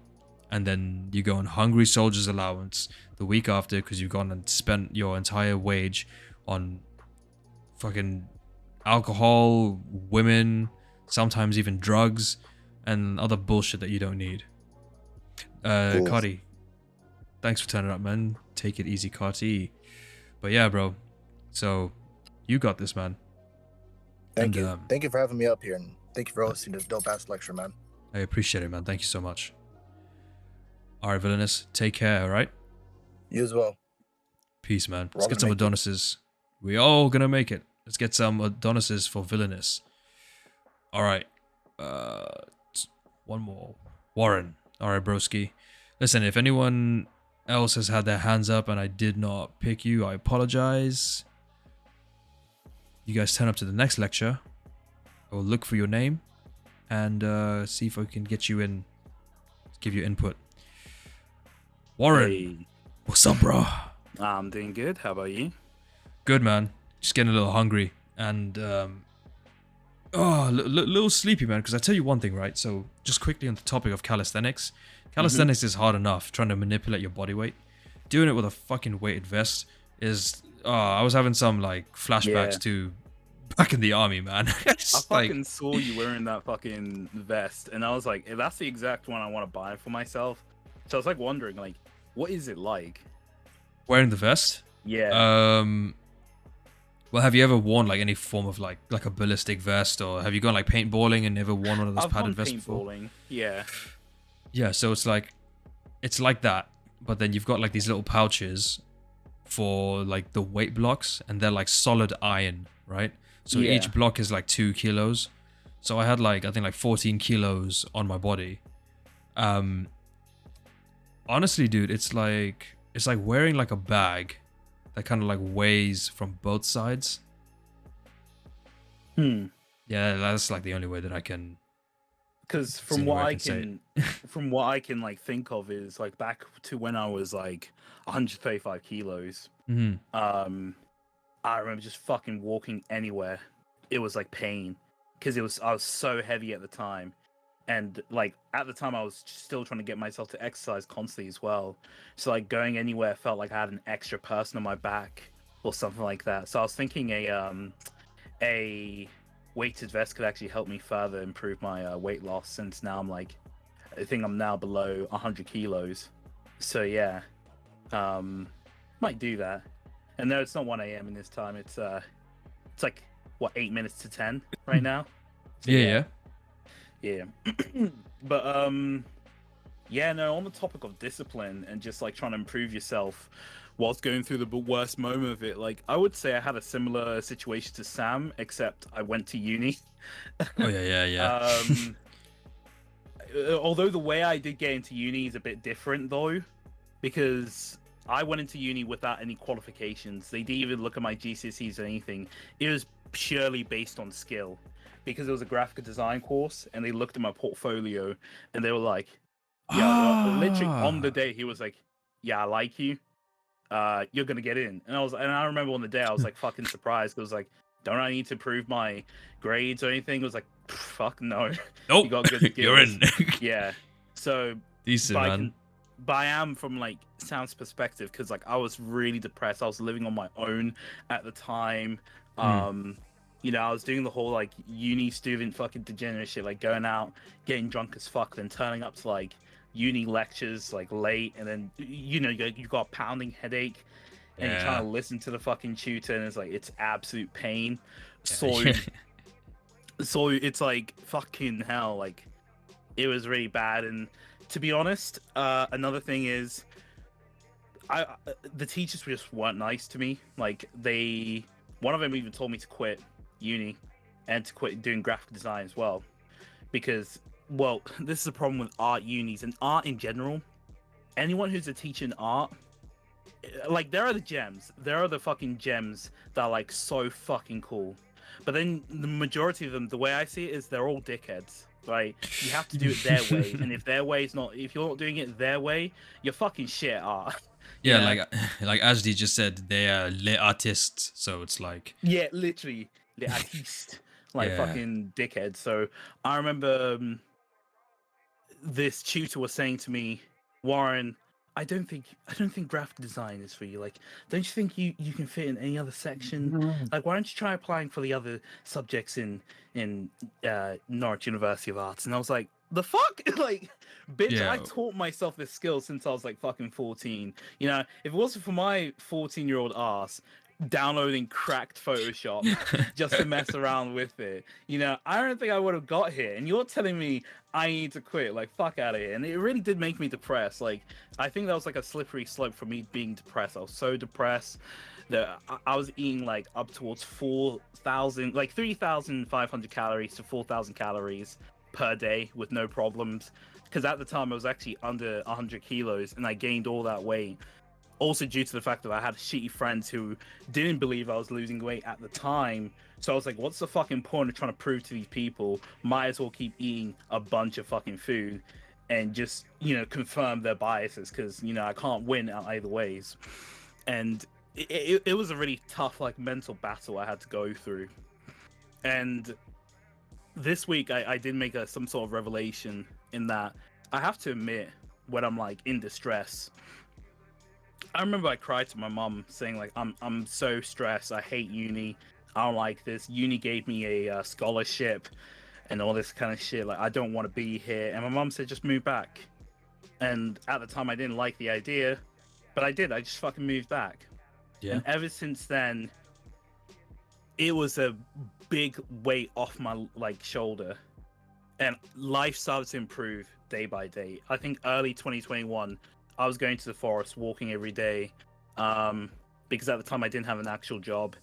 and then you go on Hungry Soldier's allowance the week after because you've gone and spent your entire wage on fucking alcohol, women, sometimes even drugs, and other bullshit that you don't need. Cardi, thanks for turning up, man. Take it easy, Carti. But yeah, bro. So you got this, man. Thank you. Thank you for having me up here, and thank you for hosting this dope ass lecture, man. I appreciate it, man. Thank you so much. All right, Villainous. Take care, all right? You as well. Peace, man. Let's get some Adonises. We all gonna make it. Let's get some Adonises for Villainous. All right. One more. Warren, All right, broski. Listen, if anyone else has had their hands up and I did not pick you, I apologize. You guys turn up to the next lecture. I will look for your name and see if I can get you in, give you input. Warren, Hey, what's up, bro? I'm doing good. How about you? Good, man. Just getting a little hungry and little sleepy, man. Because I tell you one thing, right? So just quickly on the topic of calisthenics. Calisthenics is hard enough trying to manipulate your body weight. Doing it with a fucking weighted vest is. I was having some like flashbacks Yeah. to back in the army, man. I Just, fucking saw you wearing that fucking vest, and I was like, that's the exact one I want to buy for myself. So I was like wondering, like, what is it like? wearing the vest. Yeah. Well, have you ever worn like any form of like a ballistic vest, or have you gone like paintballing and never worn one of those I've padded gone vests before? paintballing. Yeah. Yeah, so it's like that, but then you've got like these little pouches for like the weight blocks, and they're like solid iron, right? So Yeah. each block is like 2 kilos. So I had like I think like 14 kilos on my body. Honestly, dude, it's like wearing like a bag that kind of like weighs from both sides. Yeah, that's like the only way that I can. Because See from where what I I can say can, from what I can like think of is like back to when I was like 135 kilos. Mhm. I remember just fucking walking anywhere. It was like pain because I was so heavy at the time, and like at the time I was still trying to get myself to exercise constantly as well. So like going anywhere felt like I had an extra person on my back or something like that. So I was thinking a weighted vest could actually help me further improve my weight loss, since now I think I'm now below 100 kilos. So yeah, might do that. And no, it's not 1 a.m. in this time. It's like what, 8 minutes to 10 right now. So, Yeah. yeah. But yeah, no, on the topic of discipline and just like trying to improve yourself whilst going through the worst moment of it, like I would say I had a similar situation to Sam, except I went to uni. Oh yeah. Although the way I did get into uni is a bit different though, because I went into uni without any qualifications. They didn't even look at my GCSEs or anything. It was purely based on skill, because it was a graphic design course, and they looked at my portfolio and they were like, yeah, literally on the day he was like, yeah, I like you. You're gonna get in. And I remember on the day I was like fucking surprised. It was like, don't I need to prove my grades or anything? It was like, fuck no. Nope. You got good skills. You're in. Yeah. So Decent, man. but I am from like Sam's perspective, because like I was really depressed. I was living on my own at the time. You know, I was doing the whole like uni student fucking degenerate shit, like going out, getting drunk as fuck, then turning up to like uni lectures like late, and then you know you got a pounding headache, and you're trying to listen to the fucking tutor, and it's like it's absolute pain. So so it's like fucking hell, like it was really bad. And to be honest, another thing is the teachers just weren't nice to me. Like one of them even told me to quit uni and to quit doing graphic design as well, because well, this is a problem with art unis and art in general. Anyone who's a teacher in art, like there are the gems, there are the fucking gems that are like so fucking cool, but then the majority of them, the way I see it, is they're all dickheads. Right? You have to do it their way, and if you're not doing it their way, you're fucking shit at art. Yeah, like Ajdi just said, they are les artists, so it's like Yeah, literally les artistes, like fucking dickheads. So I remember this tutor was saying to me, Warren, I don't think graphic design is for you. Like, don't you think you can fit in any other section? Like, why don't you try applying for the other subjects in Norwich University of Arts? And I was like, the fuck? Like, bitch, I taught myself this skill since I was like fucking 14. You know, if it wasn't for my 14-year-old ass downloading cracked Photoshop just to mess around with it, you know, I don't think I would have got here. And you're telling me I need to quit? Like, fuck out of here. And it really did make me depressed. Like, I think that was like a slippery slope for me being depressed. I was so depressed that I was eating like up towards 4,000, like 3,500 calories to 4,000 calories per day with no problems. Because at the time I was actually under 100 kilos and I gained all that weight. Also due to the fact that I had shitty friends who didn't believe I was losing weight at the time. So I was like, what's the fucking point of trying to prove to these people? Might as well keep eating a bunch of fucking food and just, confirm their biases, because, I can't win either ways. And it was a really tough, like, mental battle I had to go through. And this week I did make some sort of revelation in that I have to admit, when I'm, like, in distress, I remember I cried to my mom saying, like, I'm so stressed. I hate uni. I don't like this. Uni gave me a scholarship and all this kind of shit. Like, I don't want to be here. And my mom said, just move back. And at the time, I didn't like the idea, but I did. I just fucking moved back. Yeah. And ever since then, it was a big weight off my, like, shoulder. And life started to improve day by day. I think early 2021, I was going to the forest, walking every day, because at the time I didn't have an actual job.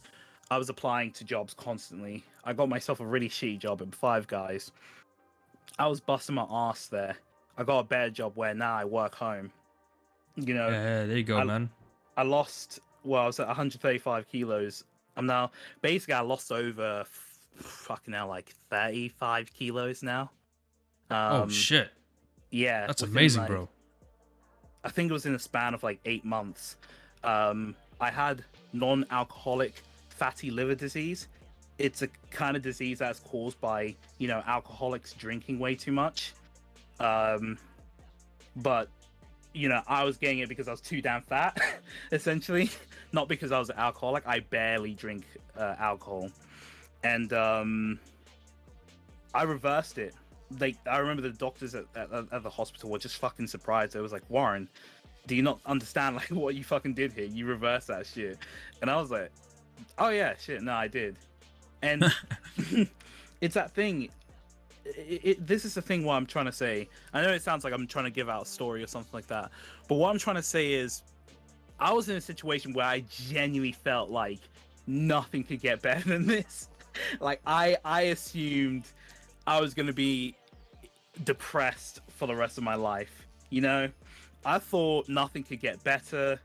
I was applying to jobs constantly. I got myself a really shitty job at Five Guys. I was busting my ass there. I got a better job where now I work home. Yeah, there you go, man. I lost, I was at 135 kilos. I'm now, basically I lost over, fucking hell, like 35 kilos now. Oh, shit. Yeah. That's amazing, bro. I think it was in a span of like 8 months. I had non-alcoholic fatty liver disease. It's a kind of disease that's caused by, alcoholics drinking way too much. But, I was getting it because I was too damn fat, essentially. Not because I was an alcoholic. I barely drink alcohol. And I reversed it. I remember the doctors at the hospital were just fucking surprised. They was like, Warren, do you not understand, like, what you fucking did here? You reversed that shit. And I was like, oh yeah, shit, no, I did. And it's that thing. This is the thing what I'm trying to say. I know it sounds like I'm trying to give out a story or something like that, but what I'm trying to say is I was in a situation where I genuinely felt like nothing could get better than this. Like, I assumed I was going to be depressed for the rest of my life. I thought nothing could get better.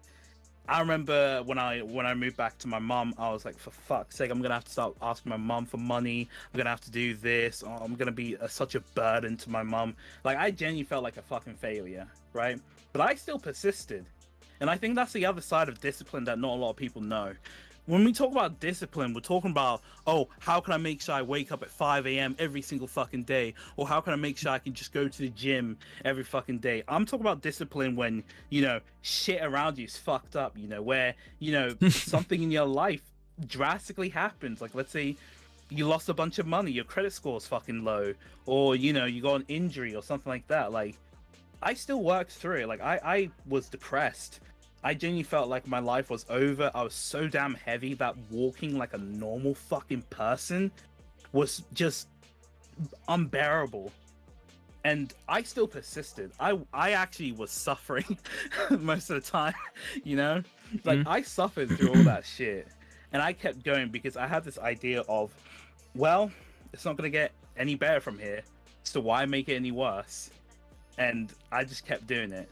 I remember when I moved back to my mom, I was like, for fuck's sake, I'm going to have to start asking my mom for money. I'm going to have to do this. Oh, I'm going to be such a burden to my mom. Like, I genuinely felt like a fucking failure, right? But I still persisted. And I think that's the other side of discipline that not a lot of people know. When we talk about discipline, we're talking about, oh, how can I make sure I wake up at 5 a.m. every single fucking day? Or how can I make sure I can just go to the gym every fucking day? I'm talking about discipline when, shit around you is fucked up, where, something in your life drastically happens. Like, let's say you lost a bunch of money, your credit score's fucking low, or, you got an injury or something like that. Like, I still worked through it. Like, I was depressed. I genuinely felt like my life was over. I was so damn heavy that walking like a normal fucking person was just unbearable. And I still persisted. I actually was suffering most of the time, Like, I suffered through all that shit. And I kept going because I had this idea of, well, it's not going to get any better from here, so why make it any worse? And I just kept doing it,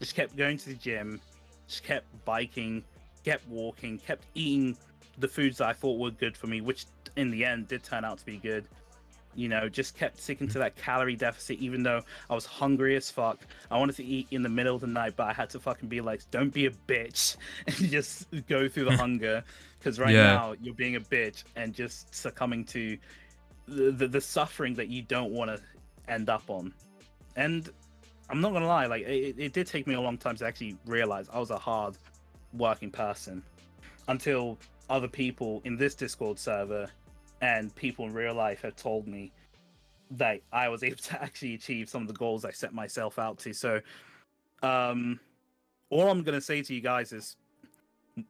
Just kept going to the gym, just kept biking, kept walking, kept eating the foods that I thought were good for me, which in the end did turn out to be good. Just kept sticking to that calorie deficit, even though I was hungry as fuck. I wanted to eat in the middle of the night, but I had to fucking be like, don't be a bitch and just go through the hunger. Because now you're being a bitch and just succumbing to the suffering that you don't want to end up on. And I'm not gonna lie, like, it did take me a long time to actually realize I was a hard working person, until other people in this Discord server and people in real life have told me that I was able to actually achieve some of the goals I set myself out to. So all I'm gonna say to you guys is,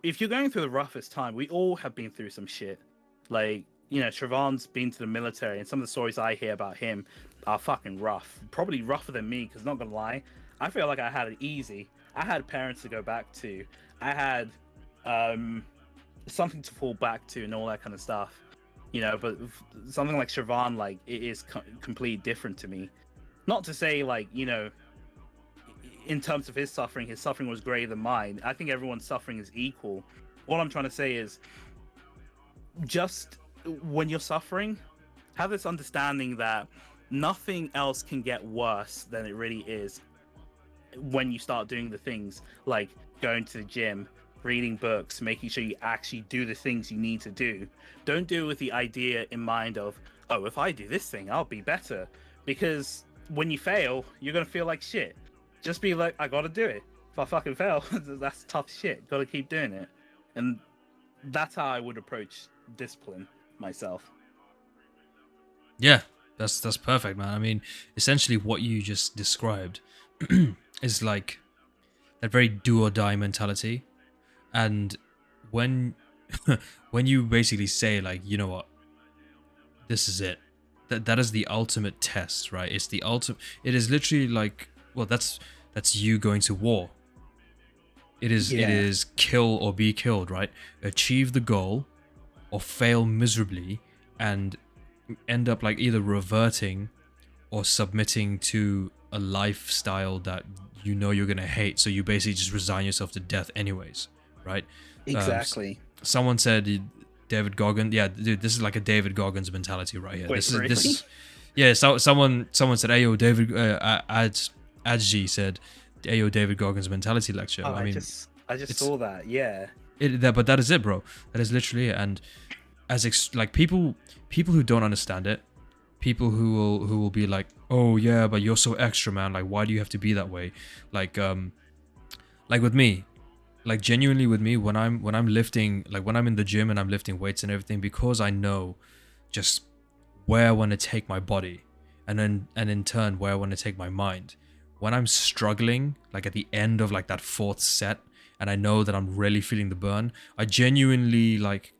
if you're going through the roughest time, we all have been through some shit. Like, Siobhan's been to the military, and some of the stories I hear about him are fucking rough. Probably rougher than me, because not gonna lie, I feel like I had it easy. I had parents to go back to. I had something to fall back to and all that kind of stuff. you know. But something like Siobhan, like, it is completely different to me. Not to say, like, you know, in terms of his suffering was greater than mine. I think everyone's suffering is equal. All I'm trying to say is, just when you're suffering, have this understanding that nothing else can get worse than it really is when you start doing the things like going to the gym, reading books, making sure you actually do the things you need to do. Don't do it with the idea in mind of, oh, if I do this thing, I'll be better. Because when you fail, you're going to feel like shit. Just be like, I got to do it. If I fucking fail, that's tough shit. Got to keep doing it. And that's how I would approach discipline myself. Yeah, that's perfect, man. I mean, essentially what you just described is like that very do or die mentality. And when when you basically say, like, you know what, this is it, that is the ultimate test, right? It's the ultimate. It is literally like, well, that's you going to war. It is kill or be killed, right? Achieve the goal or fail miserably and end up like either reverting or submitting to a lifestyle that you know you're gonna hate. So you basically just resign yourself to death anyways, right? Exactly. Someone said David Goggins. Yeah, dude, this is like a David Goggins mentality right here. Wait, this really? is yeah. So someone said, "Ayo, David." Adji said, "Ayo, David Goggins mentality lecture." Oh, I mean, I just saw that. Yeah. But that is it, bro. That is literally it. And like people who don't understand it, people who will be like, oh yeah, but you're so extra, man. Like, why do you have to be that way? Like with me, like genuinely with me, when I'm lifting, like when I'm in the gym and I'm lifting weights and everything, because I know just where I want to take my body, and in turn where I want to take my mind. When I'm struggling, like at the end of like that fourth set, and I know that I'm really feeling the burn, I genuinely like,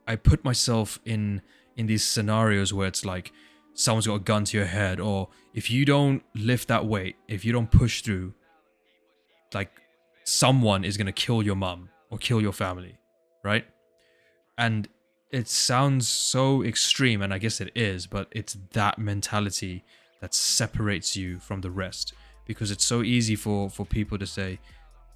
I put myself in these scenarios where it's like someone's got a gun to your head, or if you don't lift that weight, if you don't push through, like someone is going to kill your mum or kill your family, right? And it sounds so extreme, and I guess it is, but it's that mentality that separates you from the rest, because it's so easy for people to say,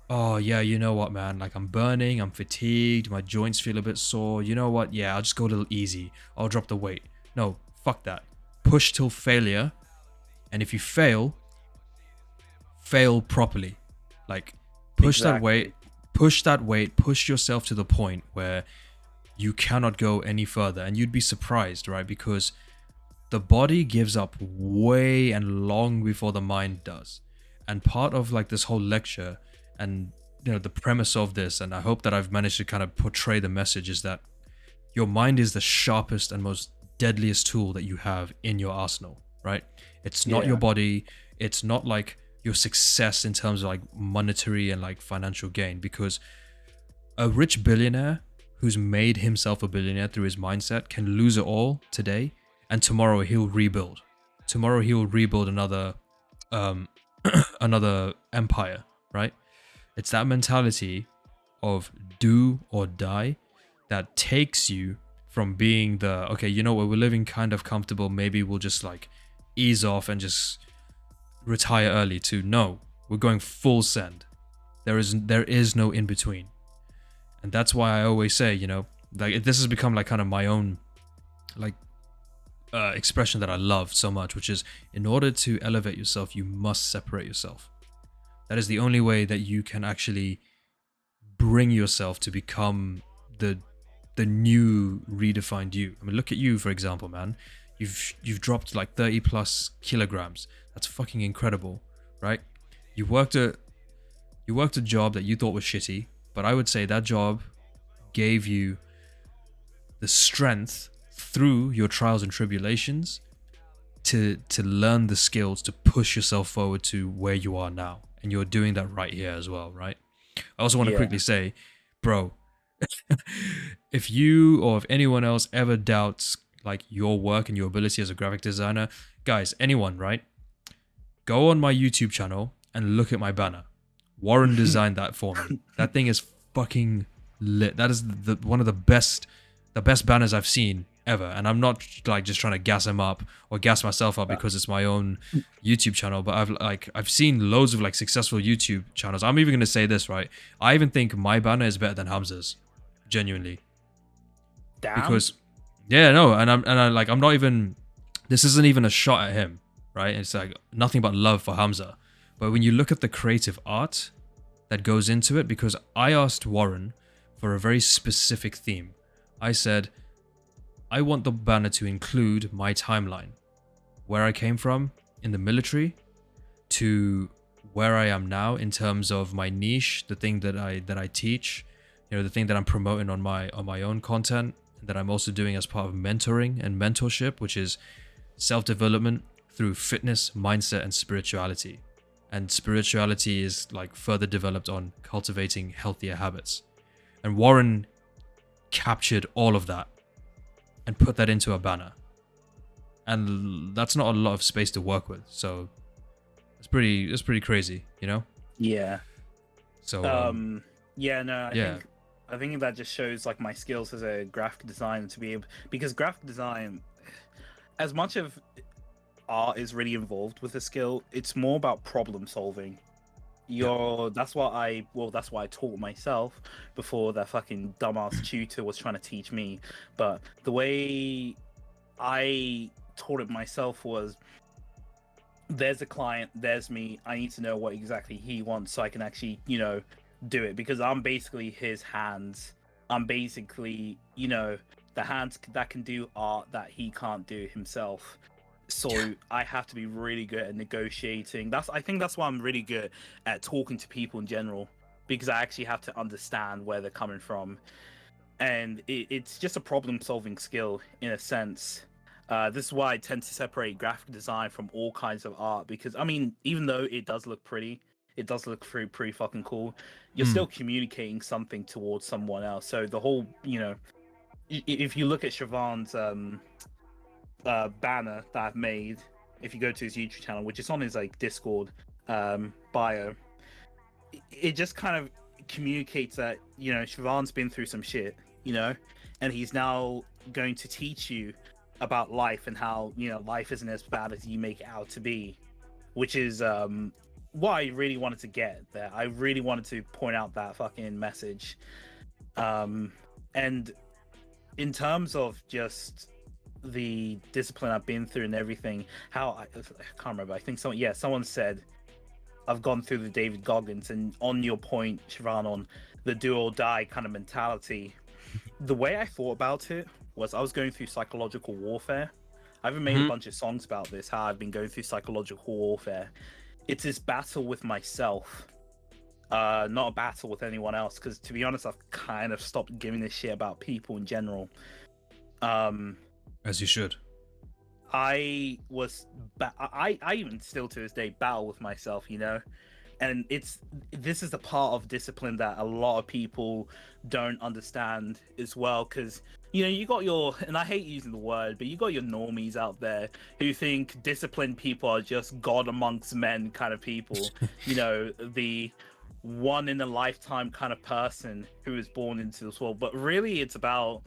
oh yeah, you know what, man, like I'm burning, I'm fatigued, my joints feel a bit sore, you know what, yeah, I'll just go a little easy, I'll drop the weight. No, fuck that. Push till failure, and if you fail properly. Like push that weight, push yourself to the point where you cannot go any further. And you'd be surprised, right? Because the body gives up way and long before the mind does. And part of like this whole lecture, and you know, the premise of this, and I hope that I've managed to kind of portray the message, is that your mind is the sharpest and most deadliest tool that you have in your arsenal, right? It's not your body, it's not like your success in terms of like monetary and like financial gain, because a rich billionaire who's made himself a billionaire through his mindset can lose it all today, and tomorrow he'll rebuild. Tomorrow he will rebuild another another empire, right? It's that mentality of do or die that takes you from being the, okay, you know what, we're living kind of comfortable, maybe we'll just like ease off and just retire early, to no, we're going full send. There is no in between. And that's why I always say, you know, like this has become like kind of my own like expression that I love so much, which is, in order to elevate yourself, you must separate yourself. That is the only way that you can actually bring yourself to become the new redefined you. I mean, look at you, for example, man. You've dropped like 30 plus kilograms. That's fucking incredible, right? You worked a job that you thought was shitty, but I would say that job gave you the strength through your trials and tribulations to learn the skills to push yourself forward to where you are now. And you're doing that right here as well, right? I also want to quickly say, bro, if you or if anyone else ever doubts like your work and your ability as a graphic designer, guys, anyone, right? Go on my YouTube channel and look at my banner. Warren designed that for me. That thing is fucking lit. That is one of the best banners I've seen ever. And I'm not like just trying to gas him up or gas myself up because it's my own YouTube channel, but I've seen loads of like successful YouTube channels. I'm even gonna say this, right? I even think my banner is better than Hamza's, genuinely. Damn. Because I'm not even, this isn't even a shot at him, right? It's like nothing but love for Hamza. But when you look at the creative art that goes into it, because I asked Warren for a very specific theme. I said, I want the banner to include my timeline, where I came from in the military to where I am now in terms of my niche, the thing that I teach, you know, the thing that I'm promoting on my own content, that I'm also doing as part of mentoring and mentorship, which is self-development through fitness, mindset, and spirituality. And spirituality is like further developed on cultivating healthier habits. And Warren captured all of that and put that into a banner. And that's not a lot of space to work with. So it's pretty crazy, you know? Yeah. So I think that just shows like my skills as a graphic designer to be able, because graphic design, as much of art is really involved with the skill, it's more about problem solving. That's what I taught myself before that fucking dumbass tutor was trying to teach me. But the way I taught it myself was, there's a client, there's me, I need to know what exactly he wants so I can actually, you know, do it, because I'm basically his hands. I'm basically, you know, the hands that can do art that he can't do himself. So I have to be really good at negotiating. I think that's why I'm really good at talking to people in general, because I actually have to understand where they're coming from. And it's just a problem-solving skill in a sense. This is why I tend to separate graphic design from all kinds of art, because, I mean, even though it does look pretty, it does look pretty fucking cool, you're still communicating something towards someone else. So the whole, you know, if you look at Siobhan's banner that I've made, if you go to his YouTube channel, which is on his like Discord bio, it just kind of communicates that, you know, Siobhan's been through some shit, you know, and he's now going to teach you about life and how, you know, life isn't as bad as you make it out to be, which is what I really wanted to get there. I really wanted to point out that fucking message. And in terms of just the discipline I've been through and everything, I can't remember, I think someone said I've gone through the David Goggins, and on your point, Siobhan, on the do or die kind of mentality, the way I thought about it was I was going through psychological warfare. I even made a bunch of songs about this, how I've been going through psychological warfare. It's this battle with myself, not a battle with anyone else, because to be honest, I've kind of stopped giving a shit about people in general. As you should. I even still to this day battle with myself, you know, and this is the part of discipline that a lot of people don't understand as well, because, you know, you got your, and I hate using the word, but you got your normies out there who think disciplined people are just God amongst men kind of people. You know, the one in a lifetime kind of person who is born into this world. But really, it's about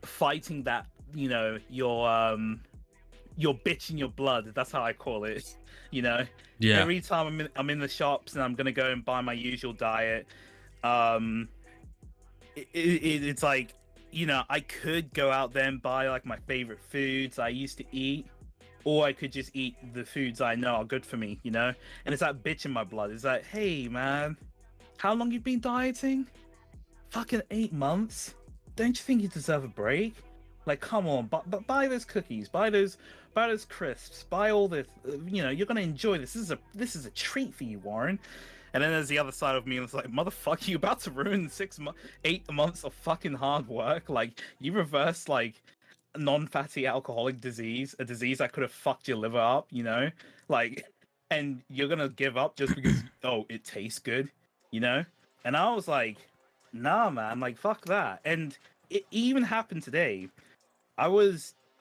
fighting that, you know, your bitch in your blood. That's how I call it. You know, every time I'm in the shops and I'm gonna go and buy my usual diet, it's like, you know, I could go out there and buy like my favorite foods I used to eat, or I could just eat the foods I know are good for me, you know. And it's that bitch in my blood. It's like, hey man, how long you been dieting? Fucking 8 months. Don't you think you deserve a break? Like, come on, buy those cookies, buy those crisps, buy all this. You know, you're gonna enjoy this. This is a treat for you, Warren. And then there's the other side of me, and it's like, motherfucker, you about to ruin 8 months of fucking hard work. Like, you reversed like non-fatty alcoholic disease, a disease that could have fucked your liver up, you know, like, and you're gonna give up just because it tastes good, you know. And I was like, nah, man, like, fuck that. And it even happened today. I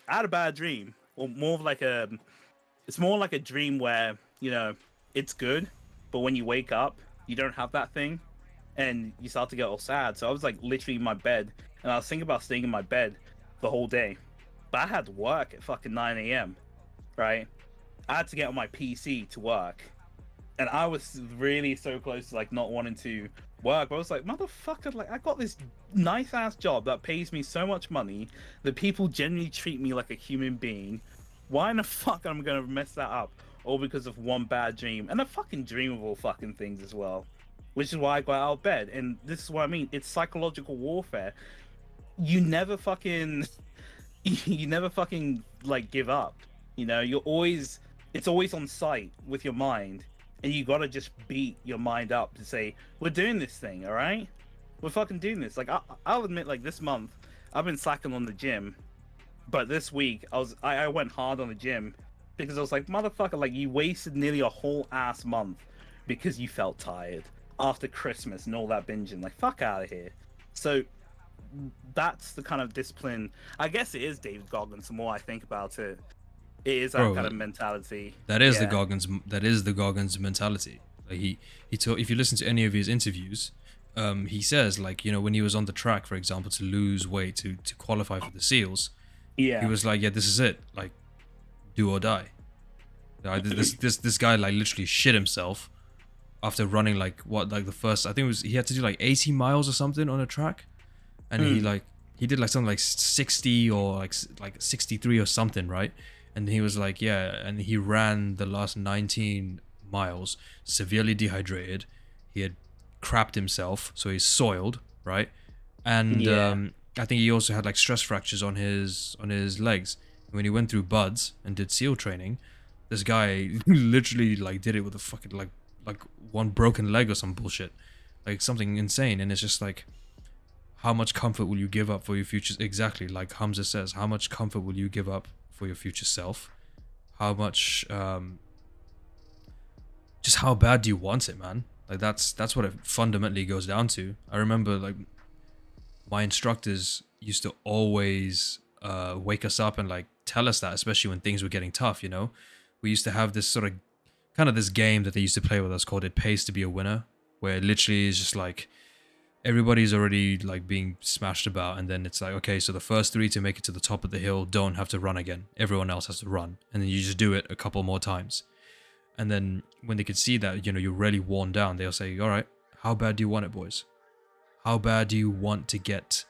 had a bad dream, or it's more like a dream where, you know, it's good, but when you wake up, you don't have that thing, and you start to get all sad. So I was like literally in my bed, and I was thinking about staying in my bed the whole day, but I had work at fucking 9 a.m. Right? I had to get on my PC to work, and I was really so close to like not wanting to work. But I was like, motherfucker, like I got this nice ass job that pays me so much money that people genuinely treat me like a human being. Why in the fuck am I gonna mess that up? All because of one bad dream, and a fucking dream of all fucking things as well. Which is why I got out of bed, and this is what I mean. It's psychological warfare. You never fucking, you never fucking like give up. You know, it's always on sight with your mind, and you gotta just beat your mind up to say, we're doing this thing, all right? We're fucking doing this. Like I'll admit, like this month, I've been slacking on the gym, but this week I went hard on the gym because I was like, motherfucker, like you wasted nearly a whole ass month because you felt tired after Christmas and all that binging. Like fuck out of here. So that's the kind of discipline. I guess it is David Goggins. The more I think about it, it is that Bro, kind of mentality. That is Yeah. the Goggins. That is the Goggins mentality. Like he told, if you listen to any of his interviews, he says like, you know, when he was on the track, for example, to lose weight to qualify for the SEALs, Yeah. he was like, yeah, this is it, like, do or die. This guy like literally shit himself after running like the first, I think it was, he had to do like 80 miles or something on a track, and he did like something like 60 or like 63 or something, right? And he was like, yeah, and he ran the last 19 miles severely dehydrated. He had crapped himself, so he's soiled, right? And I think he also had like stress fractures on his legs. When he went through buds and did SEAL training, this guy literally like did it with a fucking like one broken leg or some bullshit, like something insane. And it's just like, how much comfort will you give up for your future? Exactly, like Hamza says, how much comfort will you give up for your future self? How much just how bad do you want it, man? Like that's what it fundamentally goes down to. I remember like my instructors used to always wake us up and like tell us that, especially when things were getting tough, you know. We used to have this sort of kind of this game that they used to play with us called It Pays to Be a Winner, where it literally is just like everybody's already like being smashed about, and then it's like, okay, so the first 3 to make it to the top of the hill don't have to run again. Everyone else has to run, and then you just do it a couple more times. And then when they could see that, you know, you're really worn down, they'll say, all right, how bad do you want it, boys? How bad do you want to get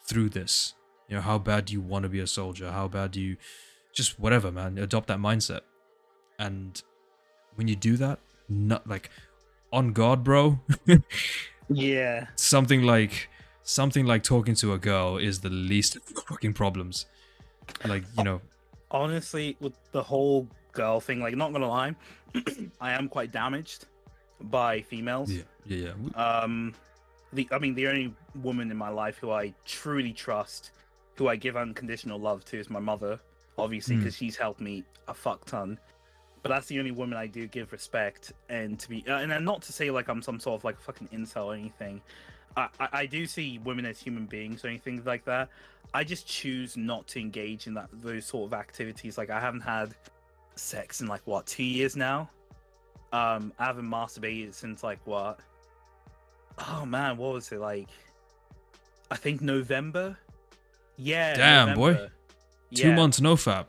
through this? You know, how bad do you want to be a soldier? How bad do you just whatever, man, adopt that mindset. And when you do that, not like on God, bro. Yeah. Something like talking to a girl is the least of your fucking problems. Like, you know. Honestly, with the whole girl thing, like, not gonna lie, I am quite damaged by females. Yeah. The only woman in my life who I truly trust, who I give unconditional love to, is my mother, obviously, because she's helped me a fuck ton. But that's the only woman I do give respect, and to be, and not to say like I'm some sort of like fucking incel or anything. I do see women as human beings or anything like that. I just choose not to engage in those sort of activities. Like I haven't had sex in like what 2 years now. I haven't masturbated since like what? Oh man, what was it like? I think November. Yeah. Damn, November. boy. 2 months no fap.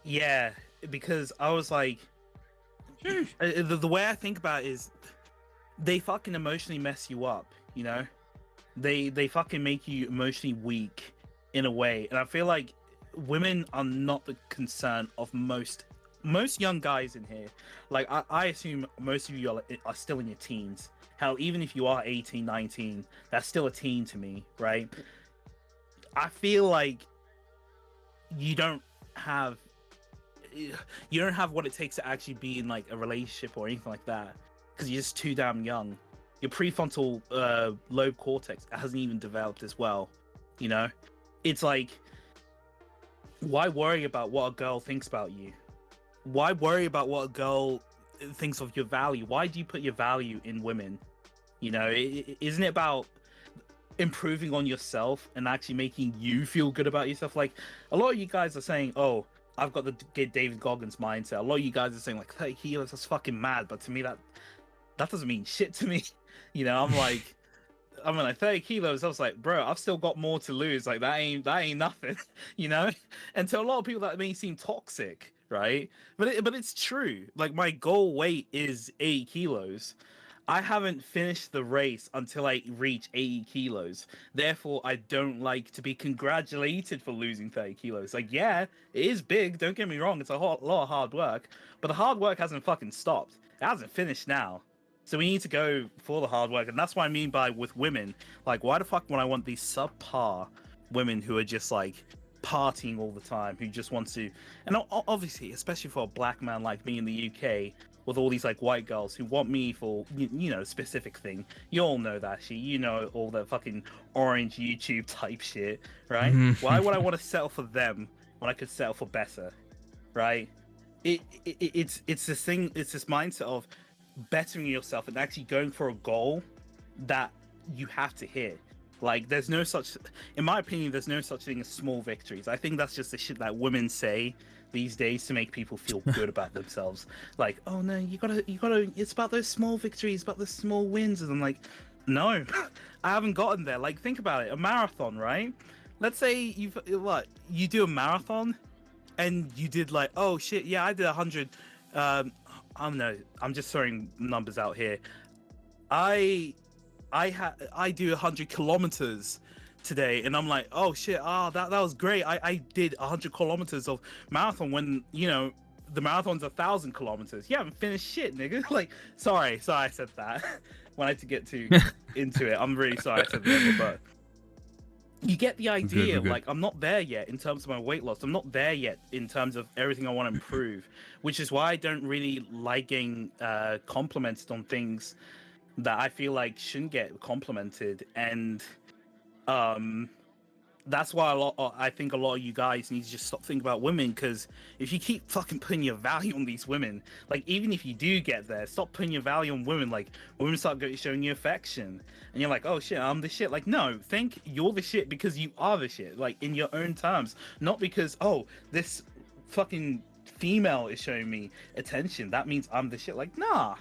Yeah, because I was like, the way I think about it is, they fucking emotionally mess you up, you know? They fucking make you emotionally weak in a way, and I feel like women are not the concern of most young guys in here. Like I assume most of you are still in your teens. Hell, even if you are 18, 19, that's still a teen to me, right? I feel like you don't have what it takes to actually be in like a relationship or anything like that, because you're just too damn young. Your prefrontal lobe cortex hasn't even developed as well, you know. It's like, why worry about what a girl thinks about you? Why worry about what a girl thinks of your value? Why do you put your value in women? You know, isn't it about improving on yourself and actually making you feel good about yourself? Like, a lot of you guys are saying, oh, I've got the David Goggins mindset. A lot of you guys are saying like, hey, that's fucking mad. But to me, that doesn't mean shit to me. You know, I'm like, I'm like 30 kilos. I was like, bro, I've still got more to lose. Like that ain't nothing, you know. And to a lot of people, that may seem toxic, right? But it's true. Like my goal weight is 80 kilos. I haven't finished the race until I reach 80 kilos. Therefore, I don't like to be congratulated for losing 30 kilos. Like, yeah, it is big. Don't get me wrong. It's a lot of hard work. But the hard work hasn't fucking stopped. It hasn't finished now. So we need to go for the hard work. And that's what I mean by with women. Like, why the fuck would I want these subpar women who are just like partying all the time, who just want to... And obviously, especially for a black man like me in the UK, with all these like white girls who want me for you know, specific thing. You all know that shit. You know, all the fucking orange YouTube type shit, right? Why would I want to settle for them when I could settle for better, right? It's this thing. It's this mindset of bettering yourself and actually going for a goal that you have to hit. Like, there's no such, in my opinion, there's no such thing as small victories. I think that's just the shit that women say these days to make people feel good about themselves. Like, oh no, you gotta, it's about those small victories, about the small wins. And I'm like, no, I haven't gotten there. Like, think about it, a marathon, right? Let's say you do a marathon and you did like, oh shit, yeah, I did 100, I don't know, I'm just throwing numbers out here. I do 100 kilometers today, and I'm like, oh shit, that was great. I did 100 kilometers of marathon when, you know, the marathon's 1,000 kilometers. You haven't finished shit, nigga. Like, sorry I said that when I had to get into it. I'm really sorry I said that, but you get the idea. We're good. Like, I'm not there yet in terms of my weight loss. I'm not there yet in terms of everything I want to improve, which is why I don't really like getting complimented on things that I feel like shouldn't get complimented. And that's why I think a lot of you guys need to just stop thinking about women, because if you keep fucking putting your value on these women, like, even if you do get there, stop putting your value on women. Like, women start showing you affection, and you're like, oh shit, I'm the shit. Like, no, think you're the shit because you are the shit, like, in your own terms, not because, oh, this fucking female is showing me attention, that means I'm the shit. Like, nah,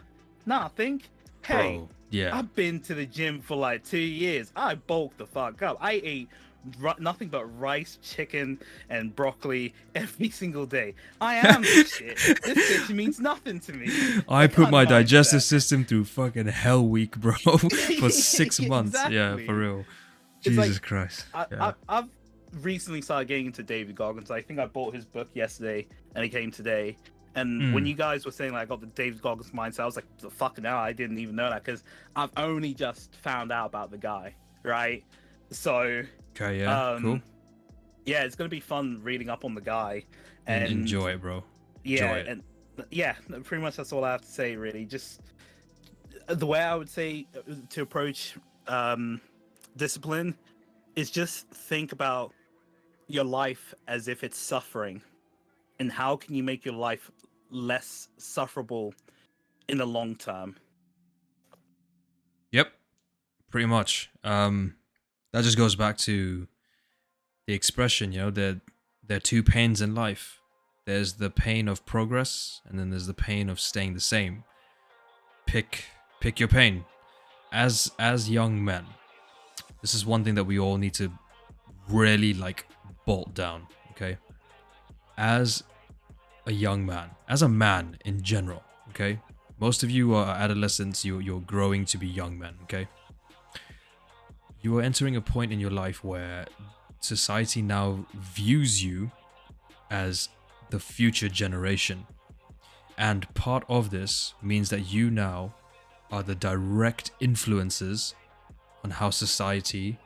think, hey, bro, yeah, I've been to the gym for like 2 years. I bulked the fuck up. I ate nothing but rice, chicken, and broccoli every single day. I am this shit. This bitch means nothing to me. I put my digestive system through fucking hell week, bro, for 6 months. Exactly. Yeah, for real. It's Jesus like, Christ. I've recently started getting into David Goggins. I think I bought his book yesterday, and he came today. And when you guys were saying like I got the David Goggins mindset, I was like, the fucking hell, I didn't even know that, because I've only just found out about the guy, right? So okay, yeah, cool. Yeah, it's gonna be fun reading up on the guy and enjoy it, bro. Yeah, enjoy it. And yeah, pretty much that's all I have to say, really. Just the way I would say to approach discipline is just think about your life as if it's suffering, and how can you make your life less sufferable in the long term. Yep, pretty much. That just goes back to the expression, you know, there are two pains in life. There's the pain of progress, and then there's the pain of staying the same. Pick your pain. As young men, this is one thing that we all need to really like bolt down, okay? As a young man, as a man in general, okay? Most of you are adolescents, you're growing to be young men, okay? You are entering a point in your life where society now views you as the future generation. And part of this means that you now are the direct influences on how society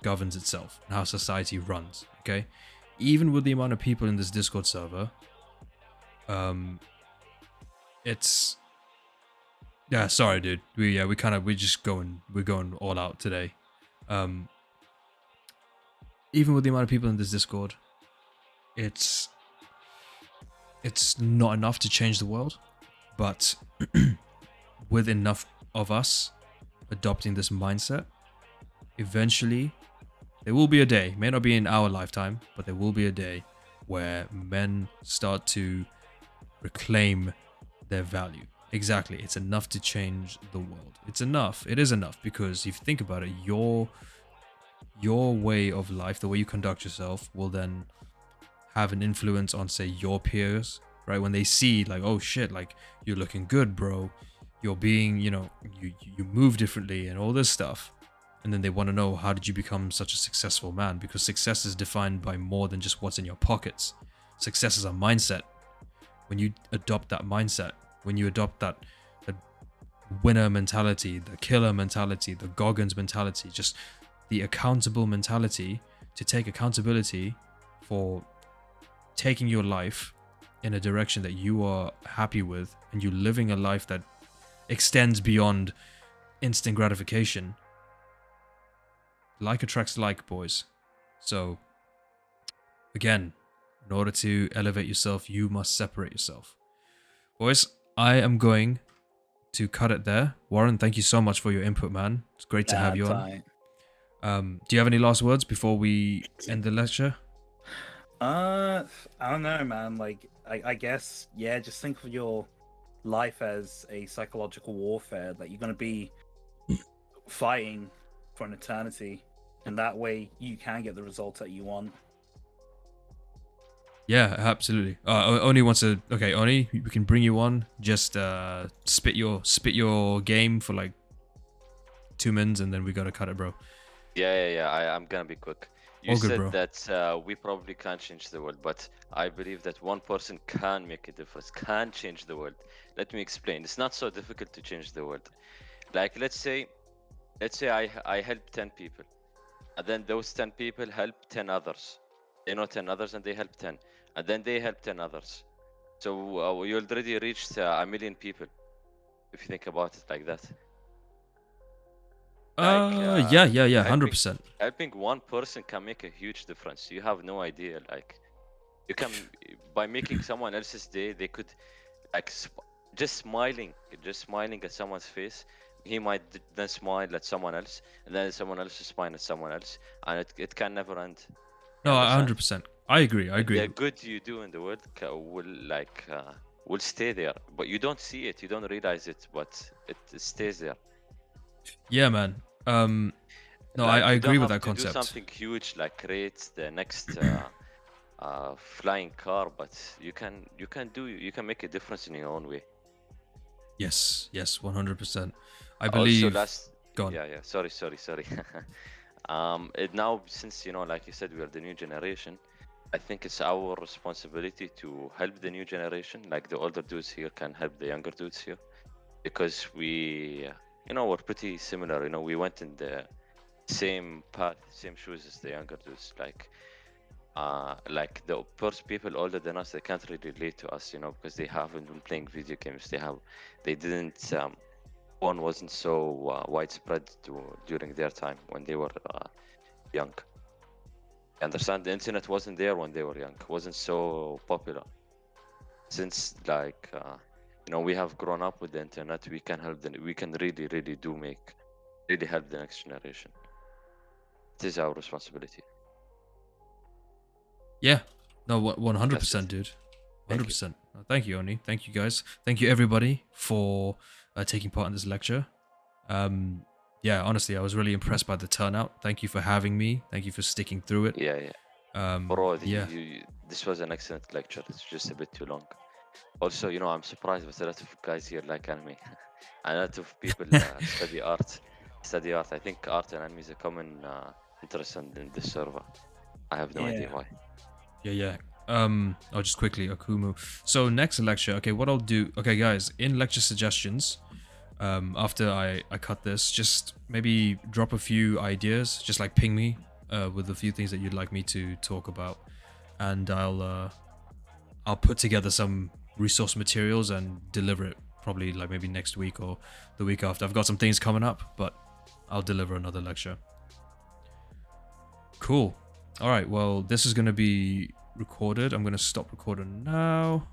governs itself and how society runs, okay? Even with the amount of people in this Discord server, it's... Yeah, sorry, dude. We're going all out today. Even with the amount of people in this Discord, it's not enough to change the world, but with enough of us adopting this mindset, eventually there will be a day, may not be in our lifetime, but there will be a day where men start to reclaim their value. Exactly. It's enough to change the world. It's enough. It is enough because if you think about it, your way of life, the way you conduct yourself, will then have an influence on, say, your peers, right? When they see like, oh shit, like you're looking good, bro. You're being, you move differently and all this stuff. And then they want to know, how did you become such a successful man? Because success is defined by more than just what's in your pockets. Success is a mindset. When you adopt that mindset, when you adopt that winner mentality, the killer mentality, the Goggins mentality, just the accountable mentality, to take accountability for taking your life in a direction that you are happy with, and you living a life that extends beyond instant gratification. Like attracts like, boys. So again, in order to elevate yourself, you must separate yourself. Boys, I am going to cut it there. Warren, thank you so much for your input, man. It's great to have you on. Do you have any last words before we end the lecture? I don't know, man. Like, I guess, yeah, just think of your life as a psychological warfare. Like, you're going to be fighting for an eternity, and that way you can get the results that you want. Yeah, absolutely. Oni wants to. Okay, Oni, we can bring you on. Just spit your game for like 2 minutes, and then we gotta cut it, bro. Yeah. I'm gonna be quick. You All good, said bro. that we probably can't change the world, but I believe that one person can make a difference, can change the world. Let me explain. It's not so difficult to change the world. Like, let's say I help 10 people, and then those 10 people help 10 others. They know 10 others, and they help 10, and then they help 10 others. So we already reached 1,000,000 people, if you think about it like that. Yeah, 100%. Helping one person can make a huge difference. You have no idea. Like, you can, by making someone else's day, they could, like, just smiling at someone's face. He might then smile at someone else, and then someone else will smile at someone else, and it can never end. You No, understand? 100%. I agree. The good you do in the world will stay there, but you don't see it, you don't realize it, but it stays there. Yeah, man. No, Like, I you agree don't with have that to do concept. something huge, like create the next flying car, but you can make a difference in your own way. Yes, 100%. I Also, believe. Go on. Yeah. Sorry. Now, since, like you said, we are the new generation, I think it's our responsibility to help the new generation. Like, the older dudes here can help the younger dudes here, because we're pretty similar. We went in the same path, same shoes as the younger dudes. Like the first people older than us, they can't really relate to us, because they haven't been playing video games. They didn't. One wasn't so widespread during their time when they were young. You understand? The internet wasn't there when they were young. It wasn't so popular. Since, like, we have grown up with the internet, we can help them. We can really help the next generation. It is our responsibility. Yeah. No, 100%, dude. 100%. Thank you, Oni. Thank you, guys. Thank you, everybody, for taking part in this lecture. Yeah, honestly, I was really impressed by the turnout. Thank you for having me. Thank you for sticking through it. Yeah. Bro, this was an excellent lecture. It's just a bit too long. Also, I'm surprised with a lot of guys here like anime. A lot of people study art. I think art and anime is a common interest in this server. I have no idea why. Yeah. I'll just quickly, Akumu. So next lecture, okay, what I'll do, okay, guys, in lecture suggestions, after I cut this, just maybe drop a few ideas, just like ping me with a few things that you'd like me to talk about, and I'll put together some resource materials and deliver it probably like maybe next week or the week after. I've got some things coming up, but I'll deliver another lecture. Cool. All right, well, this is going to be recorded. I'm going to stop recording now.